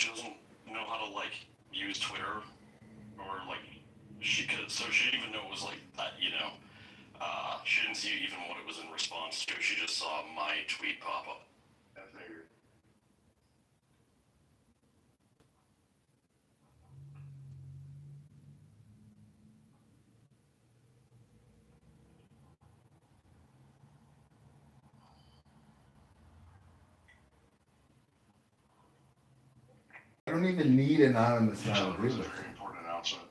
doesn't know how to like use Twitter or like she could. So she didn't even know it was like that. You know, she didn't see even what it was in response to. She just saw my tweet pop up. I figured. I don't even need anonymous now to do this. Very important announcement.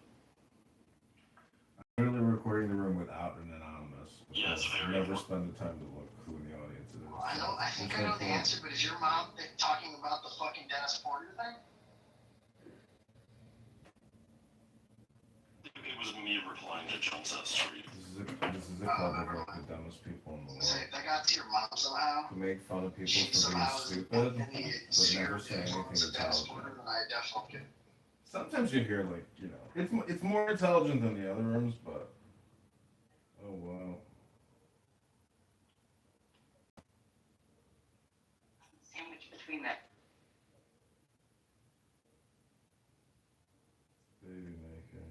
I'm literally recording the room without an anonymous. Yes, very never spend the time to look who in the audience is. I think I know the answer, but is your mom talking about the fucking Dennis Porter thing? It was me replying to John Seth's tweet. This is a club of like the dumbest people in the world. Say, if that got to your mom somehow, To make fun of people she for being somehow is stupid, in the but sphere never of say anything influence of Dennis intelligent. Porter, then I definitely could. Sometimes you hear like, you know, it's more intelligent than the other rooms, but oh wow. Sandwich between that. Baby maker.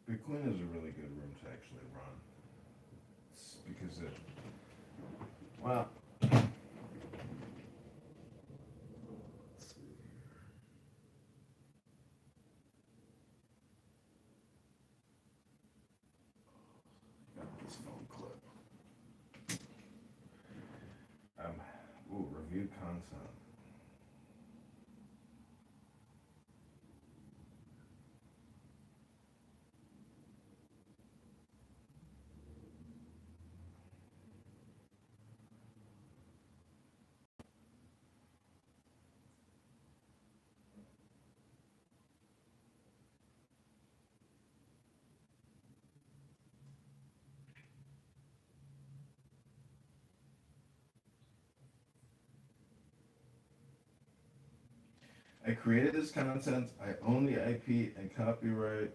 Bitcoin is a really good room to actually run. It's because it, well, let's see here. Got this phone clip. Reviewed content. I created this content. I own the IP and copyright.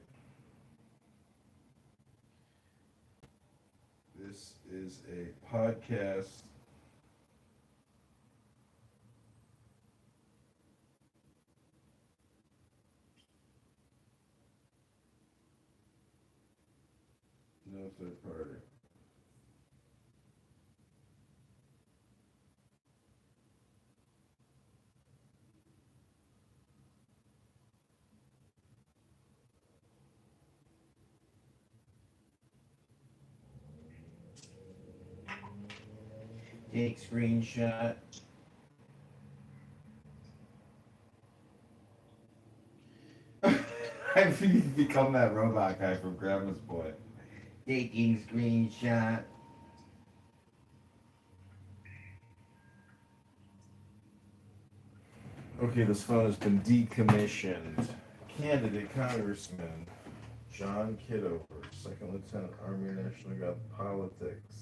This is a podcast. No third party. Take screenshot. I've become that robot guy from Grandma's Boy. Taking screenshot. Okay, this phone has been decommissioned. Candidate Congressman John Kitover, Second Lieutenant, Army National Guard Politics.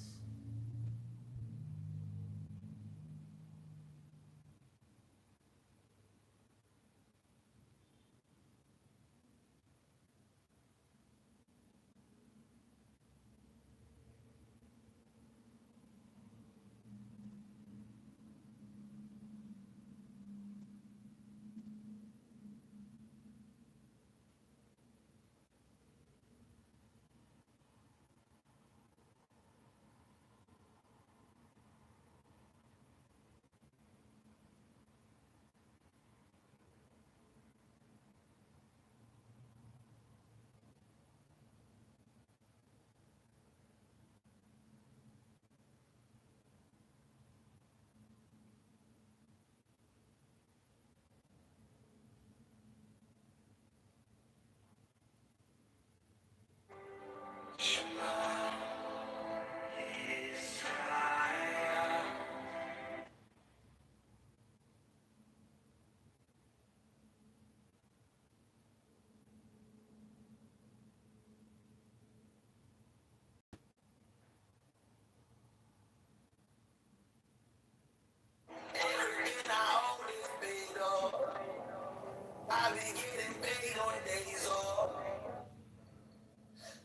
I've been getting paid on days off.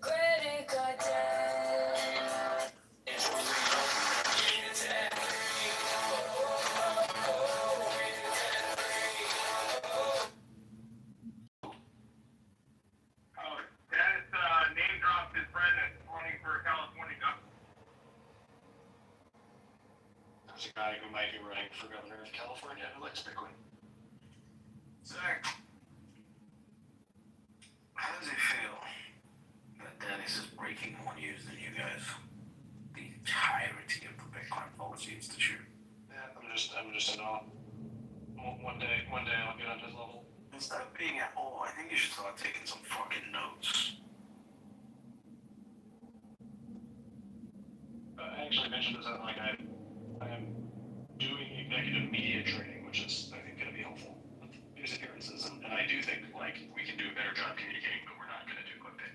Credit card debt. Oh, Dennis name dropped his friend that's running for California governor. There's a guy who might be running for governor of California who likes Bitcoin. Zach, how does it feel that Dennis is breaking more news than you guys? The entirety of the Bitcoin Policy Institute. Yeah, I'm just in awe. One day I'll get on his level. Instead of being at awe, I think you should start taking some fucking notes. I actually mentioned this, like I am doing executive media training, which is, I think, going to be helpful with news appearances. And I do think, like, we can do a better job communicating, but we're not going to do clickbait.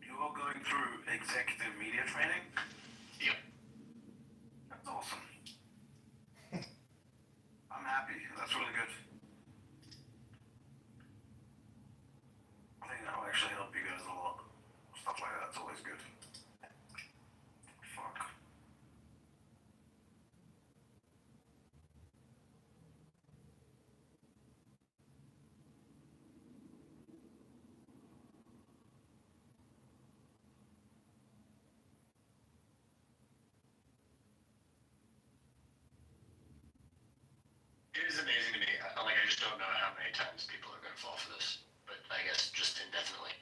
You're all going through executive media training? Yep. That's awesome. I'm happy. That's really good. I think that will actually help you guys a lot. Stuff like that's always good. Fuck. It is amazing to me. Like, I just don't know how many times people are going to fall for this. But I guess just indefinitely.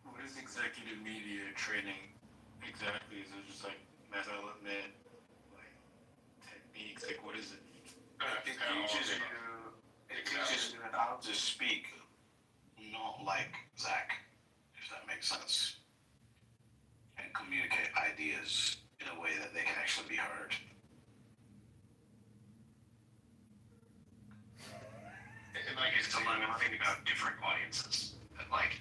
What is executive media training exactly? Is it just like development, like techniques? Like, what is it? It teaches you how to speak, not like Zach, if that makes sense, and communicate ideas in a way that they can actually be heard. And like, it's a lot of thinking about different audiences. And like,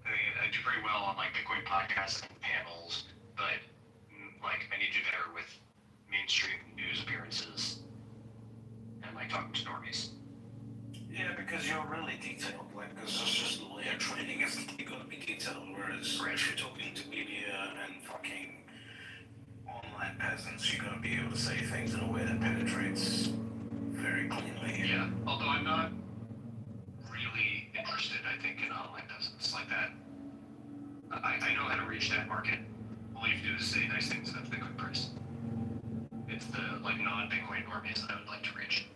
I mean, I do pretty well on like Bitcoin podcasts and panels, but like, I need to do better with mainstream news appearances and like talking to normies. Yeah, because you're really detailed. Like, because it's just layer training. You're gonna be detailed. Whereas if you're talking to media and fucking online peasants, you're gonna be able to say things in a way that penetrates very cleanly. Yeah, although I'm not really interested, I think, in online peasants like that. I know how to reach that market. All you have to do is say nice things about the Bitcoin price. It's the like non-Bitcoin normies that I would like to reach.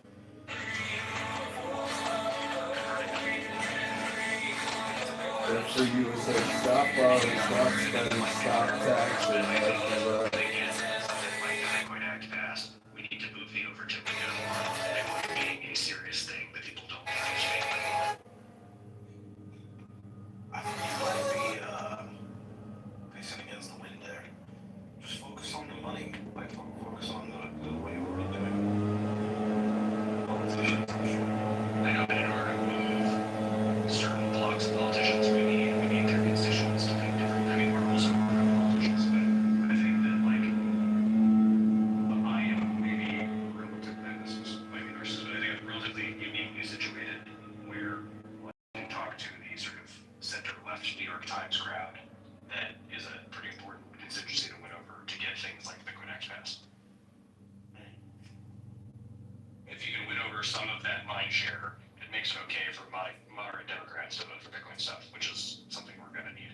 That's for you to say stop borrowing, stop spending, stop taxing, Like the Bitcoin Act passed, we need to move the over to Bitcoin being a serious thing that people don't understand. I think you might be for moderate Democrats to vote for Bitcoin stuff, which is something we're going to need.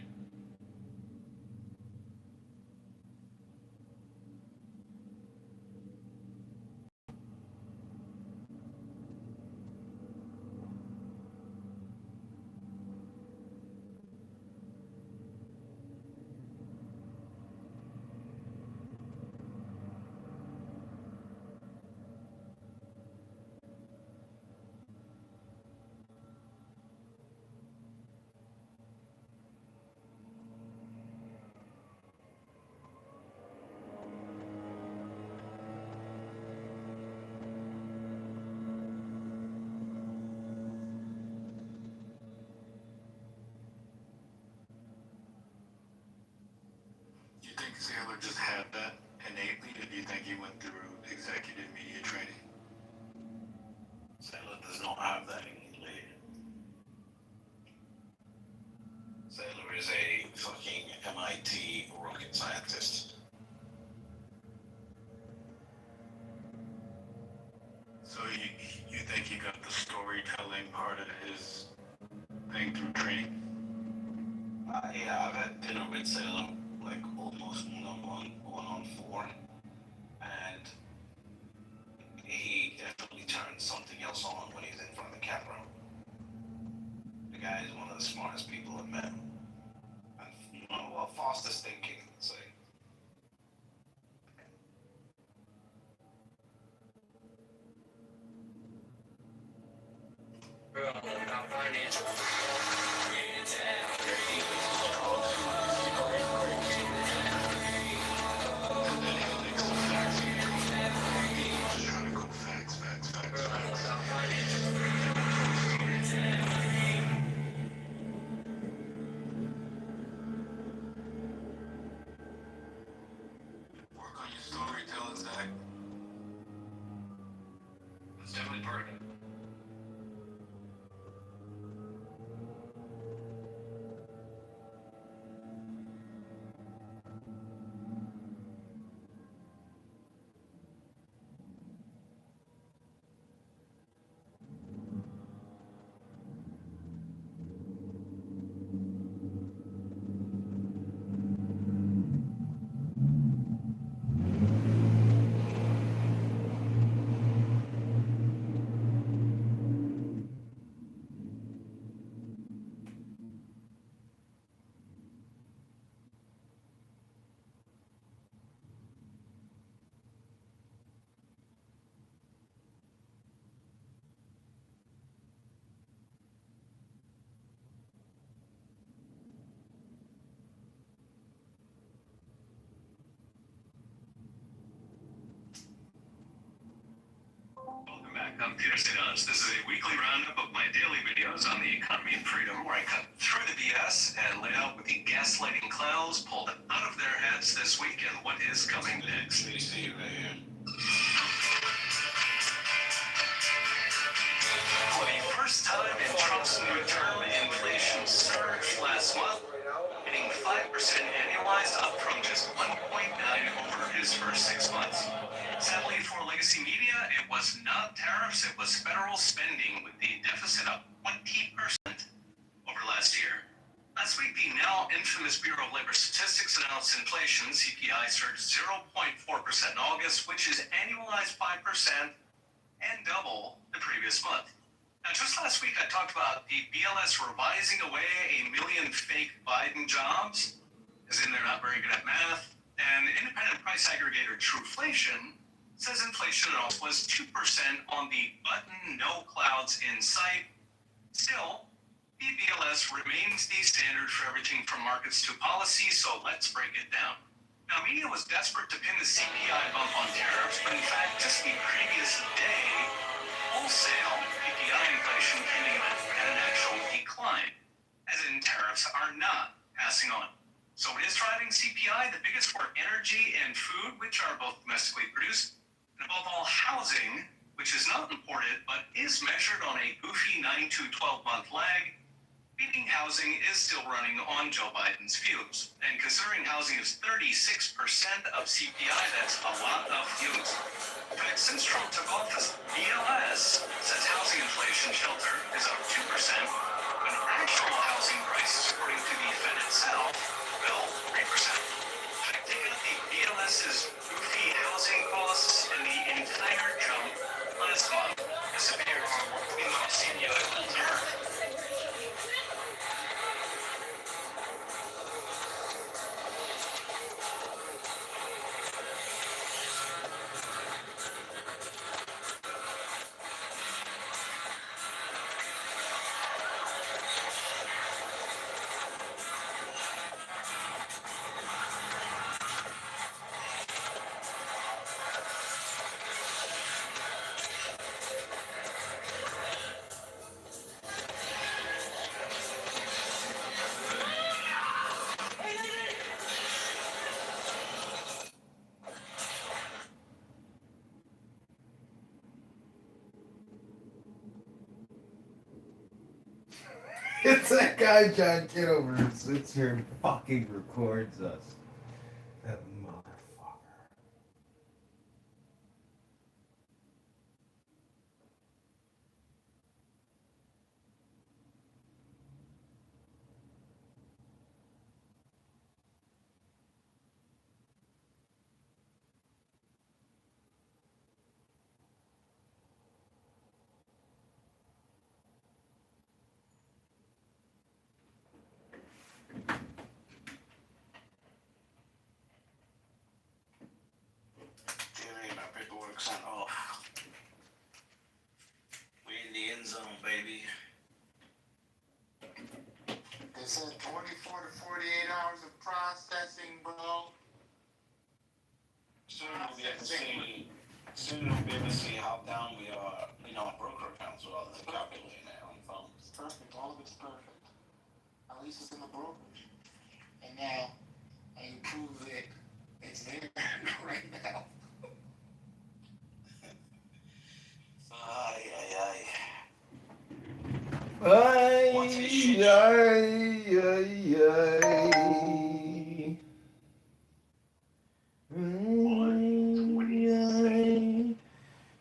Do you think Saylor just had that innately, or do you think he went through executive media training? Saylor does not have that innately. Saylor is a fucking MIT rocket scientist. So you think he got the storytelling part of his thing through training? Yeah, I've had dinner with Saylor like almost one on four, and he definitely turns something else on when he's in front of the camera. The guy is one of the smartest people I've met, and one of the fastest thinking, let's say. Work on your storytelling, Zach. It's definitely part of it. Welcome back. I'm Peter St. This is a weekly roundup of my daily videos on the economy and freedom, where I cut through the BS and lay out what the gaslighting clowns pulled out of their heads this week and what is coming next. Let me see right here. For the first time in Trump's new term, inflation surged last month, hitting 5% annualized, up from just 1.9 over his first 6 months. Sadly for legacy media, it was not tariffs, it was federal spending, with the deficit up 20% over last year. Last week, the now infamous Bureau of Labor Statistics announced inflation. CPI surged 0.4% in August, which is annualized 5% and double the previous month. Now, just last week, I talked about the BLS revising away 1 million fake Biden jobs, as in they're not very good at math. And the independent price aggregator Trueflation says inflation was 2% on the button, no clouds in sight. Still, the BLS remains the standard for everything from markets to policy, so let's break it down. Now, media was desperate to pin the CPI bump on tariffs, but in fact, just the previous day, wholesale PPI inflation came in at an actual decline, as in tariffs are not passing on. So what is driving CPI? The biggest were energy and food, which are both domestically produced, and above all, housing, which is not imported, but is measured on a goofy 9 to 12 month lag. Meaning housing is still running on Joe Biden's fumes. And considering housing is 36% of CPI, that's a lot of fumes. But since Trump took office, BLS says housing inflation shelter is up 2%, when actual housing prices, according to the Fed itself, fell 3%. Take out the BLS's goofy housing costs and the entire jump last month disappears. Meanwhile, CPI holds her. It's that guy John Kitover who sits here and fucking records us. That motherfucker. Getting my paperwork sent off. We in the end zone, baby. They said 24 to 48 hours of processing, bro. Soon we'll be able to see how down we are, on broker accounts with all this calculating there on the phone. It's perfect. All of it's perfect. At least it's in the brokerage. And now, you prove that it's there right now. Ay, ay, ay. Ay, What's this shit? ay, ay,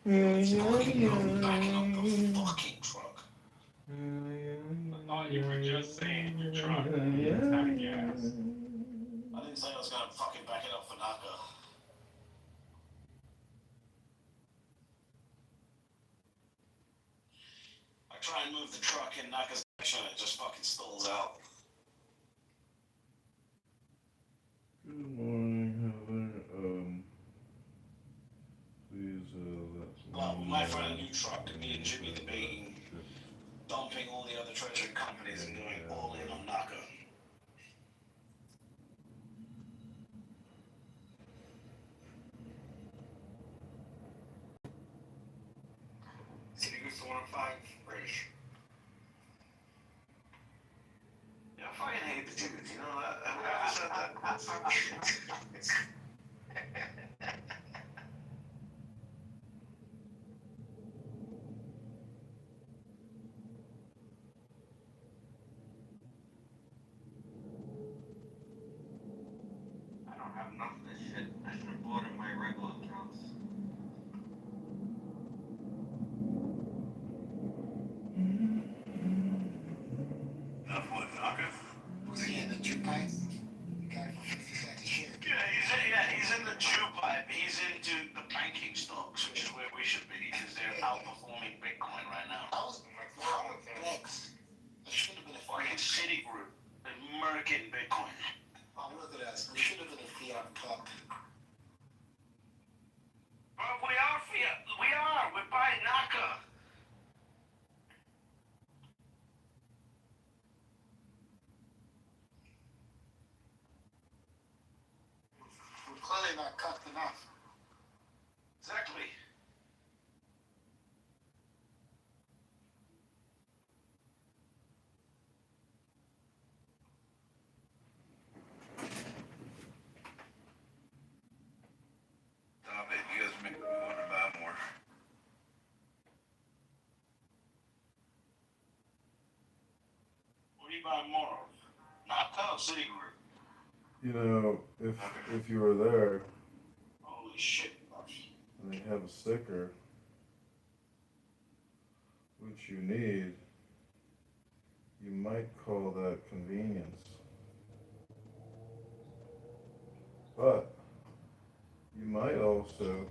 It's talking about backing up the fucking truck. I thought you were just saying your truck needs out of gas. I didn't say I was gonna fucking back it up for Naka. I try and move the truck in Naka's direction and it just fucking stalls out. Good morning, Heather. Please, Well, we might find a new truck and me and Jimmy debating dumping all the other treasury companies and going all in on Naka. City goes to 105, British. Yeah, I fucking hate the dude, you know that? I've never said that. I don't have enough of this shit. I should have bought in my regular accounts. Enough what, Naka? Was he in the two pints? You got it for 50 cents a share. He's in the Jew pipe. He's into the banking stocks, which is where we should be, because they're outperforming Bitcoin right now. I was next. It should have been a Fucking Citigroup, they're murking Bitcoin. Oh, look at us. We should have been a fiat cup. But we are fiat. We are. We're buying Naka. We're clearly not cut enough. Exactly. Stop it. You guys make me want to buy more. What do you buy more of? Naka or Citigroup? You know, if you were there, Holy shit. and they have a sticker, which you need, you might call that convenience. But you might also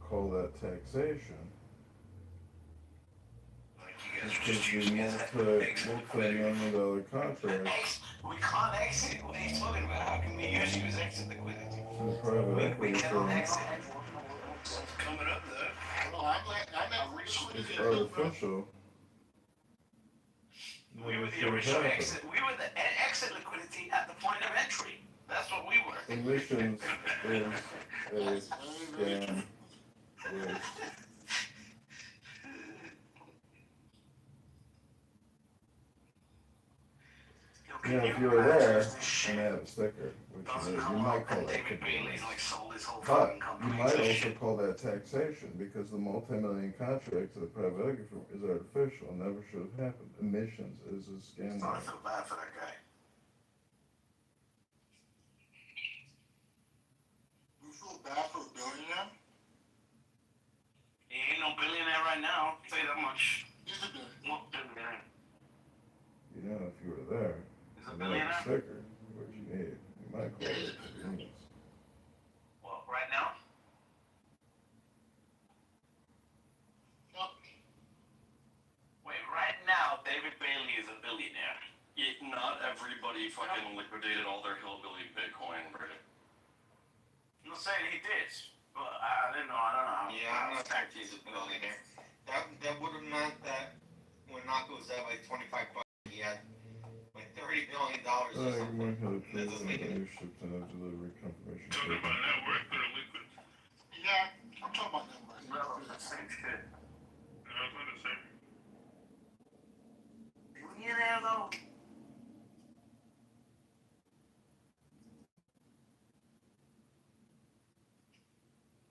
call that taxation. Because the multi-million dollar contract. We can't exit. What are you talking about? How can we use you as exit liquidity? The private equity firm. Coming up there. No, It's artificial. We were the original exit. We were the exit liquidity at the point of entry. That's what we were. Emissions is a scam. With yeah, if you're there and they have a sticker, which you might call that convenience. But you might also call that taxation because the multi-million contract to the private equity firm is artificial and never should have happened. Emissions is a scam. I feel bad for that guy. You feel bad for a billionaire? He ain't no billionaire right now. I'll tell you that much. He's a billionaire. What billionaire? You know, if you were there and they have a sticker, which you need, you might call it convenience. Well, right now? Wait, right now, David Bailey is a billionaire. Not everybody fucking liquidated all their hillbilly Bitcoin, Brady. I'm not saying he did, but I don't know. Yeah, I'm not sure he's a billionaire. That would have meant that when Naka was at like $25, he had like $30 billion or You something. might have approved an ownership and a delivery confirmation. Talking about net worth or liquid? Yeah, I'm talking about that right now. Well, it's the same shit. No, it's not the same. Billionaire though?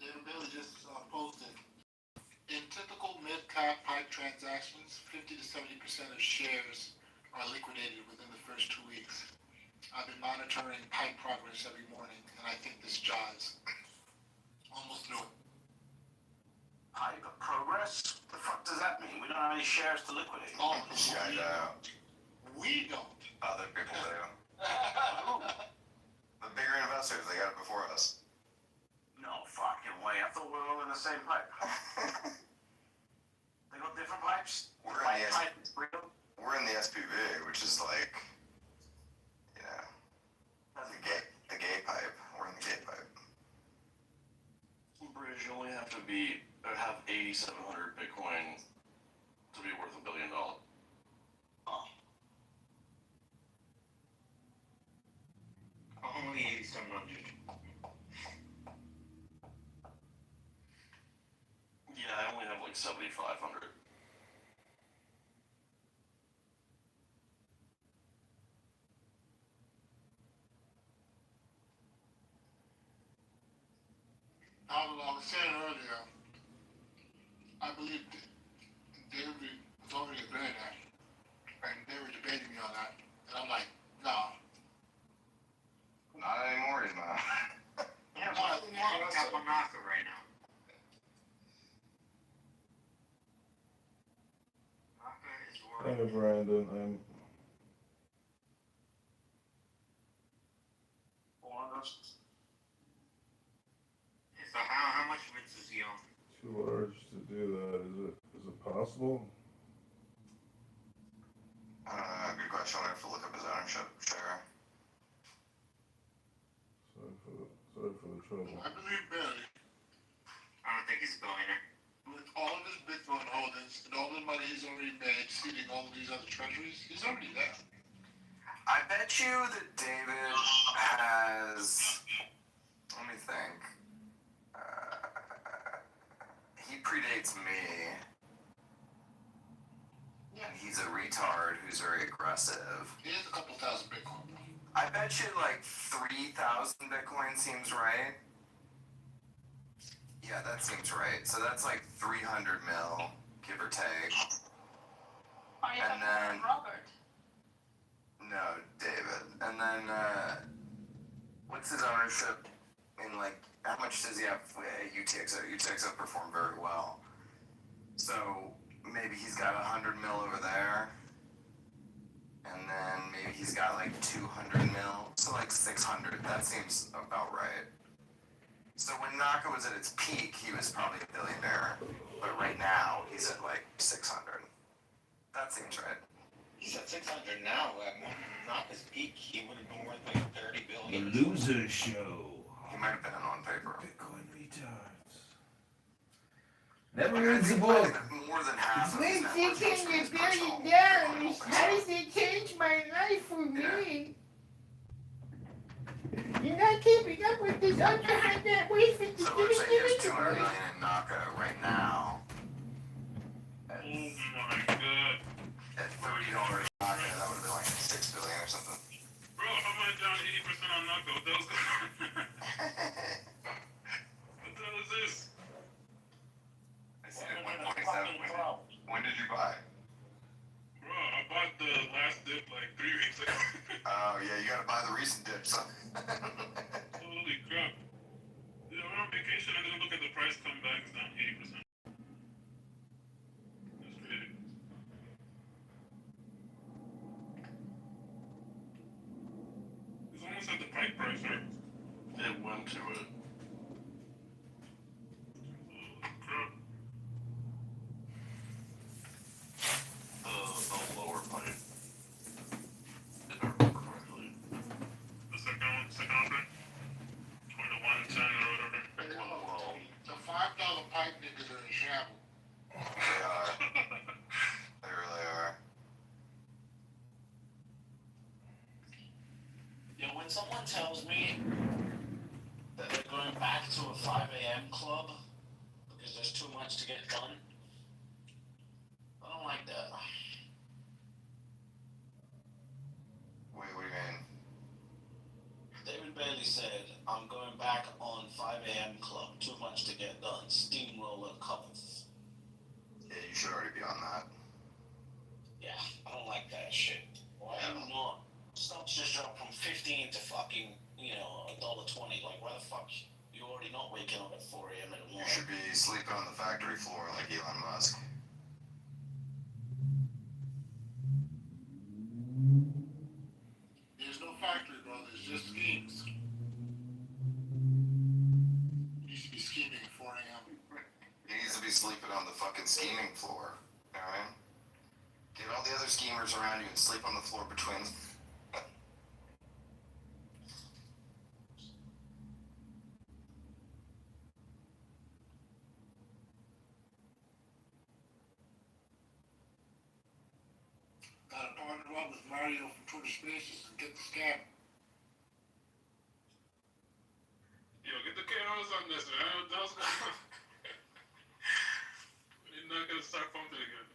David Bailey just posted. In typical mid-cap pipe transactions, 50 to 70% of shares are liquidated within the first 2 weeks. I've been monitoring pipe progress every morning, and I think this jives. Almost knew it. Pipe progress? The fuck does that mean? We don't have any shares to liquidate. Oh, Yeah, we don't. other people do. The bigger investors, they got it before us. No fucking way. I thought we were all in the same pipe. They got different pipes? We're in the SPV, which is like, you know, the gay pipe. We're in the gay pipe. British, you only have to have 8,700 Bitcoin to be worth $1 billion. Only 8,700. Yeah, I only have like 7,500. I was saying earlier, I believe David was already a billionaire, and they were debating me on that, and I'm like, no. Not anymore, he's not. Yeah, but what's up on Naka right now? Naka is worth. Hi, Brandon. So how much of it does he own? Too large to do that. Is it possible? Good question. I have to look up his ownership share. Sorry for the trouble. I believe Barry. I don't think he's a billionaire. With all of his Bitcoin holdings and all the money he's already made seeding all of these other treasuries, he's already there. I bet you that David has. Let me think. He predates me. And he's a retard who's very aggressive. He has a couple thousand Bitcoin. I bet you like 3,000 Bitcoin seems right. Yeah, that seems right. So that's like 300 mil, give or take. And then Robert. no, David. And then what's his ownership in like how much much does he have UTXO? UTXO performed very well. So maybe he's got 100 mil over there. And then maybe he's got like 200 mil. So like 600. That seems about right. So when Naka was at its peak, he was probably a billionaire. But right now, he's at like 600. That seems right. He's at 600 now. Not his peak. He would have been worth like 30 billion. The Loser Show. He might have been on paper. Bitcoin retards. Never reads the book. More than half of his net When worth thinking comes from $1 his billion, personal how does it change my life for me? You're not keeping up with this ultra high net worth. So let's say he has 200 million in Naka right now. At, Oh my god. at $30 Naka, that would have been like 6 billion or something. Bro, how am I down 80% on Naka? What the hell's going on? What the hell is this? I see it at 127. When did you buy? Bro, I bought the last dip like 3 weeks ago. Oh yeah, you gotta buy the recent dips. Holy crap. Yeah, we're on vacation. I didn't look at the price come back. It's down 80%. That's crazy. It's almost at the pike price, right? It went to it. Crap. The lower pipe. If I remember correctly. The second one, or the 110 or whatever. Well, The $5 pipe niggas are in shambles. They are. They really are. Yeah, when someone tells me that they're going back to a 5 a.m. club because there's too much to get done, I don't like that. Wait, what do you mean? David Bailey said, I'm going back on 5 a.m. club, too much to get done, steamroller covers. Yeah, you should already be on that. Yeah, I don't like that shit. Why do you not? Stocks just dropped from 15 to fucking, $1.20. Like, why the fuck? You're already not waking up at 4 a.m. in the You morning. should be sleeping on the factory floor like Elon Musk. There's no factory, bro. There's just schemes. You should be scheming at 4 a.m. He needs to be sleeping on the fucking scheming floor. You know what I mean? Get all the other schemers around you and sleep on the floor between them. Gotta partner up with Mario from Twitter Spaces and get the scam. Yo, get the KOs on this, man. That was We're not gonna start pumping again.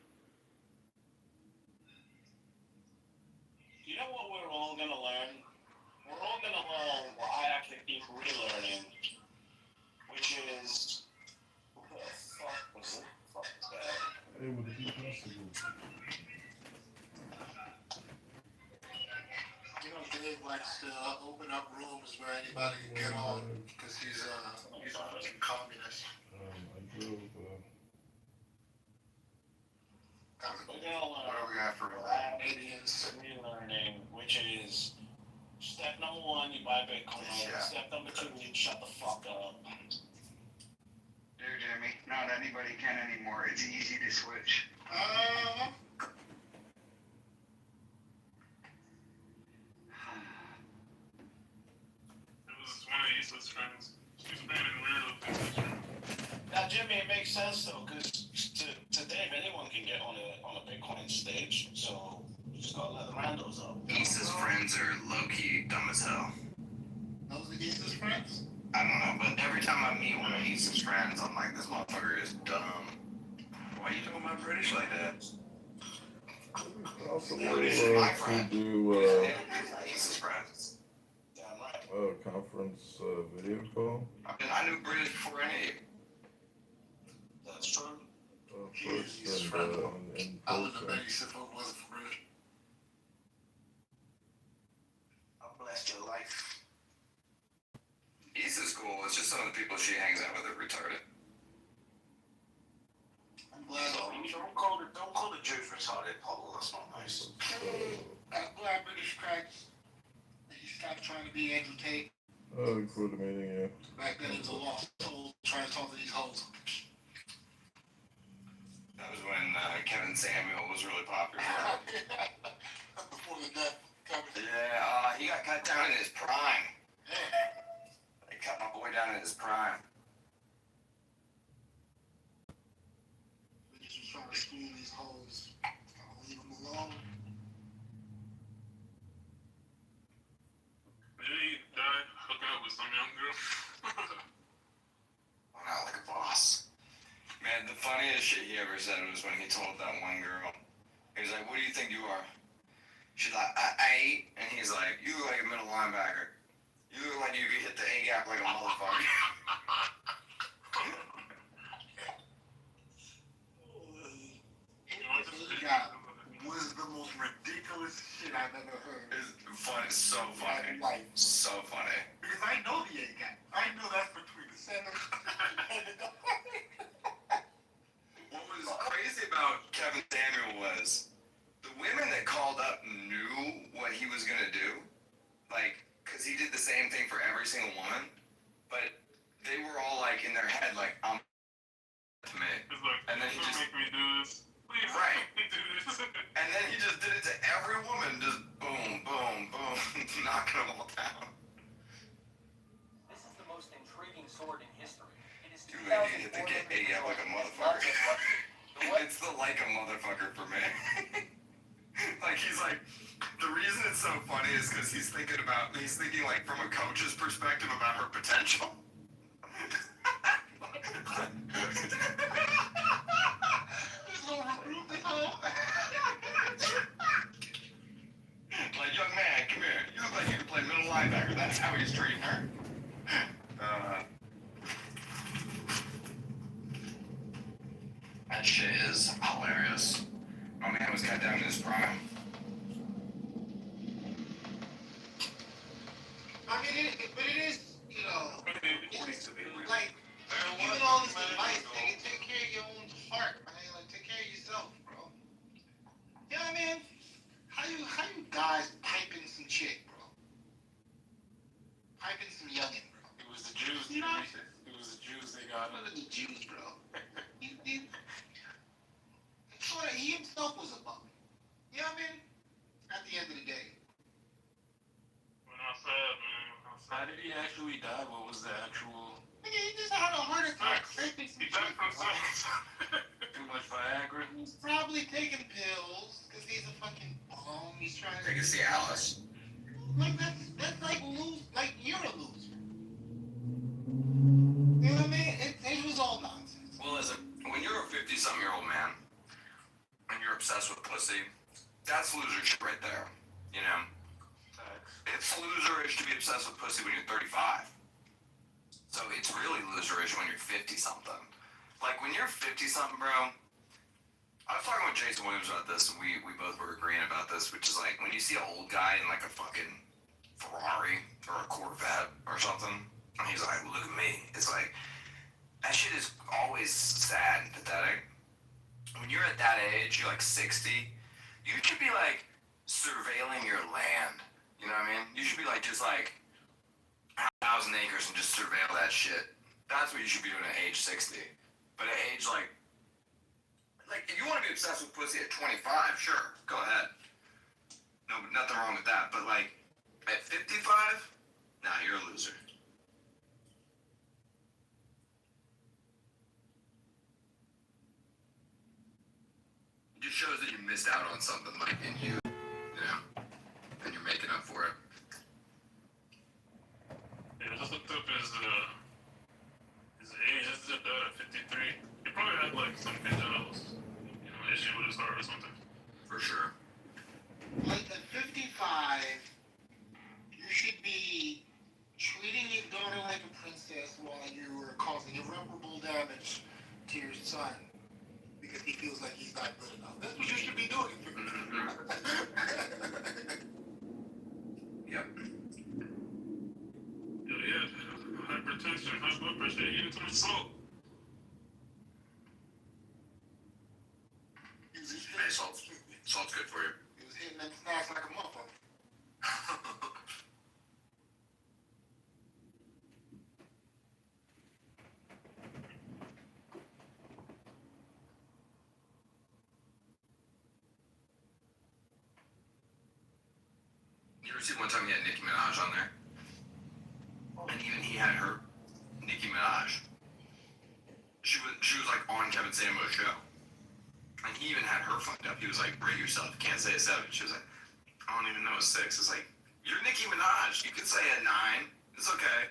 You know what we're all gonna learn? We're all gonna learn what I actually keep relearning, which is, what the fuck was it? Fuck that. You know, Dave likes to open up rooms where anybody can get on because he's a fucking communist. We're gonna What are we learn gonna have for real? Canadians. relearning, which is step number 1, you buy Bitcoin. Yeah. Step number 2, you shut the fuck up. Dude, Jimmy, not anybody can anymore. It's easy to switch. It was one of Issa's friends. She's been in weirdo things. Now, Jimmy, it makes sense though, because to Dave, anyone can get on a Bitcoin stage, so you just gotta let the randos up. Issa's friends are low-key dumb as hell. Those are Issa's friends? I don't know, but every time I meet one of Issa's friends, I'm like, this motherfucker is dumb. Why are you talking about British like that? Also, British is my to friend. do Issa's friends. Damn right. conference video call. I knew British before any of you. That's true. First in I wouldn't have person. met you if it wasn't for British. I blessed your life. Issa's school was it's just some of the people she hangs out with are retarded. I'm glad. Don't call the Jews retarded, Paul. That's not nice. I'm glad British cracks. He stopped trying to be Andrew Tate. Oh, for the meeting, yeah. Back then, it was a lost soul trying to talk to these hoes. That was when Kevin Samuel was really popular. Before the death. Yeah, he got cut down in his prime. They cut my boy down in his prime. We just was trying to school these hoes. Leave them alone. Did he die hooking up with some young girl? Went out like a boss. Man, the funniest shit he ever said was when he told that one girl, he was like, "What do you think you are?" She's like, I. And he's like, "You look like a middle linebacker. You look like you could hit the A gap like a motherfucker." God, was the most ridiculous shit I've ever heard. It's fun. It's so funny. So funny. Because I know the A gap. I know that's between the center and the guard. What was crazy about Kevin Samuel was the women that called up knew what he was gonna do, like, cause he did the same thing for every single woman, but they were all like in their head, like, I'm to me, and then he just make me do this. Please, right, make me do this. and then he just did it to every woman, just boom, boom, boom, knocking them all down. This is the most intriguing sword in history. It is Dude, he hit the A gap like a motherfucker. It's the like a motherfucker for me. Like, he's like, the reason it's so funny is because he's thinking like from a coach's perspective about her potential. Like, young man, come here. You look like you can play middle linebacker. That's how he's treating her. That shit is hilarious. My man was cut down in his prime. I mean, but it is, you know, like, giving all this advice, nigga, take care of your own heart, man. Like, take care of yourself, bro. You know what I mean? How you guys piping some chick, bro? Piping some youngin', bro. It was the Jews. You know? It was the Jews they got. One of the Jews, bro. He himself was a bum. You know what I mean? At the end of the day. How did he actually die? What was the actual? Nigga, he just had a heart attack. He died from science. Too much Viagra? He's probably taking pills because he's a fucking bum. He's trying to. Take a Cialis. Like that's like like you're a loser. You know what I mean? It was all nonsense. Well, listen, when you're a 50-something-year-old man and you're obsessed with pussy, that's loser shit right there. You know? It's loserish to be obsessed with pussy when you're 35. So it's really loserish when you're 50-something. Like, when you're 50-something, bro, I was talking with Jason Williams about this, and we both were agreeing about this, which is like, when you see an old guy in like a fucking Ferrari or a Corvette or something, and he's like, look at me. It's like, that shit is always sad and pathetic. When you're at that age, you're like 60, you should be like surveilling your land. You know what I mean? You should be like just like 1,000 acres and just surveil that shit. That's what you should be doing at age 60. But at age like if you want to be obsessed with pussy at 25, sure, go ahead. No, nothing wrong with that. But like at 55, nah, you're a loser. It just shows that you missed out on something like in you know, and you're making up for it. Yeah, I just looked up his age. His died at 53. He probably had like some congenital, issue with his heart or something. For sure. Like at 55, you should be treating your daughter like a princess while you are causing irreparable damage to your son because he feels like he's not good enough. That's what you should be doing. Yep. Yeah, hypertension, huh? the salt. Hey, salt's good for you. He was hitting them snacks like a motherfucker. You ever see one time he had Nicki Minaj on there? And even he had her, Nicki Minaj. She was like on Kevin Samuel's show. And he even had her fucked up. He was like, rate yourself, you can't say a 7. She was like, I don't even know a 6. It's like, you're Nicki Minaj. You can say a 9. It's okay.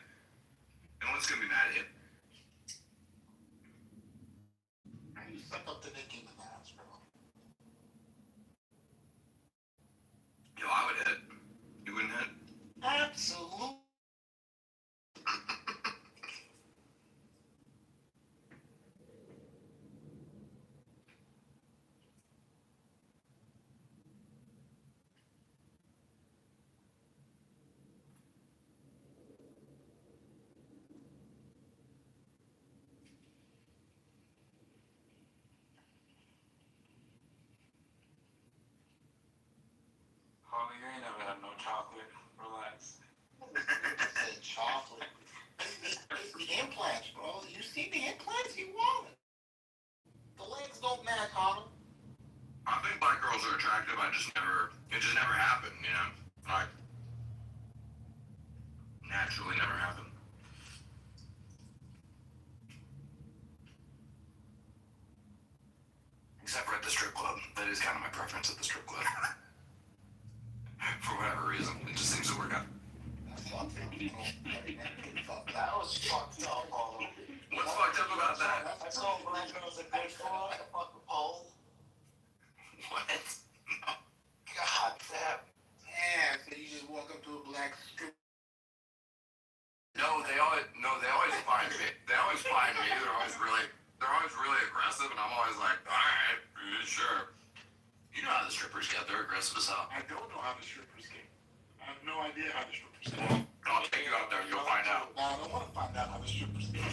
No one's gonna be mad at you. You suck up to Nicki Minaj, bro. Yo, I would hit. You wouldn't hit? Absolutely. Harley, you ain't never had no chocolate. Relax. Say chocolate. It's the implants, bro. You see the implants? You want it. The legs don't match, Harlem. I think black girls are attractive. It just never happened, you know? Like, naturally never happened. Except for at the strip club. That is kind of my preference at the strip club. For whatever reason. It just seems to work out. That was fucked up, Harlem. What's fucked up about that? That's all black girls are good for. A fucking pole. What? No. God damn. Yeah, so you just walk up to a black strip. No, they always find me. They always find me. They're always really aggressive, and I'm always like, all right, sure. You know how the strippers get. They're aggressive as hell. I don't know how the strippers get. I have no idea how the strippers get. I'll take you out there. You'll find out. No, I don't want to find out how the strippers get.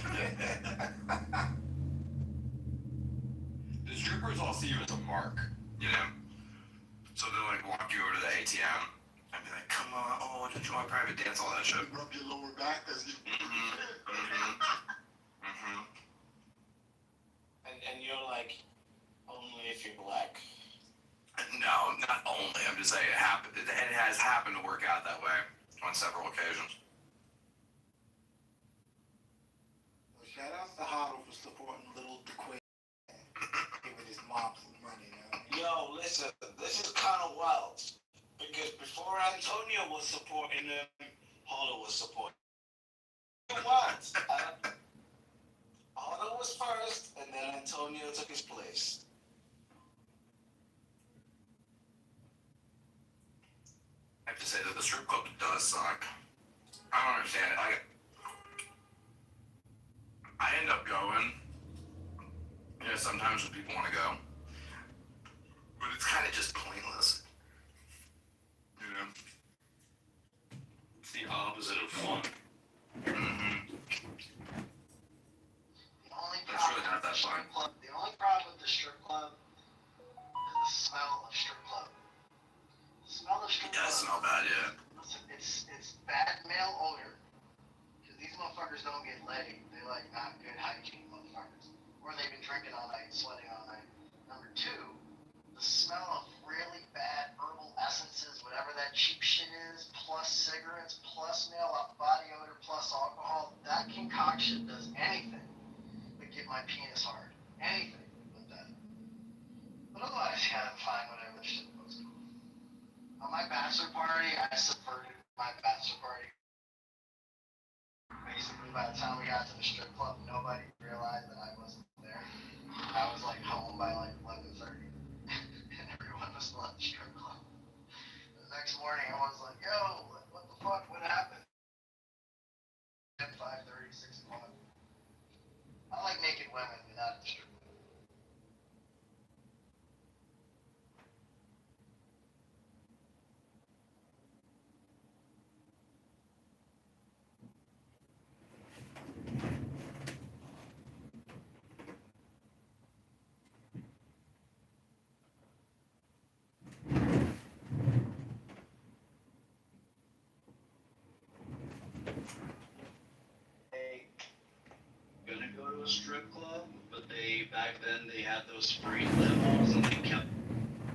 The strippers all see you as a mark, you know? So they'll like walk you over to the ATM and be like, come on, oh, did you want a private dance, all that shit. Rub your lower back as you. And you're like, only if you're black. No, not only. I'm just saying it happened. It has happened to work out that way on several occasions. Well, shout out to Huddle for supporting little DeQuay. Giving his mom some money, you know? Yo, listen, this is kind of wild. Because before Antonio was supporting him, Harlow was supporting him. What? Harlow was first, and then Antonio took his place. I have to say that the strip club does suck. I don't understand it. I end up going, you know, sometimes when people want to go, but it's kind of just pointless. You know? It's the opposite of fun. That's really not that fun. The only problem with the strip club is the smell of strip club. The smell of strip It does smell bad, yeah. It's bad male odor. Because these motherfuckers don't get laid. They like not good hygiene motherfuckers. Or they've been drinking all night, sweating all night. Number two, the smell of really bad herbal essences, whatever that cheap shit is, plus cigarettes, plus male body odor, plus alcohol, that concoction does anything but get my penis hard. Anything but that. But otherwise, yeah, I'm fine, whatever the shit was. On my bachelor party, I subverted my bachelor party. Basically, by the time we got to the strip club, nobody realized that I wasn't there. I was like home by like 11:30, and everyone was still at the strip club. The next morning, everyone's like, "Yo, what the fuck? What happened?" At 5:30, 6 o'clock. I like naked women, but not at the strip club. a strip club, but back then they had those free limos and they kept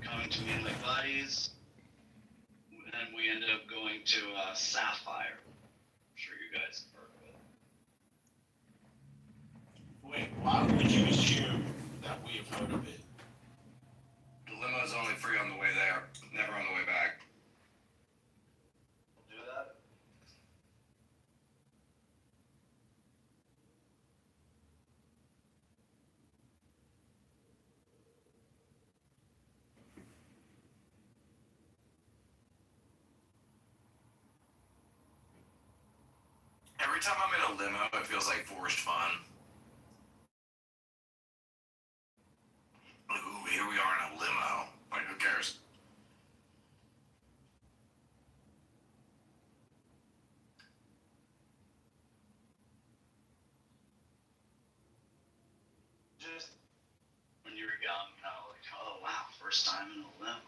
coming to me like buddies. And we ended up going to Sapphire. I'm sure you guys have heard of it. Wait, why would you assume that we have heard of it? The limo's only free on the way there, never on the way back. Do that? Every time I'm in a limo, it feels like forced fun. Like, ooh, here we are in a limo. Like, who cares? Just when you were young, kind of like, oh wow, first time in a limo.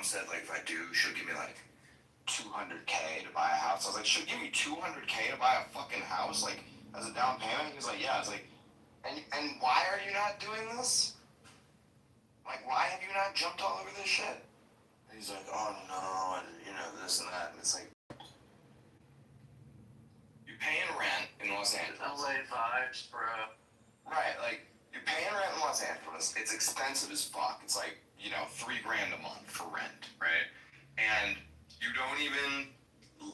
said, like, if I do, she'll give me, like, $200K to buy a house. I was like, she'll give me $200K to buy a fucking house, like, as a down payment? He was like, yeah. I was like, and why are you not doing this? Like, why have you not jumped all over this shit? And he's like, oh, no, and, you know, this and that. And it's like, you're paying rent in Los Angeles. LA vibes, bro. Right, like, you're paying rent in Los Angeles. It's expensive as fuck. It's like, you know, $3,000 a month for rent, right? And you don't even,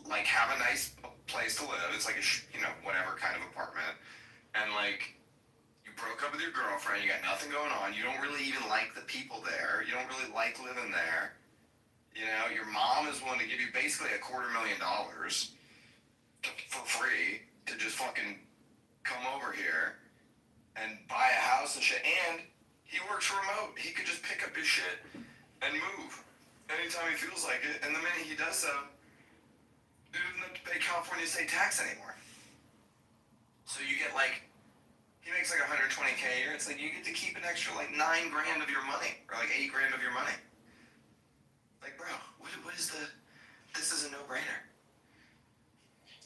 like, have a nice place to live. It's like a, you know, whatever kind of apartment. And, like, you broke up with your girlfriend. You got nothing going on. You don't really even like the people there. You don't really like living there. You know, your mom is willing to give you basically $250,000 for free to just fucking come over here and buy a house and shit. And he works remote. He could just pick up his shit and move anytime he feels like it. And the minute he does so, he doesn't have to pay California state tax anymore. So you get like, he makes like $120K a year. It's like you get to keep an extra like $9,000 of your money, or like $8,000 of your money. Like, bro, what is the? This is a no-brainer.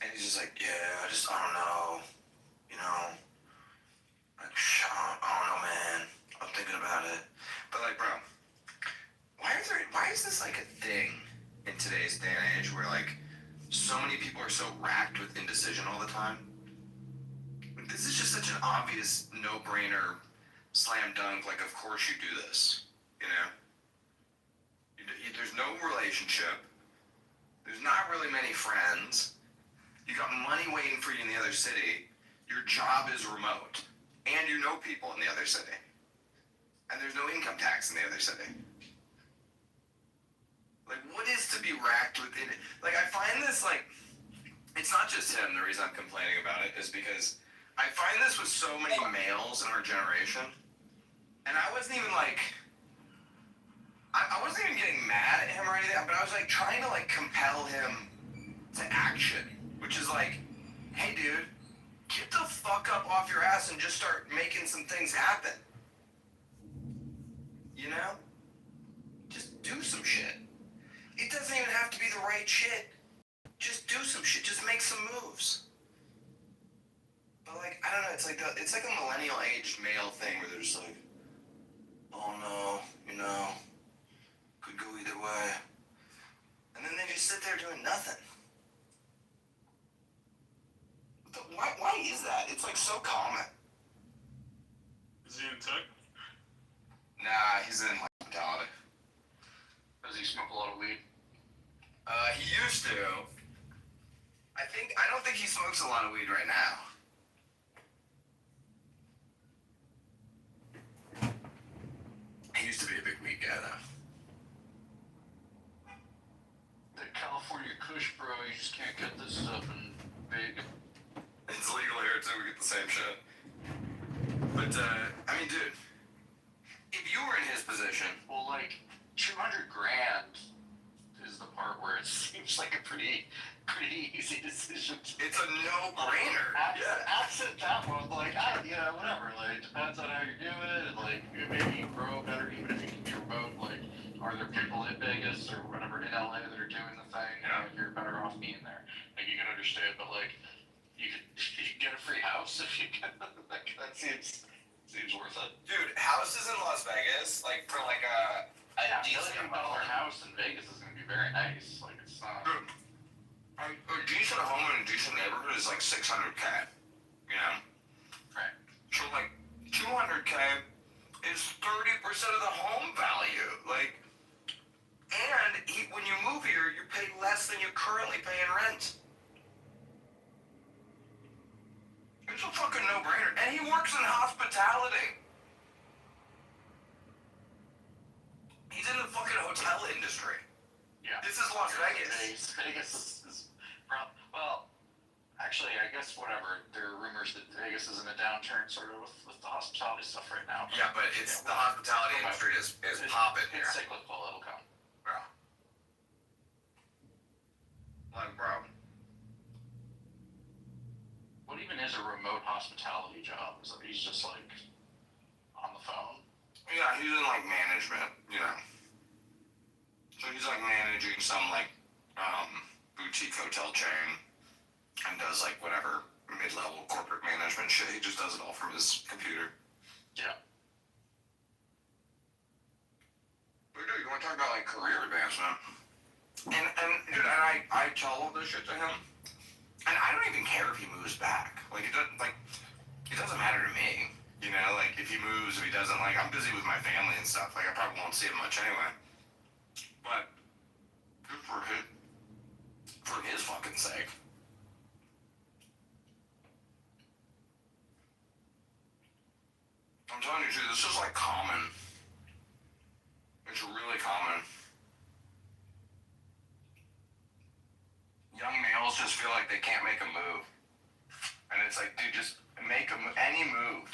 And he's just like, yeah, I don't know, you know. Like, I don't know, man. I'm thinking about it. But like, bro, why is this like a thing in today's day and age where like so many people are so racked with indecision all the time? This is just such an obvious no-brainer, slam dunk, like, of course you do this, you know? There's no relationship. There's not really many friends. You got money waiting for you in the other city. Your job is remote. And you know people in the other city. And there's no income tax in the other city. Like, what is to be racked with it? Like, I find this, like, it's not just him. The reason I'm complaining about it is because I find this with so many males in our generation. And I wasn't even, like, I wasn't even getting mad at him or anything, but I was, like, trying to, like, compel him to action. Which is like, hey, dude, get the fuck up off your ass and just start making some things happen. You know? Just do some shit. It doesn't even have to be the right shit. Just do some shit. Just make some moves. But like, I don't know, it's like a millennial aged male thing where they're just like, oh no, you know, could go either way. And then they just sit there doing nothing. Why is that? It's like so common. Is he in tech? Nah, he's in hospitality. Does he smoke a lot of weed? He used to. I don't think he smokes a lot of weed right now. He used to be a big weed guy though. The California Kush, bro, you just can't get this stuff in big. It's legal here too, we get the same shit. But, I mean, dude, if you were in his position... Well, like, $200,000 is the part where it seems like a pretty easy decision. It's a no-brainer. Absent that one, like, whatever. Like, depends on how you're doing it, and, like, maybe you grow better even if you can be remote. Like, are there people in Vegas or whatever in LA that are doing the thing? You know, you're better off being there. Like, you can understand, but, like, you can get a free house if you can. Like, that seems worth it. Dude, houses in Las Vegas, like, for, like, a decent $1 million house in Vegas is going to be very nice. Like, it's not... Dude, a decent home in a decent neighborhood is, like, $600K, you know? Right. So, like, $200K is 30% of the home value. Like, and when you move here, you pay less than you currently pay in rent. It's a fucking no-brainer. And he works in hospitality. He's in the fucking hotel industry. Yeah. This is Las Vegas. Vegas is well, actually, I guess whatever. There are rumors that Vegas is in a downturn sort of with the hospitality stuff right now. Yeah, but it's the hospitality industry is popping here. It's cyclical, it'll come. Bro. Like, bro. What even is a remote hospitality job? Is he's just like on the phone? Yeah, he's in like management, you know. So he's like managing some like boutique hotel chain and does like whatever mid-level corporate management shit. He just does it all from his computer. Yeah. But dude, you want to talk about like career advancement? And dude, and I tell all this shit to him, and I don't even care if he moves back. Like it doesn't matter to me. You know, like if he moves, if he doesn't, like I'm busy with my family and stuff. Like I probably won't see him much anyway. But good for his fucking sake. I'm telling you, dude, this is like common. It's really common. Young males just feel like they can't make a move. And it's like, dude, just make any move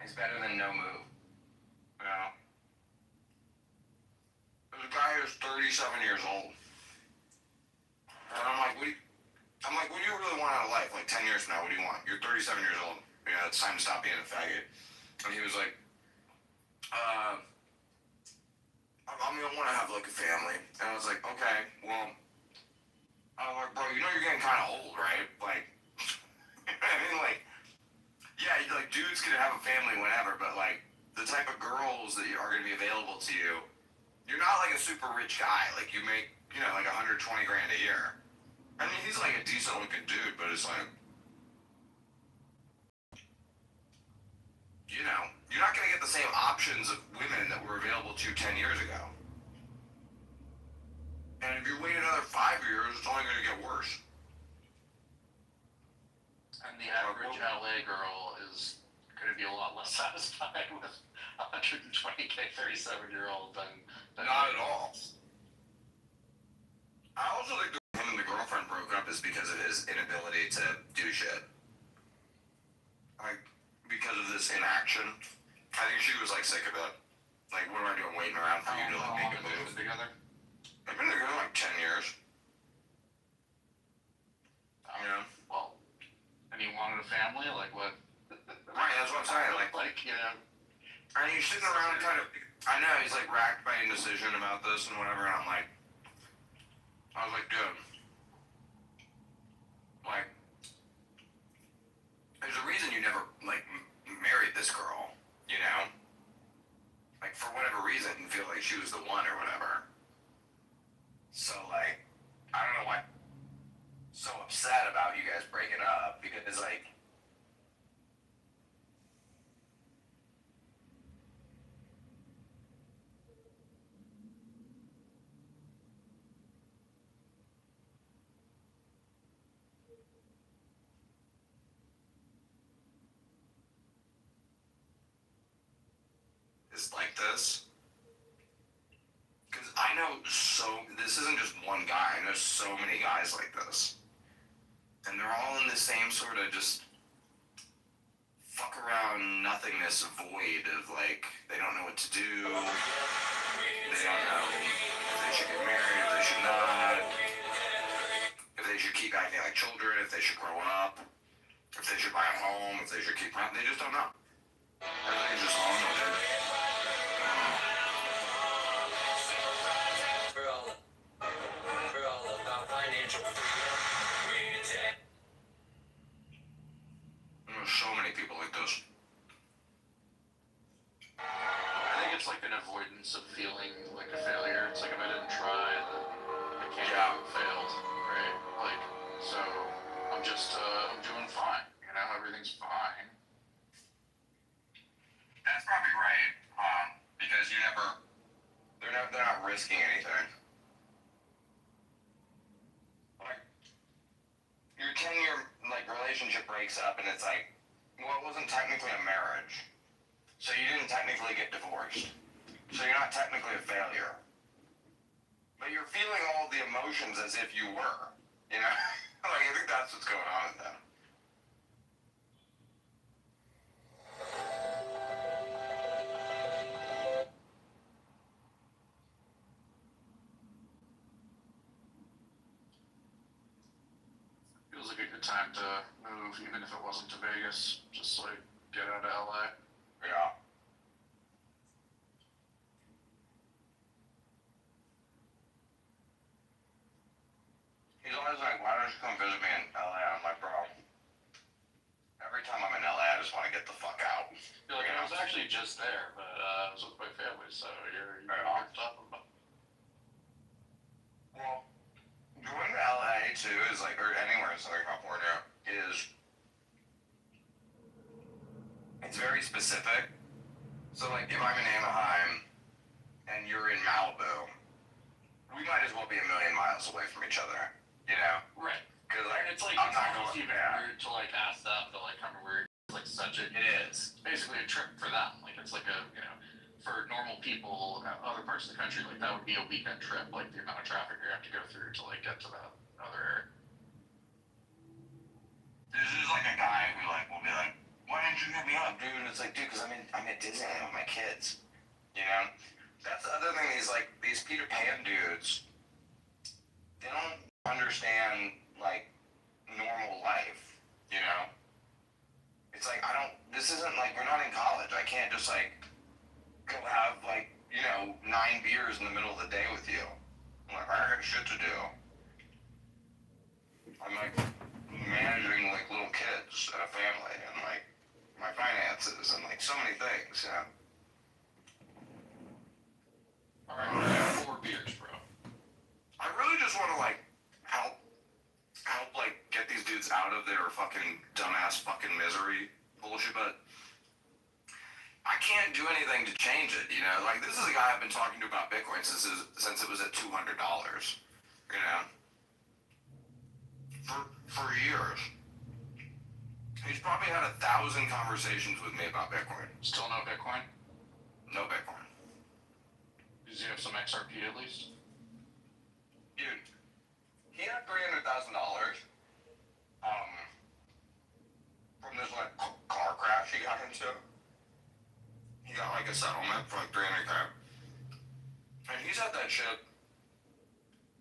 is better than no move. You know? There's a guy who's 37 years old. And I'm like, what do you really want out of life? Like 10 years from now, what do you want? You're 37 years old. Yeah, it's time to stop being a faggot. And he was like, I want to have like a family. And I was like, okay, well, I'm like, bro, you know you're getting kind of old, right? Like, I mean, like, yeah, like dudes can have a family whenever, but like the type of girls that are going to be available to you, you're not like a super rich guy. Like you make, you know, like 120 grand a year. I mean, he's like a decent looking dude, but it's like, you know, you're not going to get the same options of women that were available to you 10 years ago. And if you wait another 5 years, it's only going to get worse. And the average LA girl is going to be a lot less satisfied with 120K 37-year-old than Not at all. I also think him and the girlfriend broke up is because of his inability to do shit. Like, because of this inaction. I think she was like sick of it. Like, what am I doing waiting around for you to like make a move? Together? They've been together like 10 years. You know? Well, and he wanted a family? Like what? Right, that's what I'm saying. Like, you know. And he's sitting around kind of, I know, he's like racked by indecision about this and whatever, and I was like, dude, like, there's a reason you never, like, married this girl, you know? Like, for whatever reason, you feel like she was the one or whatever. So, like, I don't know why I'm so upset about you guys breaking up, because, like, is like this. Because I know this isn't just one guy, I know so many guys like this. And they're all in the same sort of just fuck around nothingness void of like, they don't know what to do, they don't know if they should get married, if they should not, if they should keep acting like children, if they should grow up, if they should buy a home, if they should keep, they just don't know. Everything's just on with it. We're all about financial freedom. There's so many people like this. I think it's like an avoidance of feeling like a failure. It's like if I didn't try, then I can't have failed, right? Like, so I'm just, I'm doing fine. You know, everything's fine. That's probably right, because they're not risking anything. Like, your 10-year, like, relationship breaks up and it's like, well, it wasn't technically a marriage. So you didn't technically get divorced. So you're not technically a failure. But you're feeling all the emotions as if you were, you know? Like, I think that's what's going on with them. Feels like a good time to move, even if it wasn't to Vegas. Just like get out of LA. Yeah. always like, why don't you come visit me in LA? I'm like, bro, every time I'm in LA, I just want to get the fuck out. You're like, I was actually just there, but I was with my family, so you're talking about. Well, going to LA too is like, or anywhere in Southern California, it's very specific. So like, if I'm in Anaheim and you're in Malibu, we might as well be a million miles away from each other, you know? Right. Because like, It's like, I'm it's not almost going, even yeah. weird to like ask them to like come over. It's like such a, It is. it's basically a trip for them. Like it's like a, you know, for normal people, other parts of the country, like that would be a weekend trip. Like the amount of traffic you have to go through to like get to that other area. This is like a guy who like will be like, why didn't you hit me up, dude? And it's like, dude, because I'm at Disneyland with my kids, you know? That's the other thing is like these Peter Pan dudes, they don't understand like normal life, you know? It's like, this isn't like, we're not in college. I can't just like go have like, you know, 9 beers in the middle of the day with you. I'm like, I got shit to do. I'm like managing like little kids and a family and like my finances and like so many things, you know? Alright, 4 beers, bro. I really just want to like help like get these dudes out of their fucking dumbass fucking misery bullshit, but I can't do anything to change it, you know? Like this is a guy I've been talking to about Bitcoin since it was at $200, you know? For years. He's probably had 1,000 conversations with me about Bitcoin. Still no Bitcoin? No Bitcoin. Does he have some XRP at least? Dude, he had $300,000 from this like car crash he got into. He got like a settlement for like $300K. And he's had that shit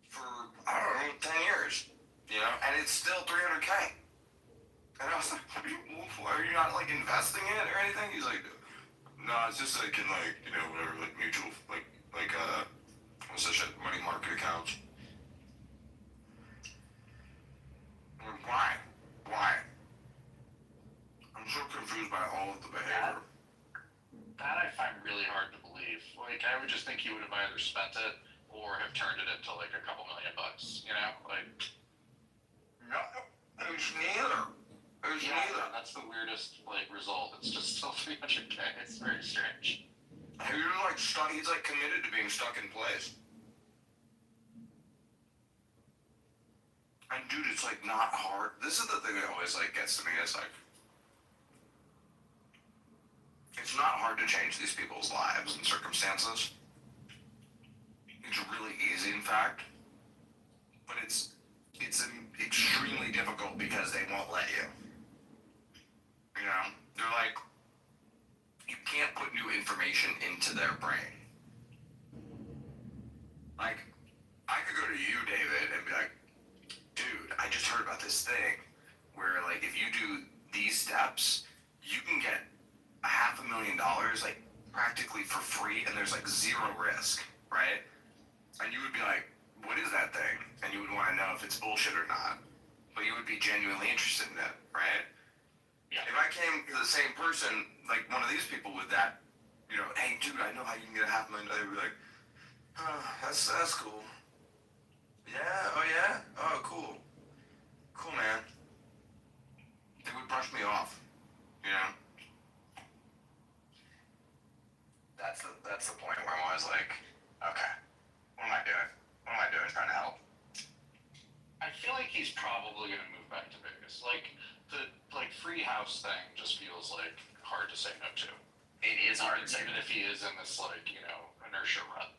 for, I don't know, 10 years. You know? And it's still $300K. And I was like, are you not like investing in it or anything? He's like, no, it's just like in like, you know, whatever, like mutual, like what's that shit, money market accounts. I'm like, why? I'm so confused by all of the behavior. That I find really hard to believe. Like, I would just think he would have either spent it or have turned it into like a couple $1,000,000, you know? Like, no, there's neither. There's neither. That's the weirdest like result. It's just still 300K. It's very strange. He's like stuck. He's like committed to being stuck in place. And dude, it's like not hard. This is the thing that always like gets to me. It's like it's not hard to change these people's lives and circumstances. It's really easy, in fact. But it's extremely difficult because they won't let you. You know, they're like, you can't put new information into their brain. Like, I could go to you, David, and be like, dude, I just heard about this thing where, like, if you do these steps, you can get $500,000, like, practically for free, and there's, like, zero risk, right? And you would be like, what is that thing? And you would want to know if it's bullshit or not. But you would be genuinely interested in it, right? Yeah. If I came to the same person, like one of these people with that, you know, hey, dude, I know how you can get $500,000. They'd be like, oh, that's cool. Yeah, oh yeah? Oh, cool. Cool, man. They would brush me off, you know? That's the point where I'm always like, okay, what am I doing? What am I doing trying to help? I feel like he's probably gonna move back to Vegas. Like the free house thing just feels like hard to say no to. It is hard to say even if he is in this like, you know, inertia rut.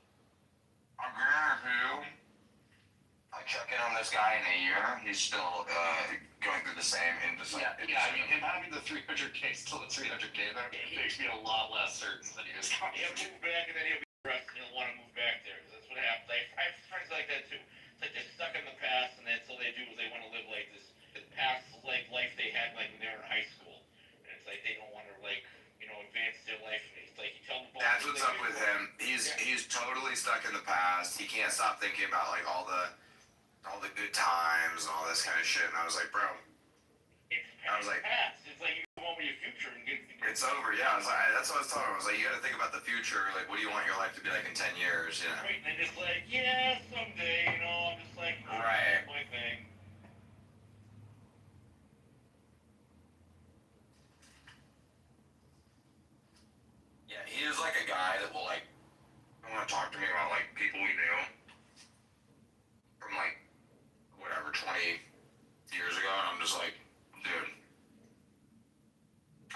I'm gonna I check in on this guy in a year. He's still going through the same indecision. Yeah, I mean, him having the 300K still at 300K though makes me a lot less certain that he is coming. He'll move back and then he'll be rough and he'll want to move back there. Because that's what happens. I have friends like that too. It's like they're stuck in the past and that's all they do is they want to live like this past like life they had like when they were in high school. And it's like they don't want to like, you know, advance their life. It's like you tell them about that's what's up with him. He's totally stuck in the past. He can't stop thinking about like all the all the good times and all this kind of shit. And I was like, bro, I was like, past. It's like you go on with your future and get. it's over. Yeah, I was like, that's what I was telling him. I was like, you got to think about the future. Like, what do you want your life to be like in 10 years? You know? Right, and they're just like, yeah, someday. You know, I'm just like, Right. my thing. Yeah, he is like a guy that will like want to talk to me about like people we knew from like whatever 20 years ago, and I'm just like, dude,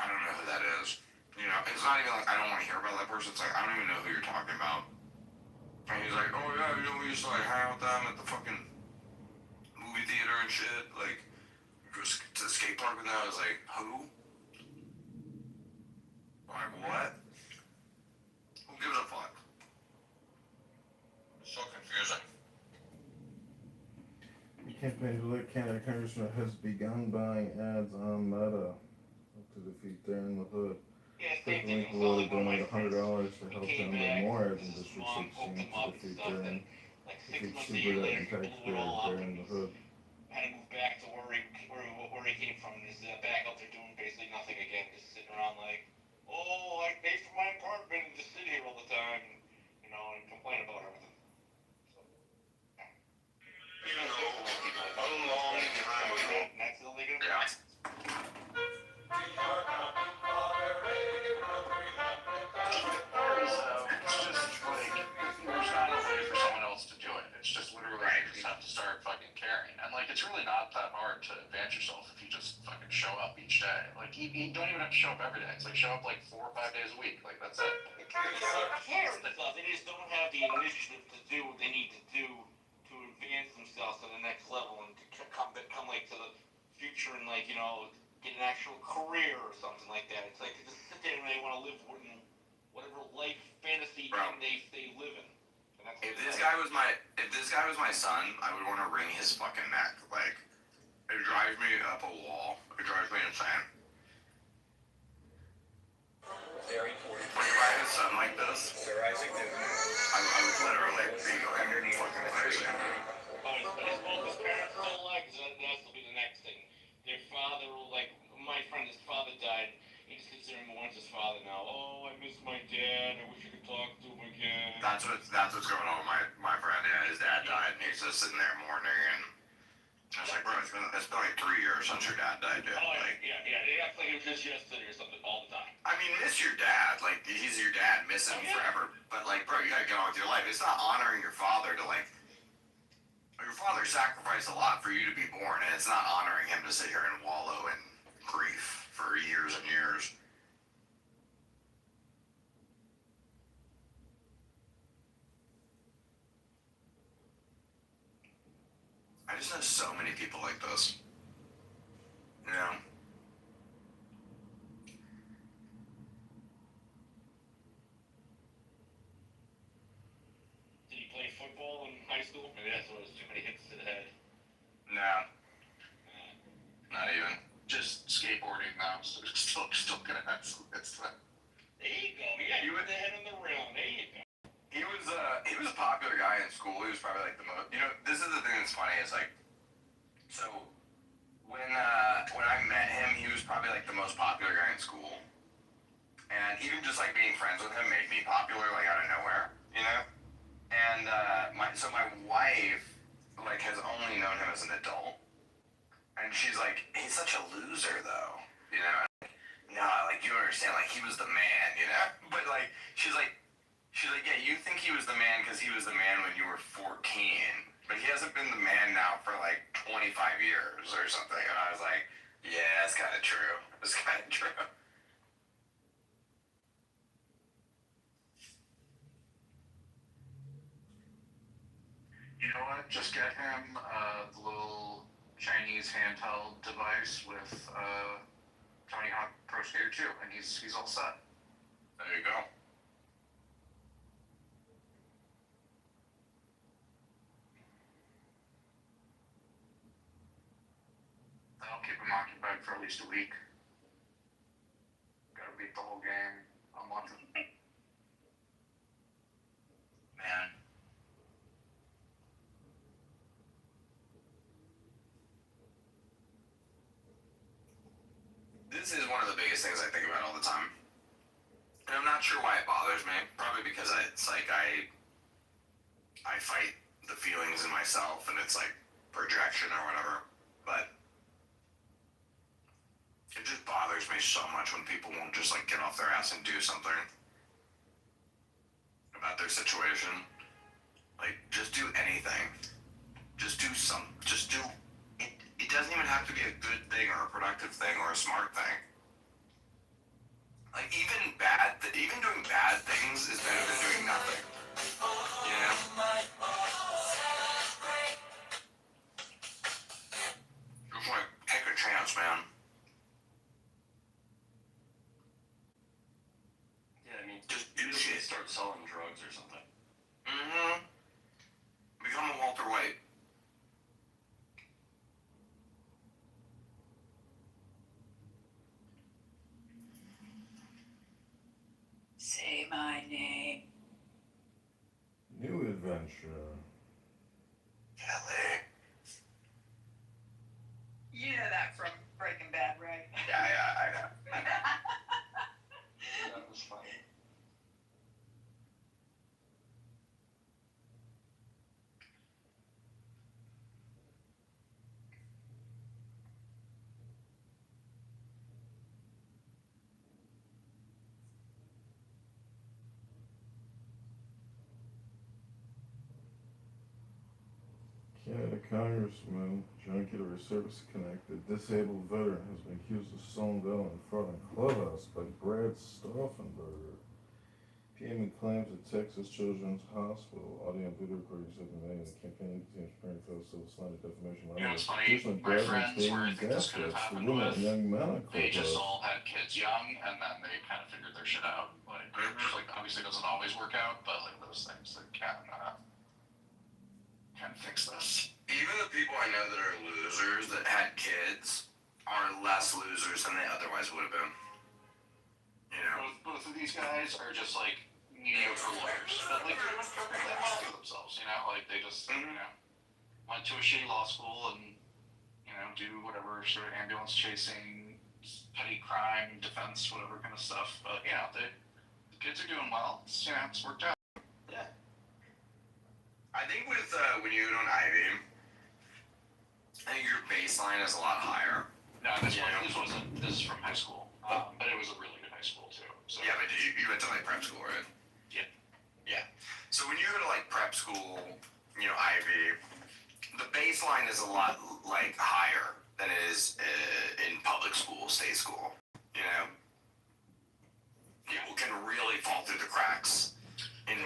I don't know who that is. You know, it's not even like I don't want to hear about that person. It's like I don't even know who you're talking about. And he's like, oh yeah, you know, we used to like hang out with them at the fucking movie theater and shit. Like, just to the skate park with them. I was like, who? I'm like, what? Who gives a fuck? It's so confusing. The campaign to elect Canada Congressman has begun buying ads on Meta to defeat Darren the Hood. Click the link below to donate $100 to help them get more ads in District 16 to defeat Darren. Defeat super taxpayer Darren the Hood. Had to move back to where he came from, and is back out there doing basically nothing again, just sitting around like, oh, I pay for my apartment and just sit here all the time, you know, and complain about everything. So, A long time ago. that's illegal. Yeah. It's just literally you just have to start fucking caring. And like it's really not that hard to advance yourself if you just fucking show up each day. Like you don't even have to show up every day. It's like show up like 4 or 5 days a week. Like that's it. They just don't have the initiative to do what they need to do to advance themselves to the next level and to come like to the future and like, you know, get an actual career or something like that. It's like they just sit there and they want to live whatever life fantasy they live in. If this guy was my son, I would want to wring his fucking neck. Like, it drives me up a wall. It drives me insane. Very important. Like, if I had a son like this, Sir Isaac Newton. I would literally be going fucking crazy. Both his parents still alive, because that'll be the next thing. Their father, like, my friend, his father died. He just sits there and mourns his father now. Oh, I miss my dad. I wish I could talk to him again. That's what's going on with my friend. Yeah, his dad died, and he's just sitting there mourning. And I was like, bro, it's been like 3 years since your dad died, dude. Oh, Like, yeah. It acts like it was just yesterday or something all the time. I mean, miss your dad. Like, he's your dad. Miss him forever. But like, bro, you gotta get on with your life. It's not honoring your father to like. Your father sacrificed a lot for you to be born, and it's not honoring him to sit here and wallow in grief for years and years. I just know so many people like this. You know? Did he play football in high school? Maybe that's what it was, too many hits to the head. No. Not even. Just skateboarding now, so still gonna have some good stuff. There you go. Yeah, you were the head on the rim. There you go. He was a popular guy in school. He was probably like the most. You know, this is the thing that's funny. Is like, so when I met him, he was probably like the most popular guy in school, and even just like being friends with him made me popular, like out of nowhere, you know. And my wife like has only known him as an adult, and she's like, he's such a loser though, you know. No, like you understand, like he was the man, you know. But like she's like, yeah, you think he was the man because he was the man when you were 14, but he hasn't been the man now for like 25 years or something. And I was like, yeah, that's kind of true. It's kind of true. You know what? Just get him the little Chinese handheld device with Tony Hawk Pro Skater 2, and he's all set. There you go. That'll keep him occupied for at least a week. Gotta beat the whole game a month. Man. This is one of the biggest things I think about all the time. And I'm not sure why it bothers me. Probably because it's like I fight the feelings in myself and it's like projection or whatever. But it just bothers me so much when people won't just like get off their ass and do something about their situation. Like, just do anything. Just do it doesn't even have to be a good thing or a productive thing or a smart thing. Like, even doing bad things is better than doing nothing. You know? Just like, take a chance, man. Yeah, I mean, Just do shit. Start selling drugs or something. Mm-hmm. Become a Walter White. Say my name. New adventure. Kelly. You know that from Breaking Bad, right? Yeah, I know. That was funny. Canada Congressman John Kitover, service connected disabled veteran, has been accused of stolen valor and fraud in clubhouse by Brad Stauffenberger. PM claims at Texas Children's Hospital. Audio and video recordings have been made in the campaign contains apparent failed civil slander, defamation, You know, it's funny. additionally, My Brad friends was where I dating think this could have death threats to happened women with, and young men on they just clubhouse. all had kids young, and then they kind of figured their shit out. Like, which, like, obviously doesn't always work out, but like those things that can fix this. Even the people I know that are losers that had kids are less losers than they otherwise would have been. You know? Both of these guys are just like mediocre lawyers, but like they're perfectly well for themselves. You know, like they just you know went to a shitty law school and you know do whatever sort of ambulance chasing, petty crime defense, whatever kind of stuff. But you know, the kids are doing well. It's, you know, it's worked out. Yeah. I think with when you go to an Ivy, I think your baseline is a lot higher. No, this is from high school, but it was a really good high school too. So. Yeah, but you went to like prep school, right? Yeah. Yeah. So when you go to like prep school, you know, Ivy, the baseline is a lot like higher than it is in public school, state school. You know, people can really fall through the cracks in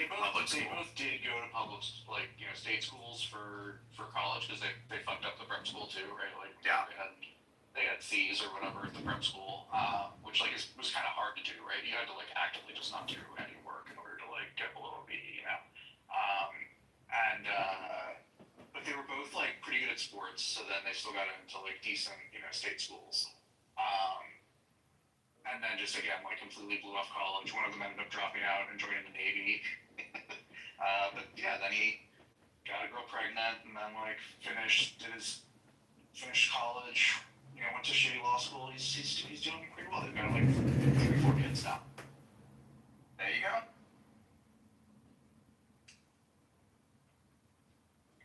public school. They both did go to public, like you know, state schools for college because they fucked up the prep school too, right? Like yeah. They had fees or whatever at the prep school, which like was kind of hard to do, right? You had to like actively just not do any work in order to like get below a B, you know. But they were both like pretty good at sports, so then they still got into like decent, you know, state schools. And then just again like completely blew off college. One of them ended up dropping out and joining the Navy. But yeah, then he got a girl pregnant and then like finished college. You know, went to shitty law school. He's doing pretty well. They've got like 3 or 4 kids now. There you go.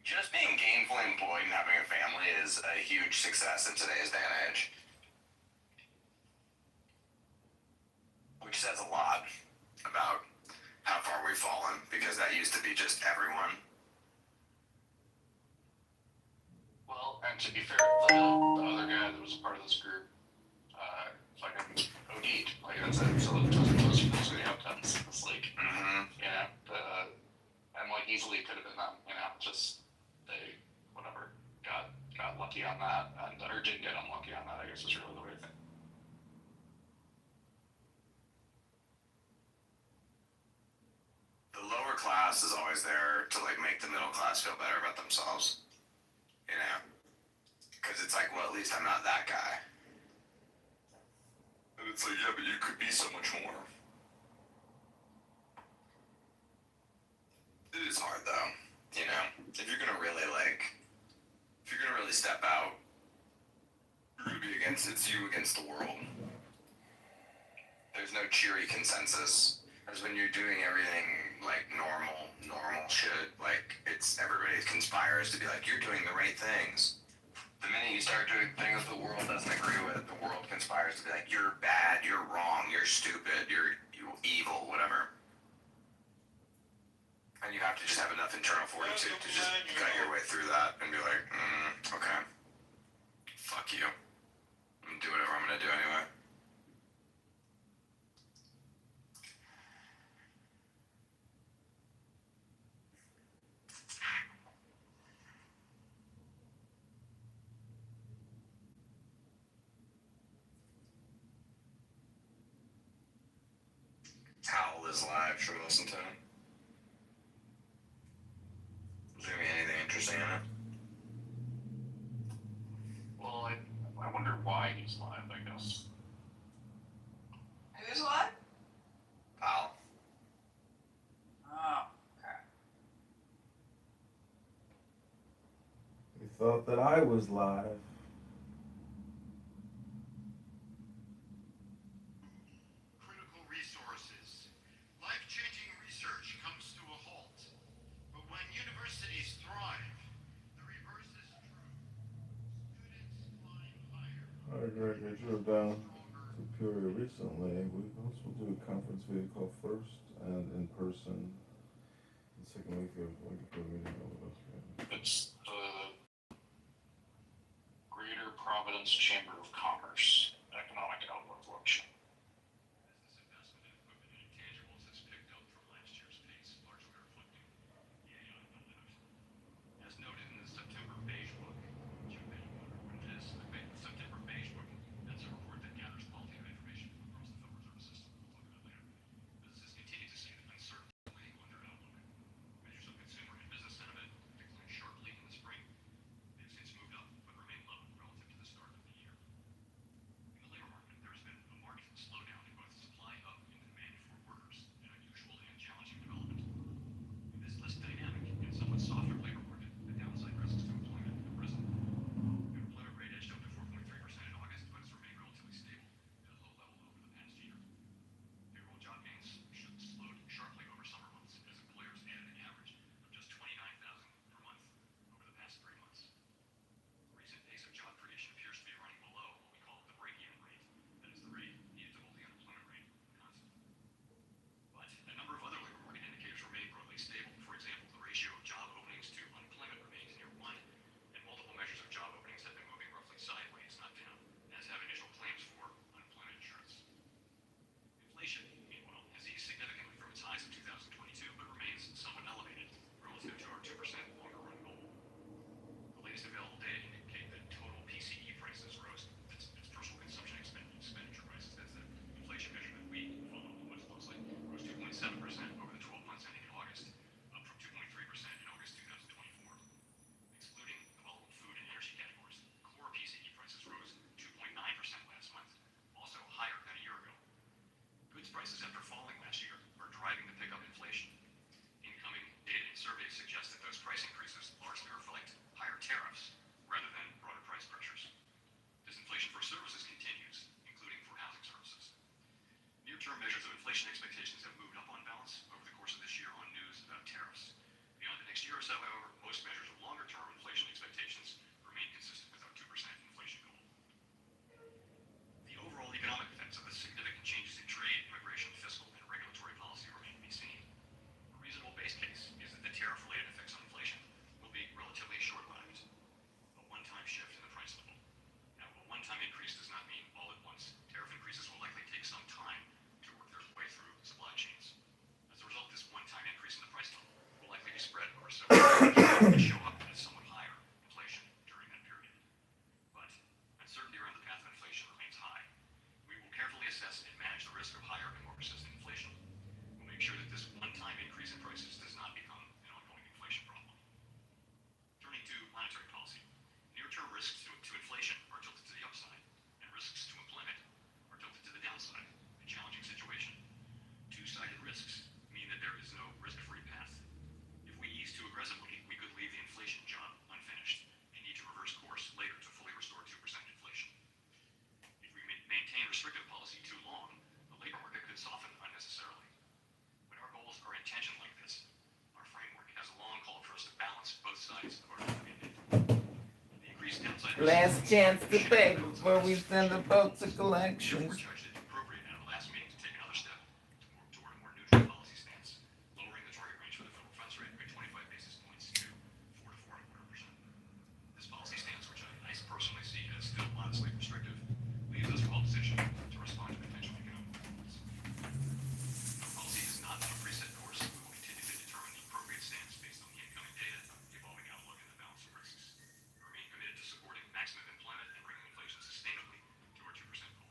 Just being gainfully employed and having a family is a huge success in today's day and age. Which says a lot about how far we've fallen, because that used to be just everyone. Well, and to be fair, the other guy that was a part of this group, fucking OD'd. Like that's it. So those are the outcomes. It's like, you know, and like easily could have been them. You know, just they whatever got lucky on that, or didn't get unlucky on that. I guess is really the way to think. The lower class is always there to like make the middle class feel better about themselves. You know? Because it's like, well, at least I'm not that guy. And it's like, yeah, but you could be so much more. It is hard, though. You know? If you're gonna really step out, you're gonna be against it's you against the world. There's no cheery consensus. As when you're doing everything like normal shit, like it's everybody conspires to be like, you're doing the right things. The minute you start doing things the world doesn't agree with, the world conspires to be like, you're bad, you're wrong, you're stupid, you're evil, whatever. And you have to just have enough internal fortitude to just gut your way through that and be like, okay, fuck you. I'm gonna do whatever I'm gonna do anyway. Howl is live, should we listen to him? Is there gonna be anything interesting in it? Well, I wonder why he's live, I guess. Who's what? Howl. Oh, okay. He thought that I was live. Critical resources. Life-changing research comes to a halt. But when universities thrive, the reverse is true. Students climb higher. Alright, Greg, I drove down to Peoria recently. We also do a conference video call first and in person. The second week of the meeting over us. It's the Greater Providence Chamber of Commerce Economic Outlook Workshop. Business investment in equipment and intangibles has picked up from last year's pace, largely reflecting the AI build-out. As noted in the September beige book, which you may wonder what it is, the September beige book, that's a report that gathers qualitative information from across the Federal Reserve System. We'll talk about later. Businesses continue to see uncertainty weighing on their outlook. Measures of consumer and business sentiment declined sharply in the spring. They've since moved up, but remain low relative to the start of the year. Last chance to pay before we send the vote to collections. Judged it appropriate at the last meeting to take another step toward a more neutral policy stance, lowering the target range for the federal funds rate by 25 basis points to 4 to 4.25%. This policy stance, which I personally see as still modestly restrictive, leaves us well positioned to respond to potential economic performance. Our policy is not on a preset course. We will continue to determine the appropriate stance based on the incoming data, the evolving outlook, and the balance of risks. We remain committed to supporting maximum employment and bringing inflation sustainably to our 2% goal.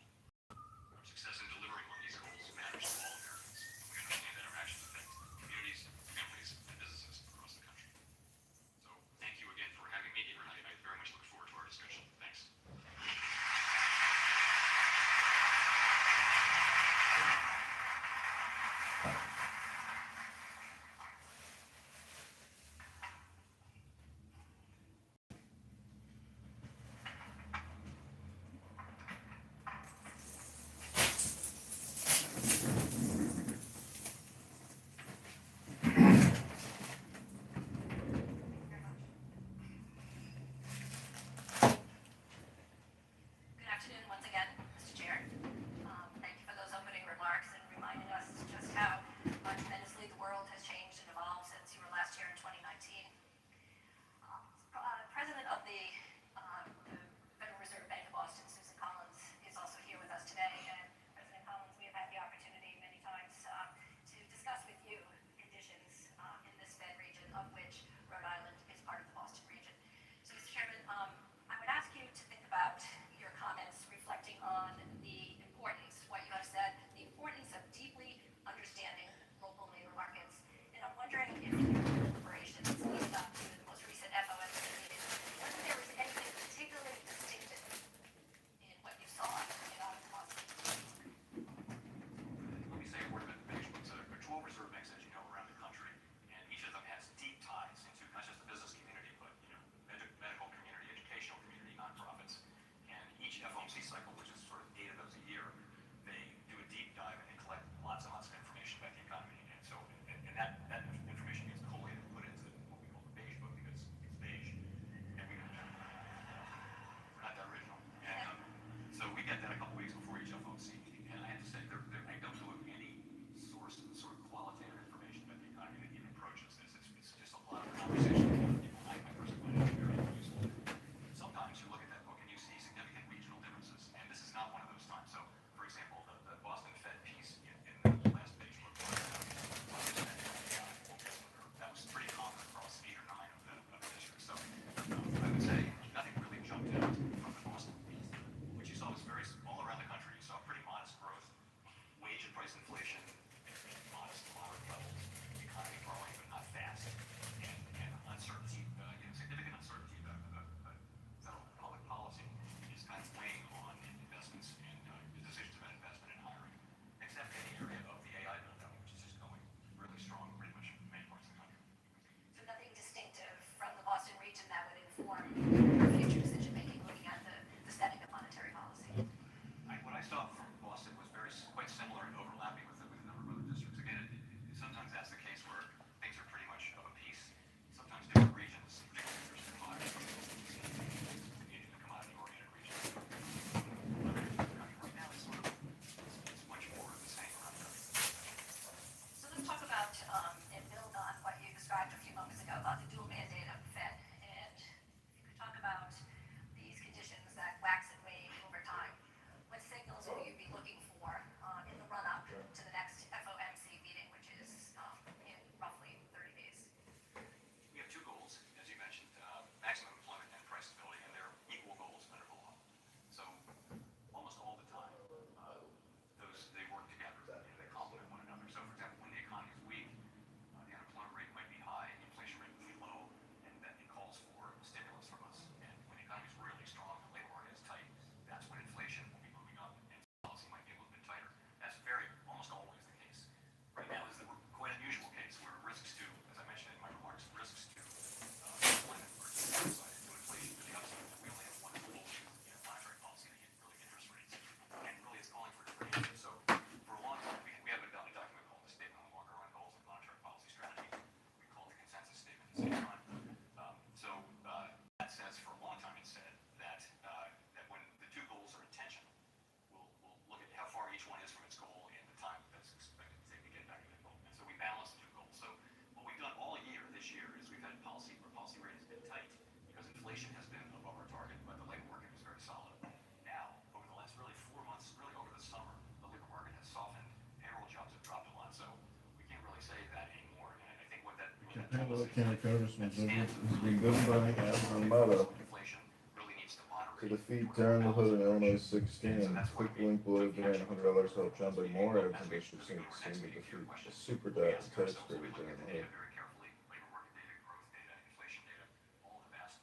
Hello, County Congressman has begun buying ads on Meta Inflation really needs to moderate. to defeat Darren the Hood in Illinois 16. Click the link below to donate $100 to help John buy more ads in District 16 to defeat a super tax credit Darren the Hood. Very carefully, labor market data, growth data, inflation data, all the vast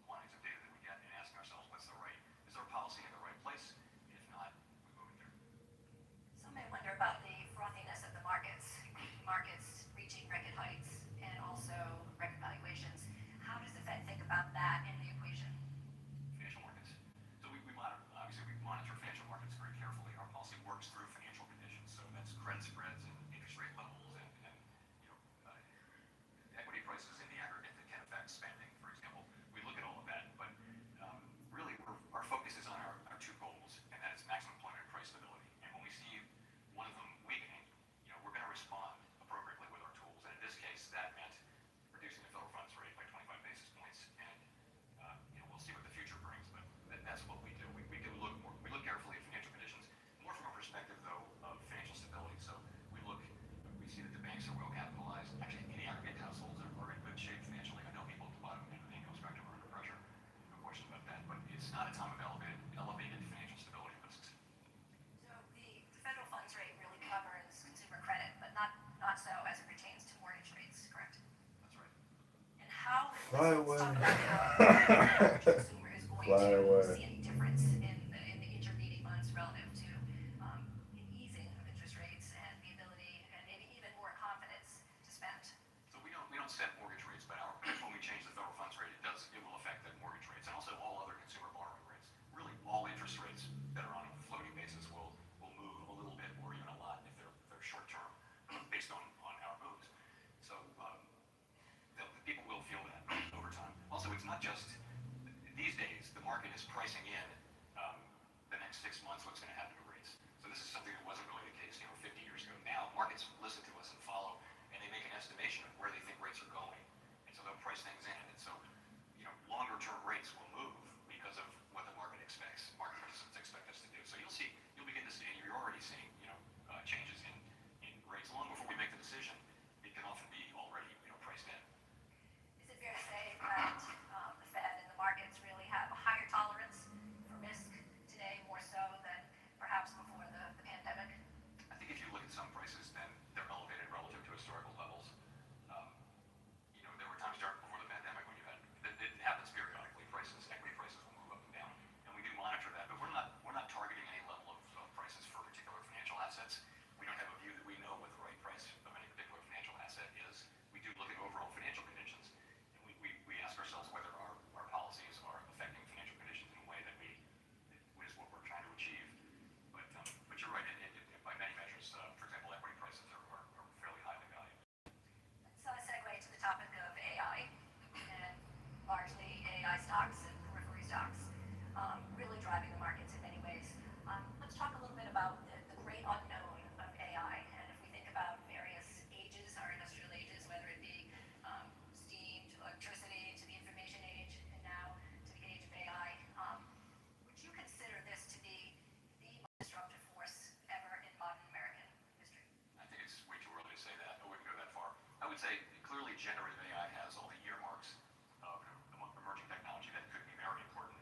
quantities of data that we get, and asking ourselves, is there a policy in the right place? If not, we move it there. Some may wonder about the frothiness of the markets reaching record heights and also record valuations. How does the Fed think about that in the equation? Financial markets. So we monitor financial markets very carefully. Our policy works through financial conditions. So that's credit spreads and interest rate levels and equity prices in the aggregate that can affect spending, for example. We look at all of that, but really our focus is on our two goals, and that is maximum employment and price stability. And when we see one of them weakening, we're going to respond appropriately with our tools. And in this case, that meant reducing the federal funds rate by 25 basis points. And we'll see what the future brings, but that's what we do. We look carefully at financial conditions, more from a perspective though of financial stability. So we see that the banks are well capitalized. Actually, in the aggregate, households are in good shape financially. I know people at the bottom end of the income spectrum are under pressure. No question about that. But it's not a time of elevated financial stability risks. So the federal funds rate really covers consumer credit, but not so as it pertains to mortgage rates, correct? That's right. And how Fly away. the consumer is going Fly to away. see any difference in the intervening months relative to an easing of interest rates and the ability and maybe even more confidence to spend? So we don't set mortgage rates, but when we change the federal funds rate, it will affect the mortgage rates and also all other consumer borrowing rates. Really, all interest rates that are on a floating basis will move a little bit or even a lot if they're short term, based on our moves. So people will feel that over time. Also, it's not just these days. The market is pricing in the next 6 months what's going to happen to rates. So this is something that wasn't really the case 50 years ago. Now markets listen to us and follow, and they make an estimation of where they think rates are going, and so they'll price things in. And so longer term rates will move because of what the market expects. Market participants expect us to do. So you'll begin to see, and you're already seeing changes in rates long before we make the decision. It can often be already priced in. Is it fair to say that the Fed and the markets really have a higher tolerance for risk today, more so than perhaps before the pandemic? I think if you look at some prices, then they're elevated relative to historical levels. There were times before the pandemic when it happens periodically. Equity prices will move up and down, and we do monitor that. But we're not targeting any level of prices for particular financial assets. We don't have a view that we know what the right price of any particular financial asset is. We do look at overall financial conditions, and we ask ourselves whether our policies are affecting financial conditions in a way that is what we're trying to achieve. But you're right. By many measures, for example, equity prices are fairly highly valued. Let's segue to the topic of AI and largely AI stocks and periphery stocks really driving the markets in many ways. Let's talk a little bit about the great unknown of AI. And if we think about various ages, our industrial ages, whether it be steam to electricity to the information age and now to the age of AI, would you consider this to be the most disruptive force ever in modern American history? I think it's way too early to say that. I wouldn't go that far. I would say clearly generative AI has all the earmarks of emerging technology that could be very important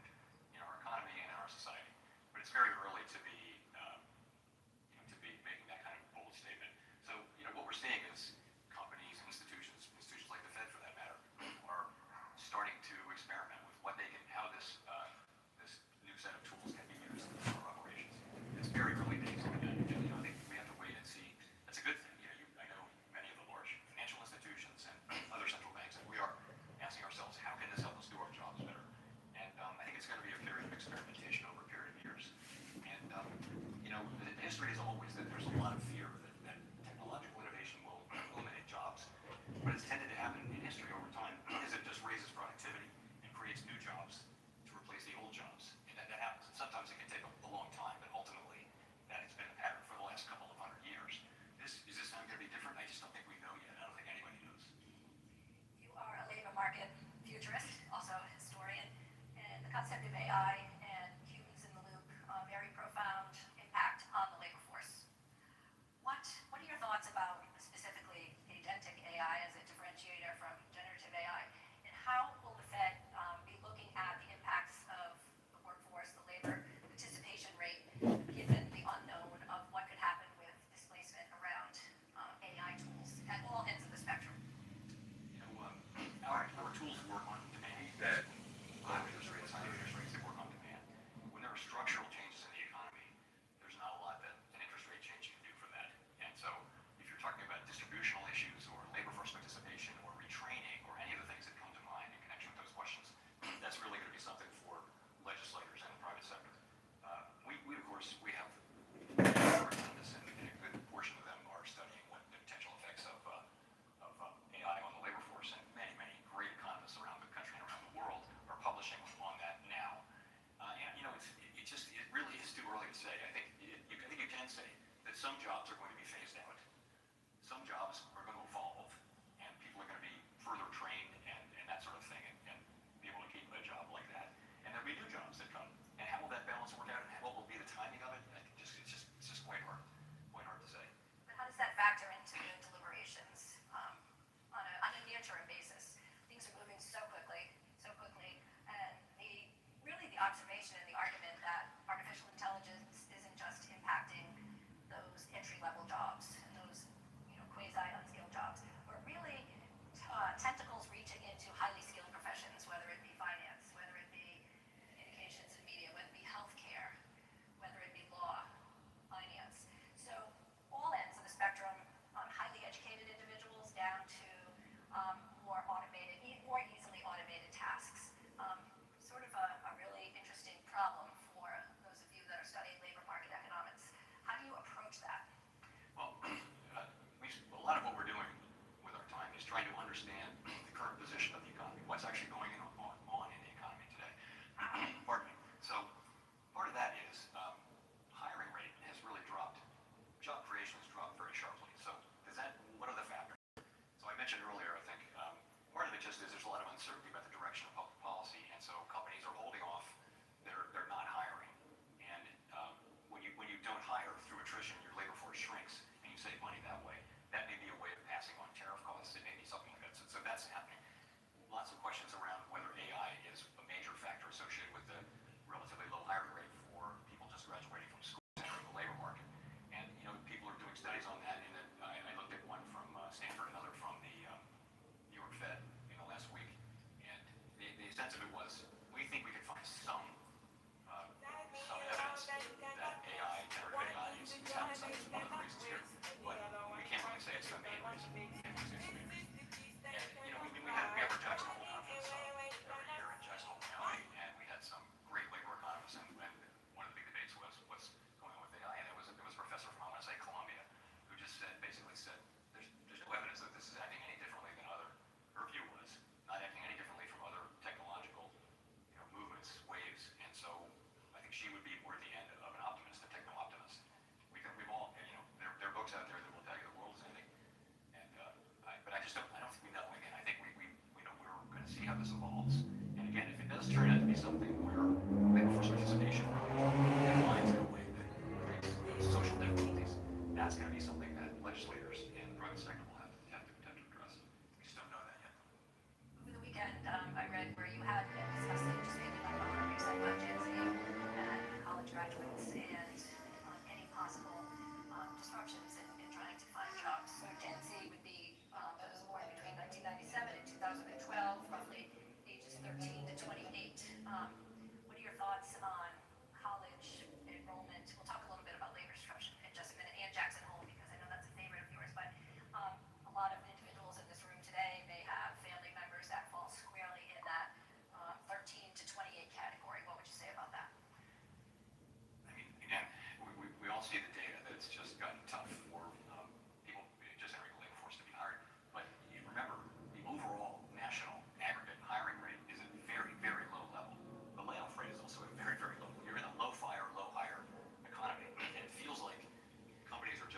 in our economy and in our society. But it's very early to be making that kind of bold statement. So what we're seeing is companies, institutions like the Fed for that matter, are starting to experiment with how this new set of tools can be used in our operations. It's very early days on that. I think we have to wait and see. That's a good thing. I know many of the large financial institutions and other central banks, and we are asking ourselves, how can this help us do our jobs better? And I think it's going to be a period of experimentation over a period of years. And the history is always that there's a lot of fear that technological innovation will eliminate jobs, but it's tended to happen in history over time because it just raises productivity and creates new jobs can say that some jobs are going to be phased out. Some jobs are going to evolve, and people are going to be further trained and that sort of thing, and be able to keep a job like that. And there'll be new jobs that come. And how will that balance work out, and what will be the timing of it? It's just quite hard to say. But how does that factor into the deliberations on a near-term basis? Things are moving so quickly, and the observation and the argument that artificial intelligence isn't just impacting those entry-level jobs and those quasi-unskilled jobs, but really tentacles reaching into highly skilled professions, whether it be finance, whether it be communications and media, whether it be healthcare, whether it be law, finance. So all ends of the spectrum, highly educated individuals down to more automated, more easily automated tasks. Sort of a really interesting problem for those of you that are studying labor market economics. How do you approach that? Well, a lot of what we're doing with our time is trying to understand the current position of the economy, what's actually going on in the economy today. Pardon me. So part of that is hiring rate has really dropped. Job creation has dropped very sharply. So what are the factors? So I mentioned earlier, I think, part of it just is there's a lot of uncertainty about the direction of public policy, and so companies are holding off. They're not hiring, and when you don't hire through attrition, your labor force shrinks, and you save money that way. That may be a way of passing on tariff costs. It may be something like that. So that's happening. Lots of questions around whether AI is a major factor associated with the relatively low hiring rate for people just graduating from school entering the labor market. And people are doing studies on that. And I looked at one from Stanford, another from the New York Fed last week. And the sense of it was, we think we could find some evidence that generative AI is having some one of the reasons here, but we can't really say it's the main reason. And we have our Jackson Hole conference every year in Jackson Hole County, and we had some great labor economists, and one of the big debates was what's going on with AI, and it was a professor from, I want to say, Columbia, who just basically said, there's no evidence that this is acting any differently than her view was, not acting any differently from other technological movements, waves, and so I think she would be more at the end of an optimist, a techno-optimist. We've all, there are books out there that will tell you the world is ending, and but I don't think we know. Again, I think we're going to see how this evolves. And again, if it does turn out to be something where labor force participation declines in a way that creates social difficulties, that's going to be something that legislators and the private sector will have to address. We just don't know that yet. Over the weekend, I read where you had been discussing just maybe like a hard reset about Gen Z and college graduates and any possible disruptions in trying to find jobs. So Gen Z would be those born between 1997 and 2012, roughly ages 13 to 28. What are your thoughts on college enrollment? We'll talk a little bit about labor disruption in just a minute, and Jackson Hole, because I know that's a favorite of yours, but a lot of individuals in this room today may have family members that fall squarely in that 13 to 28 category. What would you say about that? I mean, again, we all see the data that it's just gotten tough for people just entering the labor force to be hired. But you remember, the overall national aggregate hiring rate is at a very, very low level. The layoff rate is also at very, very low. You're in a low-fire, low-hire economy, and it feels like companies are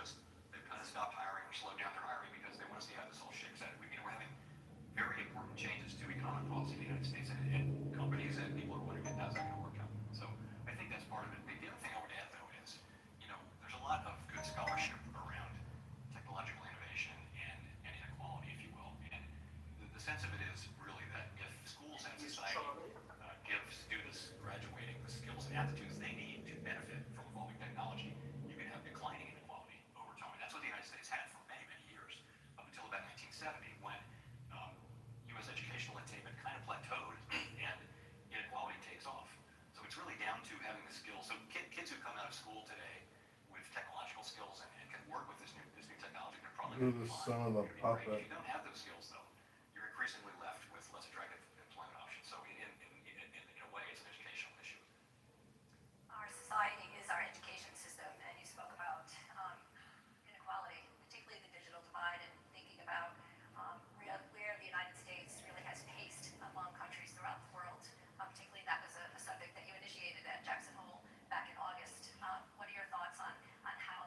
they've kind of stopped hiring or slowed down their hiring because they want to see how this all shakes out. We're having very important changes to economic policy in the United States, and companies and people are wondering how's that going to work out. So I think that's part of it. The other thing I would add, though, is there's a lot of good scholarship around technological innovation and inequality, if you will. And the sense of it is really that if schools and society give students graduating the skills and aptitudes they need to benefit from evolving technology, you can have declining inequality over time. And that's what the United States had for many, many years, up until about 1970, when U.S. educational attainment kind of plateaued and inequality takes off. So it's really down to having the skills. So kids who come out of school today with technological skills and can work with this new technology, they're probably You're the son of a puppet. If you don't have those skills, though, you're increasingly left with less attractive employment options. So in a way, it's an educational issue. Our society is our education system, and you spoke about inequality, particularly the digital divide, and thinking about where the United States really has paced among countries throughout the world. Particularly, that was a subject that you initiated at Jackson Hole back in August. What are your thoughts on how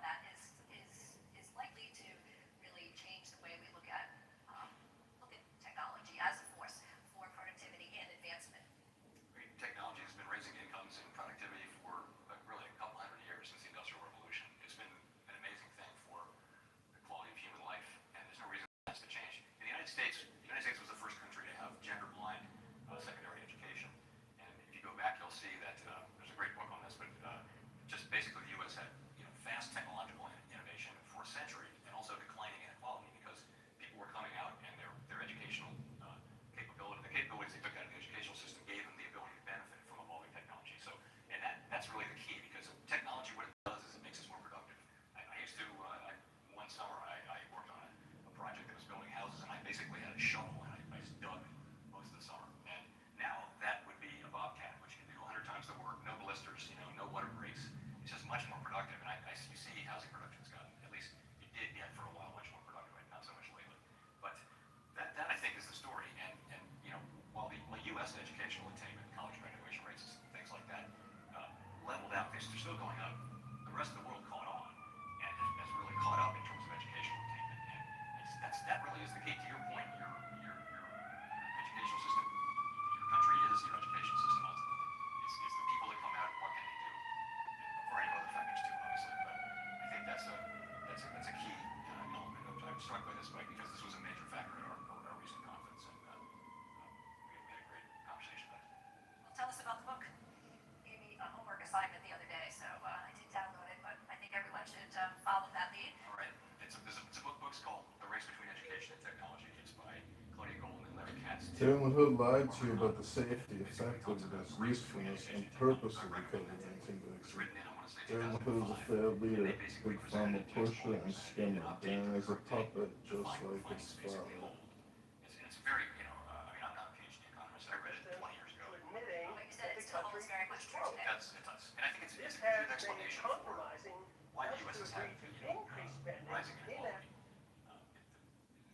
Jalen Hood lied to you about the safety, effectiveness, usefulness, and purpose of the COVID-19 vaccine. Jalen Hood is a failed leader, big pharma pusher and skimmer. Dan is a puppet, just like his father. It's very, I mean, I'm not a PhD economist. I read it 20 years ago. But you said it still holds very much true today. It does. And I think it's a good explanation for why the U.S. has had, rising inequality.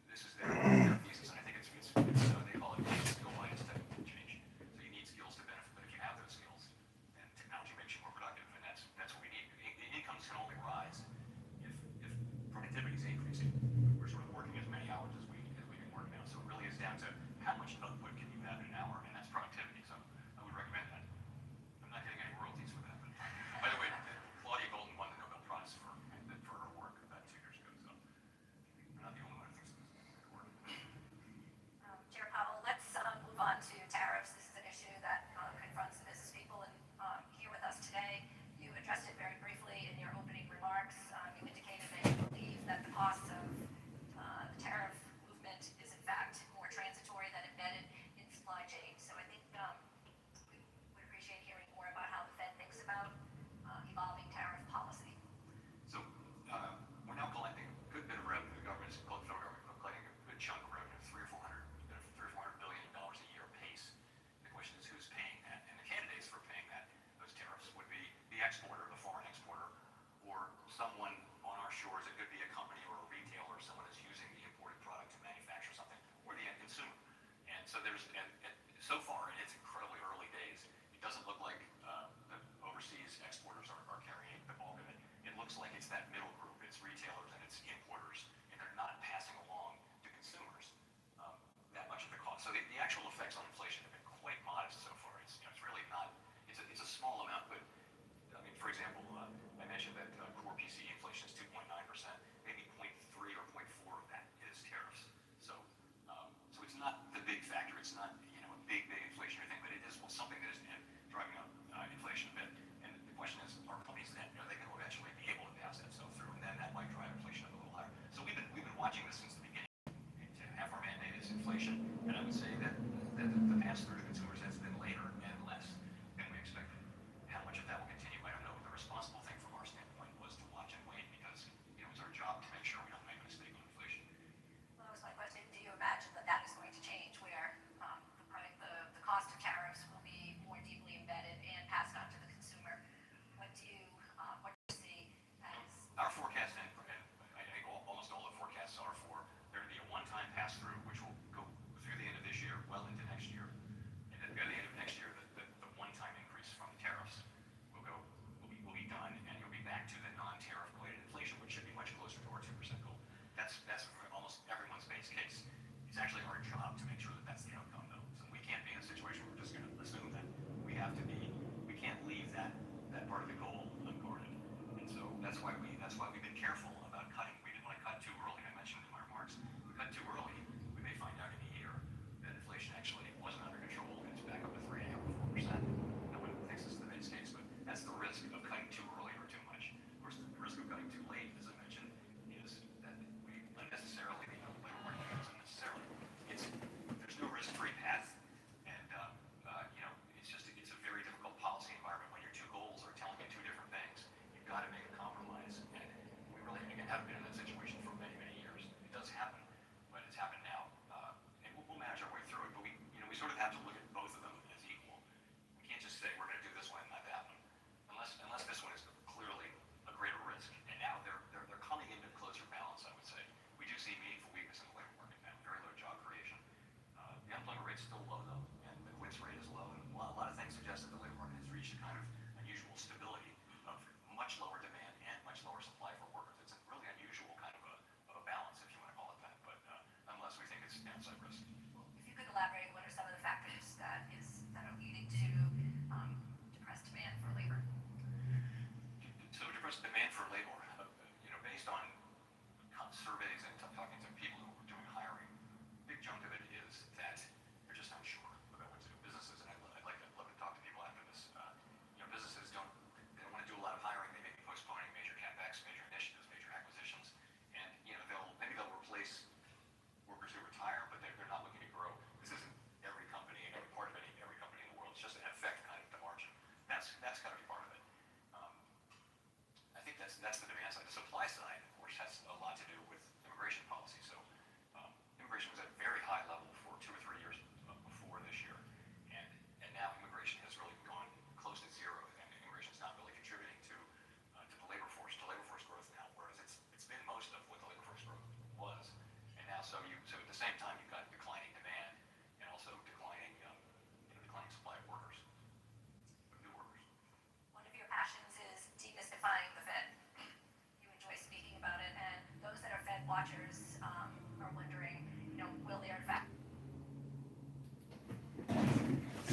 This is their thesis, and I think they call it skill-minus technical change. So you need skills to benefit, but if you have those skills, then technology makes you more productive, and that's what we need. Incomes can only rise if productivity is increasing. We're sort of working as many hours as we can work now, so it really is down to how much output can you have in an hour, and that's productivity. So I would recommend that. I'm not getting any royalties for that. But by the way, Claudia Golden won the Nobel Prize for her work about 2 years ago, so I'm not the only one who thinks this is good work. Chair Powell, let's move on to tariffs. This is an issue that confronts the business people and here with us today. You addressed it very briefly in your opening remarks. You indicated that you believe that the costs of the tariff movement is in fact more transitory than embedded in supply chain. So I think we would appreciate hearing more about how the Fed thinks about evolving tariff policy. So we're now collecting a good bit of revenue. The government's collecting a good chunk of revenue, $300 or $400 billion a year pace. The question is who's paying that, and the candidates for paying those tariffs would be the exporter, the foreign exporter, or someone on our shores. It could be a company or a retailer, or someone who's using the imported product to manufacture something, or the end consumer. And so so far, in its incredibly early days, it doesn't look like the overseas exporters are carrying the bulk of it. It looks like it's that middle group. It's retailers and it's importers, and they're not passing along to consumers that much of the cost. So the actual effects on inflation have been quite modest so far. It's really not. It's a small amount, but I mean, for example, I mentioned that core PCE inflation is 2.9%. Maybe 0.3 or 0.4 of that is tariffs. So it's not the big factor. It's not a big inflationary thing, but it is something that is driving up inflation a bit. And the question is, are companies then are they going to eventually be able to pass that stuff through, and then that might drive inflation up a little higher. So we've been watching this since the beginning. Half our mandate is inflation, and I would say that the pass through to consumers has been later and less than we expected. How much of that will continue, I don't know. The responsible thing from our standpoint was to watch and wait because it's our job to make sure we don't make a mistake on inflation. Well, that was my question. Do you imagine that is going to change where the cost of tariffs will be more deeply embedded and passed on to the consumer? What do you see as... Our forecast, and I think almost all the forecasts are for there to be a one-time pass-through, which will go through the end of this year, well into next year. And then by the end of next year, the one-time increase from the tariffs will be done, and you'll be back to the non-tariff related inflation, which should be much closer to our 2% goal. That's almost everyone's base case. It's actually our job to make sure that that's the outcome, though. So we can't be in a situation where we're just going to assume that. We can't leave that part of the goal unguarded. And so that's why we've been careful about cutting. We didn't want to cut too early. I mentioned in my remarks, we cut too early, we may find out in a year that inflation actually wasn't under control and it's back up to 3.5 or 4%. No one thinks this is the base case, but that's the risk of cutting too early or too much. Of course, the risk of cutting too late, as I mentioned, is that we unnecessarily, the labor market goes unnecessarily. There's no risk-free path, and it's a very difficult policy environment when your two goals are telling you two different things. You've got to make a compromise, and we really haven't been in that situation for many, many years. It does happen, but it's happened now, and we'll manage our way through it. But we sort of have to look at both of them as equal. We can't just say we're going to do this one and not that one, unless this one is clearly a greater risk. And now they're coming into closer balance, I would say. We do see meaningful weakness in the labor market now, very low job creation. The unemployment rate's still low, though, and the quits rate is low. And a lot of things suggest that the labor market has reached a kind of unusual stability of much lower demand and much lower supply for workers. It's a really unusual kind of a balance, if you want to call it that. But nonetheless, we think it's downside risk. If you could elaborate, what are some of the factors that are leading to depressed demand for labor? So depressed demand for labor, based on surveys and talking to people who are doing hiring, a big chunk of it is that they're just unsure about what to do. Businesses, and I'd love to talk to people after this. Businesses don't want to do a lot of hiring. They may be postponing major CapEx, major initiatives, major acquisitions, and maybe they'll replace workers who retire, but they're not looking to grow. This isn't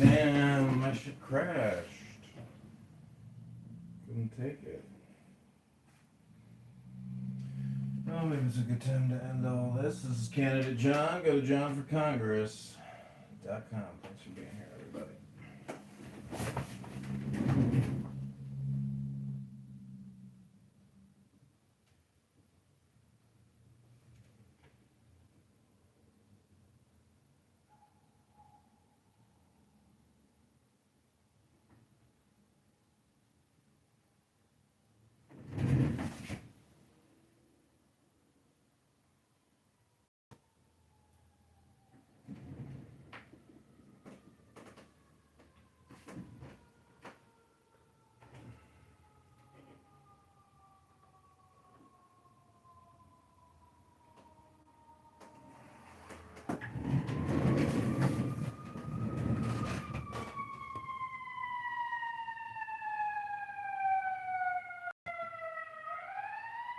Damn, my shit crashed. Couldn't take it. Well, maybe it's a good time to end all this. This is Candidate John. Go to johnforcongress.com. Thanks for being here.